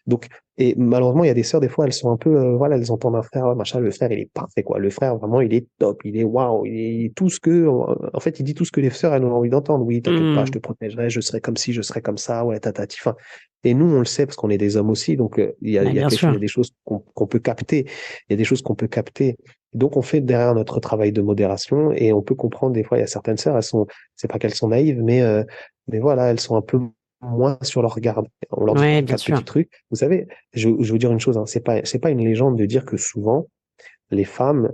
Speaker 1: Donc, et malheureusement, il y a des sœurs, des fois, elles sont un peu, voilà, elles entendent un frère, ouais, machin, le frère, il est parfait, quoi. Le frère, vraiment, il est top, il est waouh, il est tout ce que, en fait, il dit tout ce que les sœurs, elles ont envie d'entendre. Oui, t'inquiète pas, je
Speaker 2: Mm.
Speaker 1: te protégerai, je serai comme ci, je serai comme ça, ouais, tatati. Enfin, et nous, on le sait parce qu'on est des hommes aussi, donc
Speaker 2: Bah, bien
Speaker 1: il y
Speaker 2: sûr.
Speaker 1: a des choses qu'on peut capter, il y a des choses qu'on peut capter. Donc, on fait derrière notre travail de modération et on peut comprendre des fois, il y a certaines sœurs, c'est pas qu'elles sont naïves, mais voilà, elles sont un peu moins sur leur garde. On leur dit
Speaker 2: Ouais,
Speaker 1: trois,
Speaker 2: bien
Speaker 1: quatre petits
Speaker 2: sûr.
Speaker 1: trucs. Vous savez, je veux dire une chose, hein, c'est pas une légende de dire que souvent, les femmes,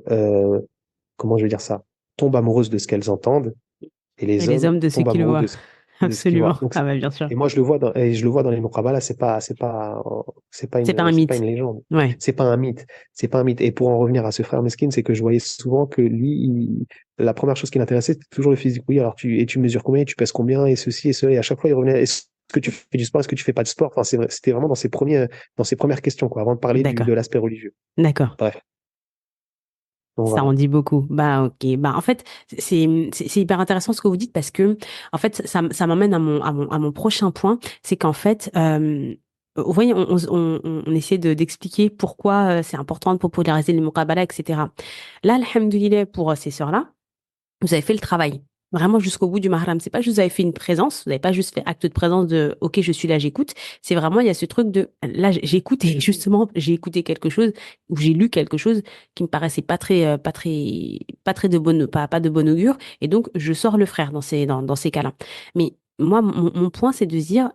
Speaker 1: comment je vais dire ça, tombent amoureuses de ce qu'elles entendent et
Speaker 2: Et
Speaker 1: les
Speaker 2: les
Speaker 1: hommes
Speaker 2: hommes de ceux
Speaker 1: tombent
Speaker 2: qui le
Speaker 1: amoureux
Speaker 2: voient.
Speaker 1: de ce qu'ils
Speaker 2: Absolument.
Speaker 1: voient. Donc,
Speaker 2: Ah bah bien sûr.
Speaker 1: et moi, je le vois dans les Muqabala,
Speaker 2: C'est pas un
Speaker 1: c'est pas
Speaker 2: mythe.
Speaker 1: une légende.
Speaker 2: Ouais.
Speaker 1: C'est pas un mythe. C'est pas un mythe. Et pour en revenir à ce frère mesquine, c'est que je voyais souvent que lui, la première chose qui l'intéressait, c'était toujours le physique. Oui, alors tu mesures combien, tu pèses combien, et ceci, et cela. Et à chaque fois, il revenait, est-ce que tu fais du sport, est-ce que tu fais pas de sport? Enfin, c'était vraiment dans ses premières questions, quoi, avant de parler
Speaker 2: D'accord.
Speaker 1: de l'aspect religieux.
Speaker 2: D'accord.
Speaker 1: Bref. Donc
Speaker 2: Ça
Speaker 1: voilà.
Speaker 2: en dit beaucoup. Bah ok. Bah en fait, c'est hyper intéressant ce que vous dites parce que en fait ça m'emmène à mon prochain point, c'est qu'en fait vous voyez on essaie d'expliquer pourquoi c'est important de populariser les muqabala, etc. Là, alhamdoulilah pour ces sœurs-là, vous avez fait le travail. Vraiment jusqu'au bout du mahram. C'est pas juste vous avez fait une présence, vous n'avez pas juste fait acte de présence de OK, je suis là, j'écoute. C'est vraiment, il y a ce truc de là, j'écoute et justement, j'ai écouté quelque chose ou j'ai lu quelque chose qui me paraissait pas très de bonne, pas de bon augure. Et donc, je sors le frère dans ces cas-là. Mais moi, mon point, c'est de se dire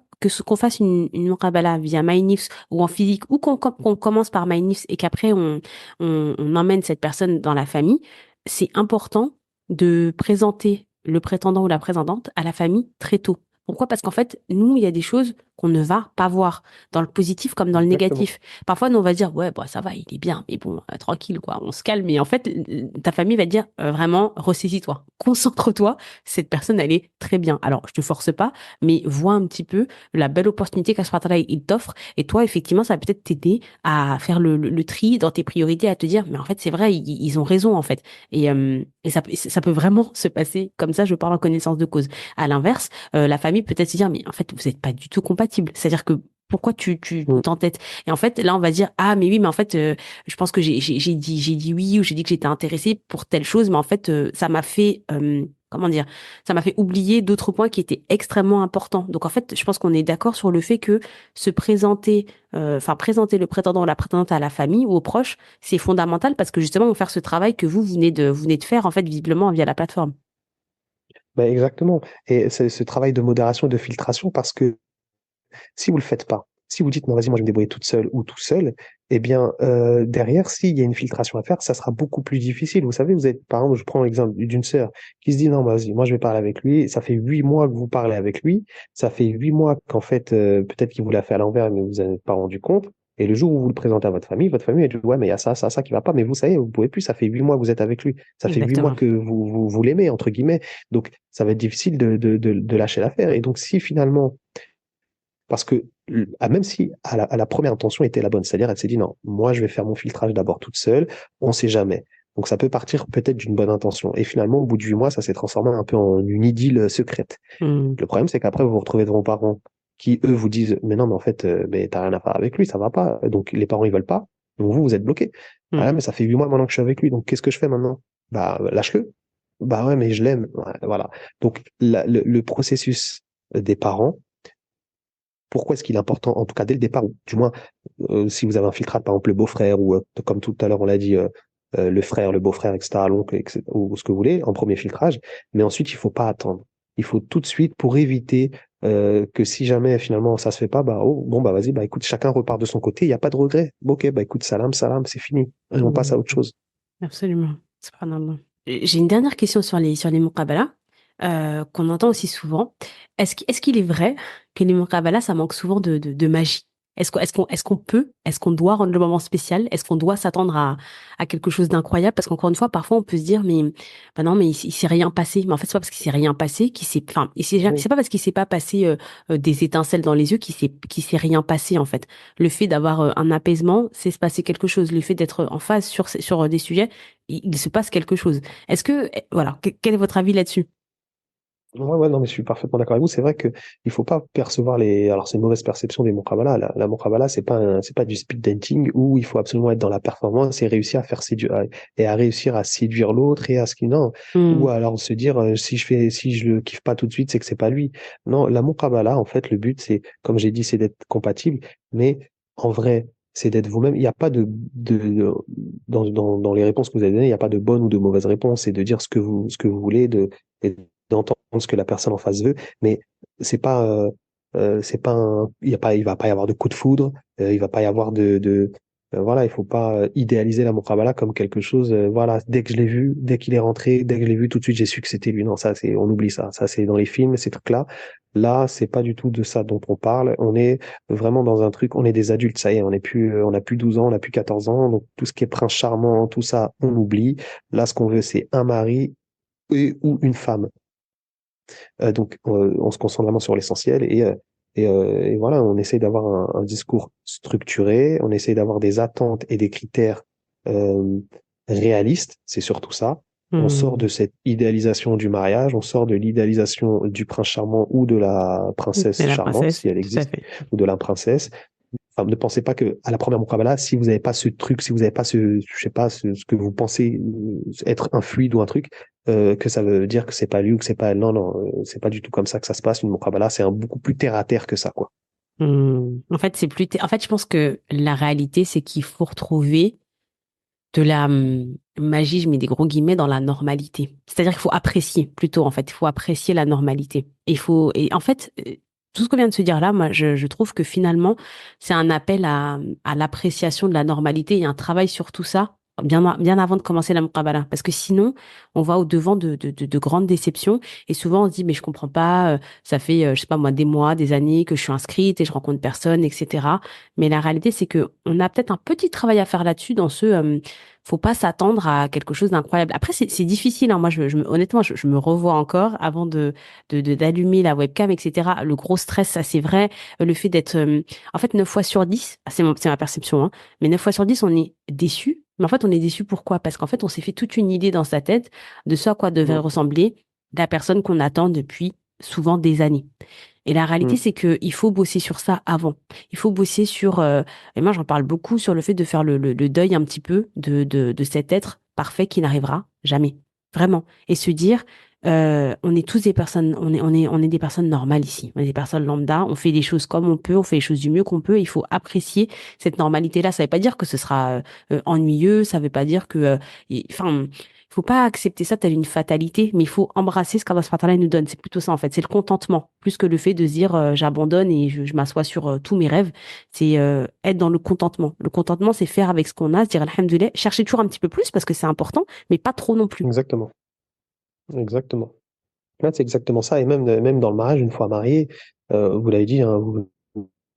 Speaker 2: qu'on fasse une muqabala via MyNifs ou en physique ou qu'on commence par MyNifs et qu'après on emmène cette personne dans la famille, c'est important de présenter le prétendant ou la prétendante à la famille très tôt. Pourquoi? Parce qu'en fait, nous, il y a des choses qu'on ne va pas voir, dans le positif comme dans le
Speaker 1: Exactement.
Speaker 2: négatif. Parfois, nous, on va dire, ouais, bah, ça va, il est bien, mais bon, tranquille, quoi, on se calme. Et en fait, ta famille va te dire, vraiment, ressaisis-toi, concentre-toi, cette personne, elle est très bien. Alors, je te force pas, mais vois un petit peu la belle opportunité qu'Aspartala, il t'offre. Et toi, effectivement, ça va peut-être t'aider à faire le tri dans tes priorités, à te dire, mais en fait, c'est vrai, ils ont raison, en fait. Et ça peut vraiment se passer comme ça, je parle en connaissance de cause. À l'inverse, la famille peut-être se dire, mais en fait, vous n'êtes pas du tout compatibles. C'est-à-dire que pourquoi tu
Speaker 1: Mm.
Speaker 2: t'entêtes? Et en fait, là, on va dire, ah, mais oui, mais en fait, je pense que j'ai dit oui ou j'ai dit que j'étais intéressée pour telle chose, mais en fait, ça m'a fait, comment dire, ça m'a fait oublier d'autres points qui étaient extrêmement importants. Donc, en fait, je pense qu'on est d'accord sur le fait que se présenter, présenter le prétendant ou la prétendante à la famille ou aux proches, c'est fondamental parce que justement, on va faire ce travail que vous venez de faire, en fait, visiblement, via la plateforme.
Speaker 1: Ben, exactement. Et c'est ce travail de modération, de filtration, parce que si vous le faites pas, si vous dites non, vas-y, moi je vais me débrouiller toute seule ou tout seul, eh bien derrière, s'il y a une filtration à faire, ça sera beaucoup plus difficile. Vous savez, vous êtes, par exemple, je prends l'exemple d'une sœur qui se dit non, vas-y, moi je vais parler avec lui. Ça fait 8 mois que vous parlez avec lui. Ça fait 8 mois qu'en fait, peut-être qu'il vous l'a fait à l'envers, mais vous n'en êtes pas rendu compte. Et le jour où vous le présentez à votre famille, elle dit ouais, mais il y a ça, ça, ça qui va pas. Mais vous savez, vous pouvez plus. Ça fait 8 mois que vous êtes avec lui. Ça fait 8 mois
Speaker 2: Exactement.
Speaker 1: que vous l'aimez entre guillemets. Donc ça va être difficile de lâcher l'affaire. Et donc si finalement parce que même si à la première intention était la bonne, c'est-à-dire elle s'est dit non, moi je vais faire mon filtrage d'abord toute seule, on ne sait jamais. Donc ça peut partir peut-être d'une bonne intention. Et finalement, au bout de 8 mois, ça s'est transformé un peu en une idylle secrète.
Speaker 2: Hmm.
Speaker 1: Le problème, c'est qu'après, vous vous retrouvez devant vos parents qui, eux, vous disent, mais non, mais en fait, mais t'as rien à faire avec lui, ça va pas. Donc les parents, ils veulent pas. Donc vous êtes bloqué. Ah,
Speaker 2: Hmm.
Speaker 1: mais ça fait 8 mois maintenant que je suis avec lui, donc qu'est-ce que je fais maintenant? Bah, lâche-le. Bah ouais, mais je l'aime. Ouais, voilà. Donc le processus des parents, pourquoi est-ce qu'il est important, en tout cas dès le départ, ou du moins si vous avez un filtrate, par exemple le beau-frère, ou comme tout à l'heure on l'a dit, le frère, le beau-frère, etc., l'oncle, etc., ou ce que vous voulez, en premier filtrage, mais ensuite il faut pas attendre. Il faut tout de suite pour éviter que si jamais finalement ça se fait pas, bah oh, bon bah vas-y, bah écoute, chacun repart de son côté, il n'y a pas de regret. Bon, ok, bah écoute, salam, salam, c'est fini. Et on passe à
Speaker 2: Hmm.
Speaker 1: autre chose.
Speaker 2: Absolument. Subhanallah. J'ai une dernière question sur les muqabala, qu'on entend aussi souvent. Est-ce qu'il est vrai que les muqabala, ça manque souvent de magie? Est-ce qu'on doit rendre le moment spécial? Est-ce qu'on doit s'attendre à quelque chose d'incroyable? Parce qu'encore une fois, parfois, on peut se dire, mais bah non, mais il s'est rien passé. Mais en fait, c'est pas parce qu'il s'est rien passé enfin,
Speaker 1: Oui.
Speaker 2: c'est pas parce qu'il s'est pas passé des étincelles dans les yeux qu'il s'est rien passé, en fait. Le fait d'avoir un apaisement, c'est se passer quelque chose. Le fait d'être en phase sur des sujets, il se passe quelque chose. Voilà, quel est votre avis là-dessus?
Speaker 1: Ouais, ouais, non, mais je suis parfaitement d'accord avec vous. C'est vrai que il faut pas percevoir alors c'est une mauvaise perception des Muqabala. La Muqabala, c'est pas du speed dating où il faut absolument être dans la performance et réussir à faire séduire, et à réussir à séduire l'autre et à ce qui, non. Ou
Speaker 2: Hmm.
Speaker 1: alors se dire, si je le kiffe pas tout de suite, c'est que c'est pas lui. Non, la Muqabala, en fait, le but, c'est, comme j'ai dit, c'est d'être compatible, mais en vrai, c'est d'être vous-même. Il n'y a pas dans les réponses que vous avez données, il n'y a pas de bonne ou de mauvaise réponse. C'est de dire ce que vous voulez, et d'entendre ce que la personne en face veut, mais c'est pas c'est pas il va pas y avoir de coup de foudre, il va pas y avoir voilà, il faut pas idéaliser la muqabala comme quelque chose. Voilà, dès que je l'ai vu, dès qu'il est rentré, dès que je l'ai vu, tout de suite j'ai su que c'était lui. Non, ça c'est, on oublie ça. Ça c'est dans les films, ces trucs-là. Là, c'est pas du tout de ça dont on parle. On est vraiment dans un truc. On est des adultes, ça y est. On a plus 12 ans, on a plus 14 ans. Donc tout ce qui est prince charmant, tout ça, on oublie. Là, ce qu'on veut, c'est un mari et ou une femme. Donc, on se concentre vraiment sur l'essentiel et voilà, on essaye d'avoir un discours structuré, on essaye d'avoir des attentes et des critères euh, réalistes, c'est surtout ça. On sort de
Speaker 2: Hmm.
Speaker 1: cette idéalisation du mariage, on sort de l'idéalisation du prince charmant ou de la princesse
Speaker 2: C'est la
Speaker 1: charmante,
Speaker 2: princesse,
Speaker 1: si elle
Speaker 2: tout à
Speaker 1: existe,
Speaker 2: fait.
Speaker 1: ou de la princesse. Enfin, ne pensez pas que à la première Muqabala, si vous n'avez pas ce truc, si vous n'avez pas je sais pas, ce que vous pensez être un fluide ou un truc, que ça veut dire que c'est pas lui ou que c'est pas elle. Non, non, c'est pas du tout comme ça que ça se passe. Une Muqabala, c'est un beaucoup plus terre à terre que ça, quoi.
Speaker 2: En fait, en fait, je pense que la réalité, c'est qu'il faut retrouver de la magie, je mets des gros guillemets, dans la normalité. C'est-à-dire qu'il faut apprécier, plutôt, en fait. Il faut apprécier la normalité. Et en fait, tout ce qu'on vient de se dire là, moi, je trouve que finalement, c'est un appel à l'appréciation de la normalité et un travail sur tout ça, bien avant de commencer la muqabala. Parce que sinon, on va au-devant de grandes déceptions. Et souvent, on se dit, mais je comprends pas, ça fait, je sais pas moi, des mois, des années que je suis inscrite et je rencontre personne, etc. Mais la réalité, c'est que on a peut-être un petit travail à faire là-dessus dans faut pas s'attendre à quelque chose d'incroyable. Après, c'est difficile, hein. Moi, honnêtement, je me revois encore avant d'allumer la webcam, etc. Le gros stress, ça c'est vrai. Le fait d'être, en fait, 9 fois sur 10, c'est ma perception, hein, mais 9 fois sur 10, on est déçu. Mais en fait, on est déçu pourquoi? Parce qu'en fait, on s'est fait toute une idée dans sa tête de ce à quoi devrait
Speaker 1: Mm,
Speaker 2: ressembler la personne qu'on attend depuis souvent des années. Et la réalité,
Speaker 1: mm,
Speaker 2: c'est que il faut bosser sur ça avant. Il faut bosser sur, et moi j'en parle beaucoup, sur le fait de faire le deuil un petit peu de cet être parfait qui n'arrivera jamais. Vraiment. Et se dire, on est tous des personnes, on est des personnes normales ici. On est des personnes lambda. On fait des choses comme on peut, on fait les choses du mieux qu'on peut. Il faut apprécier cette normalité-là. Ça veut pas dire que ce sera ennuyeux. Ça veut pas dire que, enfin, il faut pas accepter ça telle une fatalité, mais il faut embrasser ce qu'Allah subhanahu wa ta'ala nous donne. C'est plutôt ça, en fait. C'est le contentement, plus que le fait de se dire j'abandonne et je m'assois sur tous mes rêves. C'est être dans le contentement. Le contentement, c'est faire avec ce qu'on a, se dire alhamdoulilah, chercher toujours un petit peu plus parce que c'est important, mais pas trop non plus.
Speaker 1: exactement, exactement. Là, c'est exactement ça. Et même dans le mariage, une fois marié, vous l'avez dit, hein,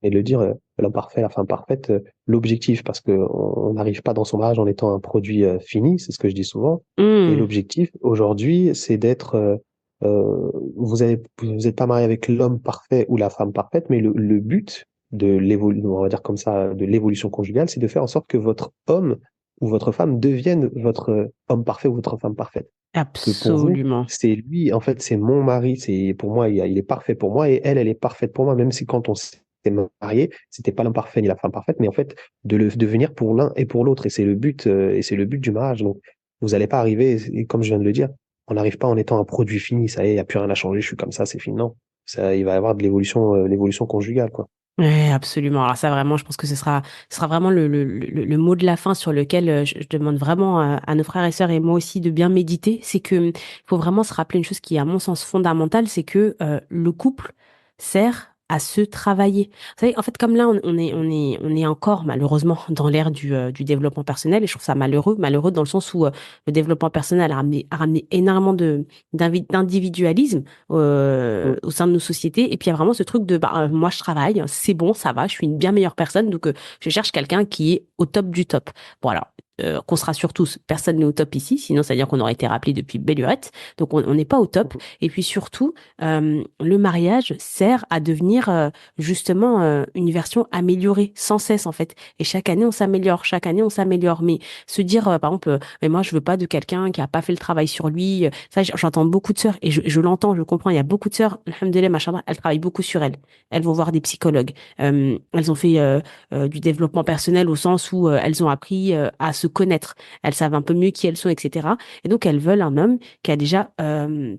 Speaker 1: et de le dire, l'homme parfait, la femme parfaite, l'objectif, parce que on n'arrive pas dans son mariage en étant un produit fini, c'est ce que je dis souvent. Et
Speaker 2: Hmm,
Speaker 1: l'objectif aujourd'hui, c'est d'être, vous n'êtes pas marié avec l'homme parfait ou la femme parfaite, mais le but de l'évolution, on va dire comme ça, de l'évolution conjugale, c'est de faire en sorte que votre homme ou votre femme devienne votre homme parfait ou votre femme parfaite. Que pour vous,
Speaker 2: absolument.
Speaker 1: c'est lui, en fait, c'est mon mari, c'est pour moi, il est parfait pour moi et elle, elle est parfaite pour moi, même si quand on s'est marié, c'était pas l'homme parfait ni la femme parfaite, mais en fait, de le devenir pour l'un et pour l'autre, et c'est le but du mariage. Donc, vous n'allez pas arriver, et comme je viens de le dire, on n'arrive pas en étant un produit fini, ça y est, il n'y a plus rien à changer, je suis comme ça, c'est fini. Non, ça, il va y avoir de l'évolution, l'évolution conjugale, quoi.
Speaker 2: Ouais, absolument. Alors ça, vraiment, je pense que ce sera vraiment le mot de la fin sur lequel je demande vraiment à nos frères et sœurs et moi aussi de bien méditer. C'est que faut vraiment se rappeler une chose qui est à mon sens fondamentale, c'est que le couple sert à se travailler. Vous savez, en fait, comme là, on est encore malheureusement dans l'ère du développement personnel et je trouve ça malheureux dans le sens où le développement personnel a ramené énormément d'individualisme
Speaker 1: Mm.
Speaker 2: au sein de nos sociétés. Et puis il y a vraiment ce truc de bah, moi je travaille, c'est bon, ça va, je suis une bien meilleure personne, donc je cherche quelqu'un qui est au top du top. Bon alors, qu'on se rassure tous, personne n'est au top ici, sinon ça veut dire qu'on aurait été rappelé depuis belle lurette. Donc on n'est pas au top.
Speaker 1: Mm.
Speaker 2: Et puis surtout, le mariage sert à devenir justement une version améliorée sans cesse en fait. Et chaque année on s'améliore, chaque année on s'améliore. Mais se dire par exemple, mais moi je veux pas de quelqu'un qui a pas fait le travail sur lui. Ça j'entends beaucoup de sœurs et je l'entends, je comprends. Il y a beaucoup de sœurs, alhamdoulilah, machallah, elles travaillent beaucoup sur elles. Elles vont voir des psychologues. Elles ont fait du développement personnel au sens où elles ont appris à se connaître. Elles savent un peu mieux qui elles sont, etc. Et donc elles veulent un homme qui a déjà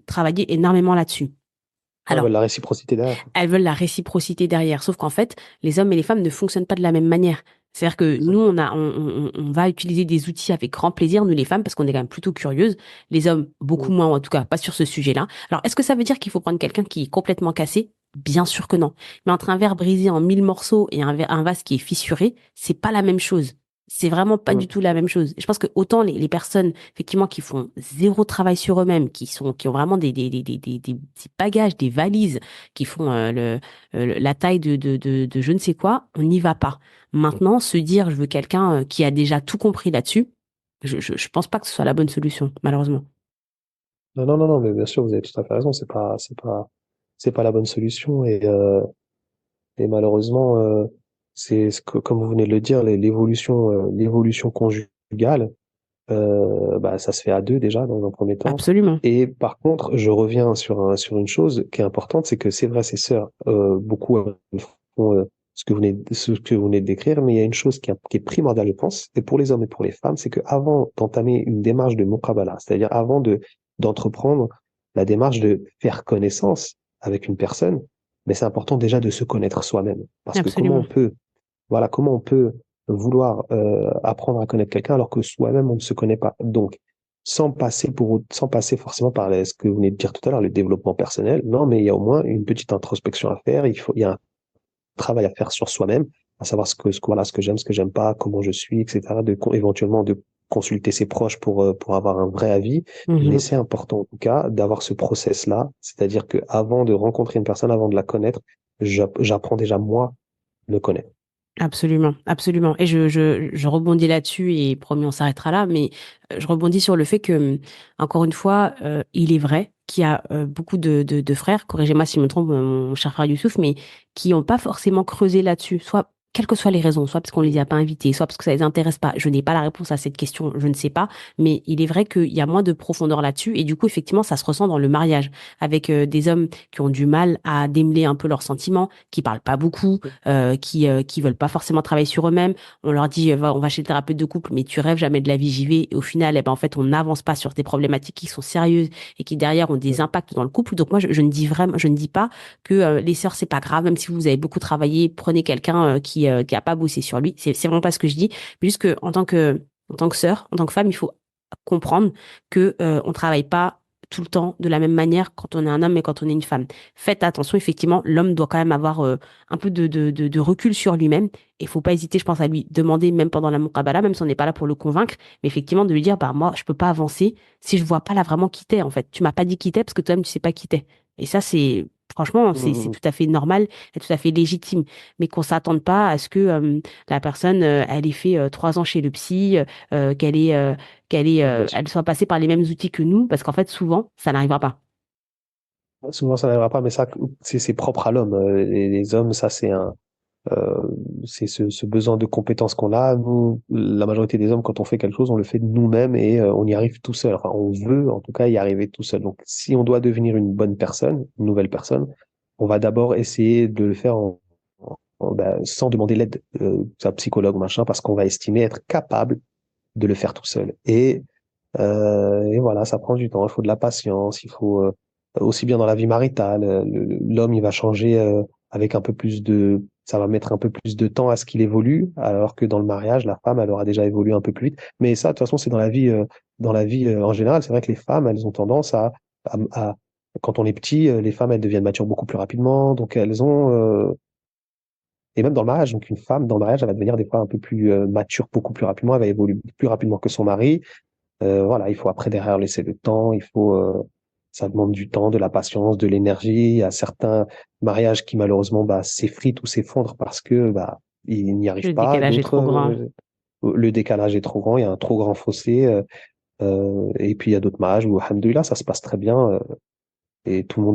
Speaker 2: travaillé énormément là-dessus.
Speaker 1: Ouais, bah,
Speaker 2: Alors,
Speaker 1: la réciprocité derrière.
Speaker 2: elles veulent la réciprocité derrière. Sauf qu'en fait, les hommes et les femmes ne fonctionnent pas de la même manière. C'est-à-dire que nous,
Speaker 1: Exactement.
Speaker 2: on va utiliser des outils avec grand plaisir, nous les femmes, parce qu'on est quand même plutôt curieuses. Les hommes, beaucoup
Speaker 1: Mm.
Speaker 2: moins, en tout cas, pas sur ce sujet-là. Alors, est-ce que ça veut dire qu'il faut prendre quelqu'un qui est complètement cassé? Bien sûr que non. Mais entre un verre brisé en 1000 morceaux et un vase qui est fissuré, c'est pas la même chose. C'est vraiment pas du
Speaker 1: Mm.
Speaker 2: tout la même chose. Je pense que autant les personnes, effectivement, qui font zéro travail sur eux-mêmes, qui ont vraiment des bagages, des valises, qui font la taille de je ne sais quoi, on n'y va pas. Maintenant, se dire, je veux quelqu'un qui a déjà tout compris là-dessus, je pense pas que ce soit la bonne solution, malheureusement.
Speaker 1: Non, non, non, non, mais bien sûr, vous avez tout à fait raison. C'est pas la bonne solution. Et malheureusement, comme vous venez de le dire, l'évolution conjugale, bah, ça se fait à deux déjà dans un premier temps.
Speaker 2: Absolument.
Speaker 1: Et par contre, je reviens sur une chose qui est importante, c'est que c'est vrai, ces sœurs, beaucoup font ce que vous venez de décrire, mais il y a une chose qui est primordiale, je pense, et pour les hommes et pour les femmes, c'est qu'avant d'entamer une démarche de muqabala, c'est-à-dire avant d'entreprendre la démarche de faire connaissance avec une personne, mais c'est important déjà de se connaître soi-même. Parce que
Speaker 2: Absolument.
Speaker 1: comment on peut vouloir apprendre à connaître quelqu'un alors que soi-même on ne se connaît pas. Donc, sans passer forcément par ce que vous venez de dire tout à l'heure, le développement personnel. Non, mais il y a au moins une petite introspection à faire. Il y a un travail à faire sur soi-même, à savoir voilà, ce que j'aime, ce que j'aime pas, comment je suis, etc. Éventuellement de consulter ses proches pour avoir un vrai avis. Mais
Speaker 2: Mhm.
Speaker 1: c'est important, en tout cas, d'avoir ce process-là. C'est-à-dire que avant de rencontrer une personne, avant de la connaître, j'apprends déjà, moi, me connaître.
Speaker 2: Absolument, absolument. Et je rebondis là-dessus et promis, on s'arrêtera là, mais je rebondis sur le fait que, encore une fois, il est vrai qu'il y a beaucoup de frères, corrigez-moi si je me trompe, mon cher frère Youssouf, mais qui n'ont pas forcément creusé là-dessus, soit quelles que soient les raisons, soit parce qu'on les a pas invités, soit parce que ça les intéresse pas. Je n'ai pas la réponse à cette question, je ne sais pas, mais il est vrai qu'il y a moins de profondeur là-dessus et du coup, effectivement, ça se ressent dans le mariage avec des hommes qui ont du mal à démêler un peu leurs sentiments, qui parlent pas beaucoup, qui veulent pas forcément travailler sur eux-mêmes. On leur dit, on va chez le thérapeute de couple, mais tu rêves jamais de la vie, j'y vais. Et au final, eh ben, en fait, on n'avance pas sur des problématiques qui sont sérieuses et qui derrière ont des impacts dans le couple. Donc moi, je ne dis vraiment, je ne dis pas que les sœurs, c'est pas grave, même si vous avez beaucoup travaillé, prenez quelqu'un qui a pas bossé sur lui. C'est vraiment pas ce que je dis. Mais juste que en tant que sœur, en tant que femme, il faut comprendre que on travaille pas tout le temps de la même manière quand on est un homme et quand on est une femme. Faites attention, effectivement, l'homme doit quand même avoir un peu de recul sur lui-même. Et faut pas hésiter, je pense, à lui demander, même pendant la muqabala, même si on n'est pas là pour le convaincre, mais effectivement de lui dire, bah moi, je peux pas avancer si je vois pas là vraiment qui t'es, en fait. Tu m'as pas dit qui t'es parce que toi-même, tu sais pas qui t'es. Et ça, c'est, franchement, c'est
Speaker 1: Mhm.
Speaker 2: tout à fait normal et tout à fait légitime. Mais qu'on s'attende pas à ce que la personne, elle ait fait 3 ans chez le psy, qu'elle ait,
Speaker 1: Bien sûr.
Speaker 2: elle soit passée par les mêmes outils que nous, parce qu'en fait, souvent, ça n'arrivera pas.
Speaker 1: Souvent, ça n'arrivera pas, mais ça, c'est propre à l'homme. Les hommes, ça, euh, c'est ce besoin de compétence qu'on a. Nous, la majorité des hommes, quand on fait quelque chose, on le fait de nous-mêmes et on y arrive tout seul. Enfin, on veut, en tout cas, y arriver tout seul. Donc, si on doit devenir une bonne personne, une nouvelle personne, on va d'abord essayer de le faire sans demander l'aide d'un psychologue ou machin, parce qu'on va estimer être capable de le faire tout seul. Et voilà, ça prend du temps, il faut de la patience, il faut aussi bien dans la vie maritale, l'homme il va changer avec un peu plus ça va mettre un peu plus de temps à ce qu'il évolue, alors que dans le mariage, la femme elle aura déjà évolué un peu plus vite. Mais ça, de toute façon, c'est dans la vie en général. C'est vrai que les femmes, elles ont tendance à, à- quand on est petit, les femmes elles deviennent matures beaucoup plus rapidement, donc elles ont et même dans le mariage, donc une femme dans le mariage, elle va devenir des fois un peu plus mature beaucoup plus rapidement, elle va évoluer plus rapidement que son mari. Voilà, il faut après derrière laisser le temps, ça demande du temps, de la patience, de l'énergie. Il y a certains mariages qui malheureusement bah, s'effritent ou s'effondrent parce que bah, ils n'y arrivent
Speaker 2: Le
Speaker 1: pas.
Speaker 2: décalage est
Speaker 1: D'autres,
Speaker 2: trop grand.
Speaker 1: le décalage est trop grand, il y a un trop grand fossé. Et puis il y a d'autres mariages où, alhamdoulilah, ça se passe très bien et tout le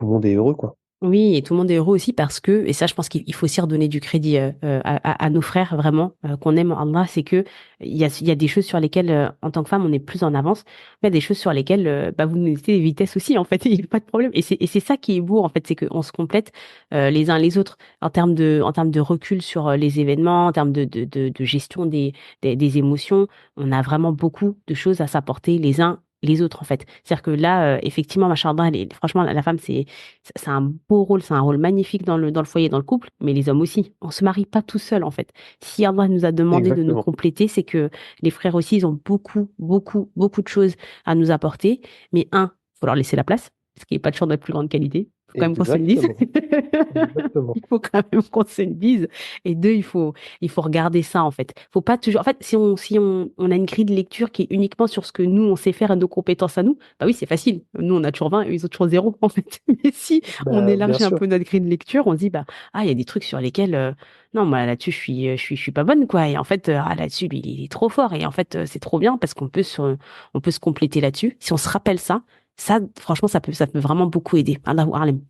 Speaker 1: monde est heureux, quoi.
Speaker 2: Oui, et tout le monde est heureux aussi parce que, et ça, je pense qu'il faut aussi redonner du crédit à nos frères, vraiment, qu'on aime Allah, c'est que il y a des choses sur lesquelles, en tant que femme, on est plus en avance. Il y a des choses sur lesquelles, bah, vous nous mettez des vitesses aussi, en fait, il n'y a pas de problème. Et c'est ça qui est beau, en fait, c'est qu'on se complète les uns les autres en termes de recul sur les événements, en termes de gestion des émotions. On a vraiment beaucoup de choses à s'apporter les uns les autres, en fait. C'est-à-dire que là, effectivement, machallah, franchement, la femme, c'est un beau rôle, c'est un rôle magnifique dans le foyer, dans le couple, mais les hommes aussi. On se marie pas tout seul, en fait. Si Allah nous a demandé de nous
Speaker 1: Exactement.
Speaker 2: compléter, c'est que les frères aussi, ils ont beaucoup, beaucoup, beaucoup de choses à nous apporter. Mais un, faut leur laisser la place, ce qui n'est pas toujours de notre plus grande qualité. faut quand même qu'on se le dise.
Speaker 1: Exactement. Exactement.
Speaker 2: Il faut quand même qu'on se le dise. Et deux, il faut regarder ça, en fait. Faut pas toujours, en fait, si on a une grille de lecture qui est uniquement sur ce que nous, on sait faire et nos compétences à nous, bah oui, c'est facile. Nous, on a toujours 20 et ils ont toujours 0, en fait. Mais si on
Speaker 1: Ben, bien
Speaker 2: élargit un
Speaker 1: sûr.
Speaker 2: peu notre grille de lecture, on se dit, bah, il y a des trucs sur lesquels, non, moi, là-dessus, je suis pas bonne, quoi. Et en fait, là-dessus, lui, il est trop fort. Et en fait, c'est trop bien parce qu'on peut se compléter là-dessus. Si on se rappelle ça, franchement, ça peut vraiment beaucoup aider. Allahu a'lam.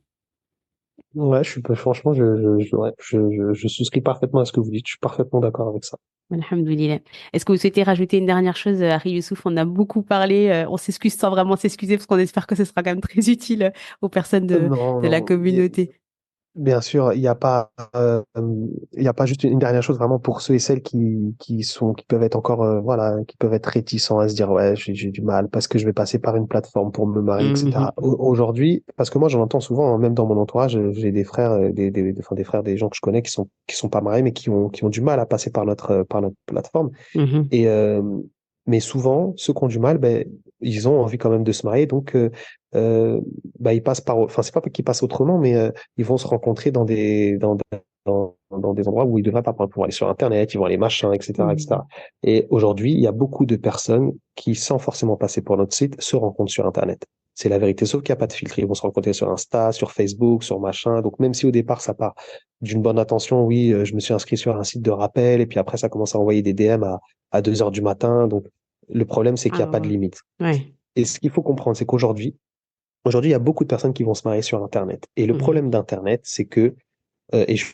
Speaker 1: Ouais, franchement, ouais, je souscris parfaitement à ce que vous dites. Je suis parfaitement d'accord avec ça.
Speaker 2: Alhamdoulilah. Est-ce que vous souhaitez rajouter une dernière chose, Harry Youssouf? On a beaucoup parlé. On s'excuse sans vraiment s'excuser parce qu'on espère que ce sera quand même très utile aux personnes
Speaker 1: Non,
Speaker 2: de la
Speaker 1: non.
Speaker 2: communauté.
Speaker 1: Bien sûr, il y a pas juste une dernière chose vraiment pour ceux et celles qui peuvent être encore, voilà, qui peuvent être réticents à se dire, ouais, j'ai du mal parce que je vais passer par une plateforme pour me marier,
Speaker 2: Mhm,
Speaker 1: etc. Aujourd'hui, parce que moi, j'en entends souvent, hein, même dans mon entourage, j'ai des frères, enfin, des frères, des gens que je connais qui sont pas mariés, mais qui ont du mal à passer par notre plateforme.
Speaker 2: mhm.
Speaker 1: Et, mais souvent, ceux qui ont du mal, ben, ils ont envie quand même de se marier, donc euh, bah, ils passent enfin, c'est pas qu'ils passent autrement, mais ils vont se rencontrer dans des endroits où ils devraient pas pouvoir aller sur Internet, ils vont aller machin, etc.,
Speaker 2: Mhm.
Speaker 1: etc. Et aujourd'hui, il y a beaucoup de personnes qui, sans forcément passer par notre site, se rencontrent sur Internet. C'est la vérité, sauf qu'il n'y a pas de filtre. Ils vont se rencontrer sur Insta, sur Facebook, sur machin. Donc, même si au départ, ça part d'une bonne intention, oui, je me suis inscrit sur un site de rappel, et puis après, ça commence à envoyer des DM à 2 heures du matin. Donc, le problème, c'est qu'il n'y a
Speaker 2: Ah
Speaker 1: pas de
Speaker 2: ouais.
Speaker 1: limite.
Speaker 2: Ouais.
Speaker 1: Et ce qu'il faut comprendre, c'est aujourd'hui, il y a beaucoup de personnes qui vont se marier sur Internet. Et le
Speaker 2: Mhm.
Speaker 1: problème d'Internet, c'est que, et je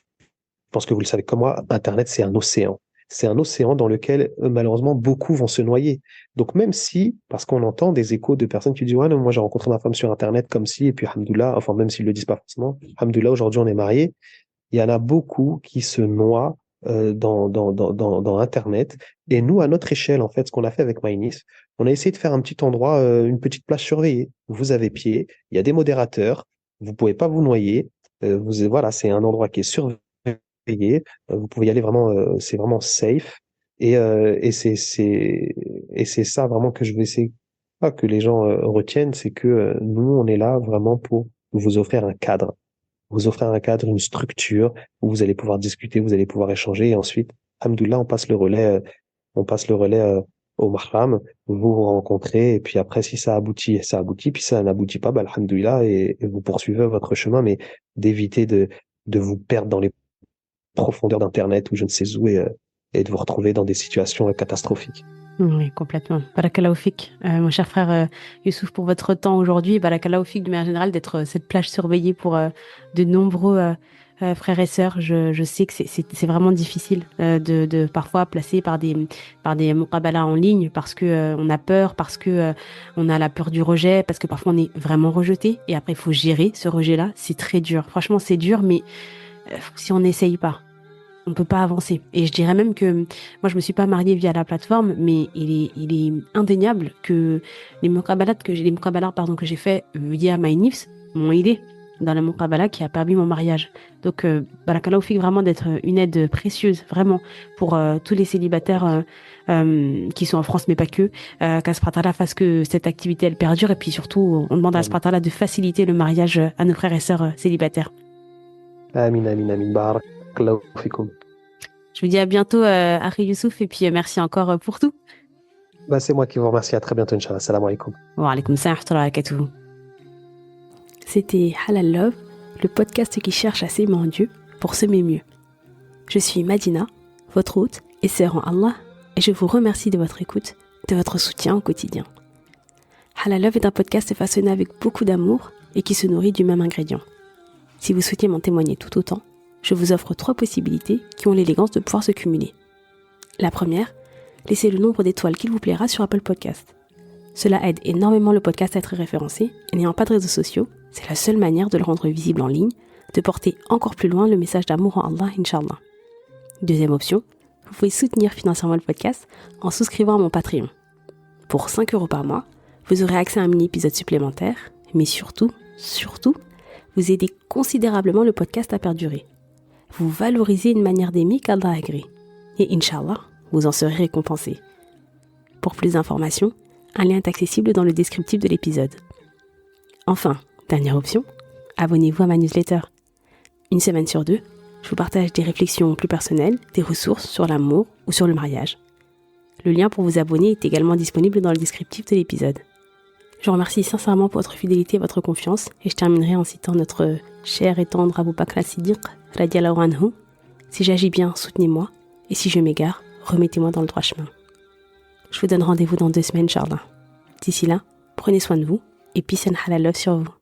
Speaker 1: pense que vous le savez comme moi, Internet, c'est un océan. C'est un océan dans lequel, malheureusement, beaucoup vont se noyer. Donc, même si, parce qu'on entend des échos de personnes qui disent, ouais, non, moi, j'ai rencontré ma femme sur Internet comme si, et puis, alhamdoulilah, enfin, même s'ils le disent pas forcément, alhamdoulilah, aujourd'hui, on est mariés. Il y en a beaucoup qui se noient dans Internet. Et nous, à notre échelle, en fait, ce qu'on a fait avec MyNice, on a essayé de faire un petit endroit, une petite plage surveillée. Vous avez pied, il y a des modérateurs, vous pouvez pas vous noyer. Voilà, c'est un endroit qui est surveillé. Vous pouvez y aller vraiment, c'est vraiment safe. Et c'est ça vraiment que je vais essayer pas que les gens retiennent, c'est que nous, on est là vraiment pour vous offrir un cadre, une structure où vous allez pouvoir discuter, vous allez pouvoir échanger et ensuite, alhamdoulilah, on passe le relais au mahram, vous vous rencontrez et puis après, si ça aboutit, ça aboutit, puis ça n'aboutit pas, bah, alhamdoulilah, et vous poursuivez votre chemin, mais d'éviter de vous perdre dans les profondeurs d'Internet ou je ne sais où et de vous retrouver dans des situations catastrophiques.
Speaker 2: Oui, complètement. Barakallahu fik, mon cher frère Youssouf, pour votre temps aujourd'hui. Barakallahu fik, de manière générale, d'être cette plage surveillée pour de nombreux frères et sœurs. Je sais que c'est vraiment difficile de parfois placer par des muqabalas en ligne parce que on a peur, parce que on a la peur du rejet, parce que parfois on est vraiment rejeté. Et après, il faut gérer ce rejet-là. C'est très dur. Franchement, c'est dur, mais si on n'essaye pas, on peut pas avancer. Et je dirais même que moi, je me suis pas mariée via la plateforme, mais il est indéniable que les muqabalas, pardon, que j'ai fait via MyNifs m'ont aidé dans le muqabala qui a permis mon mariage. Donc, barakallahu fik, vraiment d'être une aide précieuse, vraiment, pour tous les célibataires qui sont en France, mais pas que, qu'Aspratala fasse que cette activité, elle perdure. Et puis surtout, on demande à
Speaker 1: Amin,
Speaker 2: Aspratala de faciliter le mariage à nos frères et sœurs célibataires.
Speaker 1: amin, amin, amin. Barakallahu fikum.
Speaker 2: Je vous dis à bientôt, Harry Youssouf, et puis merci encore pour tout.
Speaker 1: Bah, c'est moi qui vous remercie. À très bientôt, Inch'Allah. Salam alaikum.
Speaker 2: Wa alaykoum salam wa rahmatullahi wa barakatuh. C'était Halal Love, le podcast qui cherche à s'aimer en Dieu pour semer mieux. Je suis Madina, votre hôte et sœur en Allah, et je vous remercie de votre écoute, de votre soutien au quotidien. Halal Love est un podcast façonné avec beaucoup d'amour et qui se nourrit du même ingrédient. Si vous souhaitez m'en témoigner tout autant, je vous offre 3 possibilités qui ont l'élégance de pouvoir se cumuler. La première, laissez le nombre d'étoiles qu'il vous plaira sur Apple Podcast. Cela aide énormément le podcast à être référencé et n'ayant pas de réseaux sociaux, c'est la seule manière de le rendre visible en ligne, de porter encore plus loin le message d'amour en Allah, Inch'Allah. Deuxième option, vous pouvez soutenir financièrement le podcast en souscrivant à mon Patreon. Pour 5 € par mois, vous aurez accès à un mini-épisode supplémentaire, mais surtout, vous aidez considérablement le podcast à perdurer. Vous valorisez une manière d'aimer qu'Allah agrée. Et Inch'Allah, vous en serez récompensé. Pour plus d'informations, un lien est accessible dans le descriptif de l'épisode. Enfin, dernière option, abonnez-vous à ma newsletter. Une semaine sur 2, je vous partage des réflexions plus personnelles, des ressources sur l'amour ou sur le mariage. Le lien pour vous abonner est également disponible dans le descriptif de l'épisode. Je vous remercie sincèrement pour votre fidélité et votre confiance et je terminerai en citant notre cher et tendre Abu Bakr as-Siddiq, radiallahu anhu. Si j'agis bien, soutenez-moi et si je m'égare, remettez-moi dans le droit chemin. Je vous donne rendez-vous dans 2 semaines, Inch'Allah. D'ici là, prenez soin de vous et peace and halal love sur vous.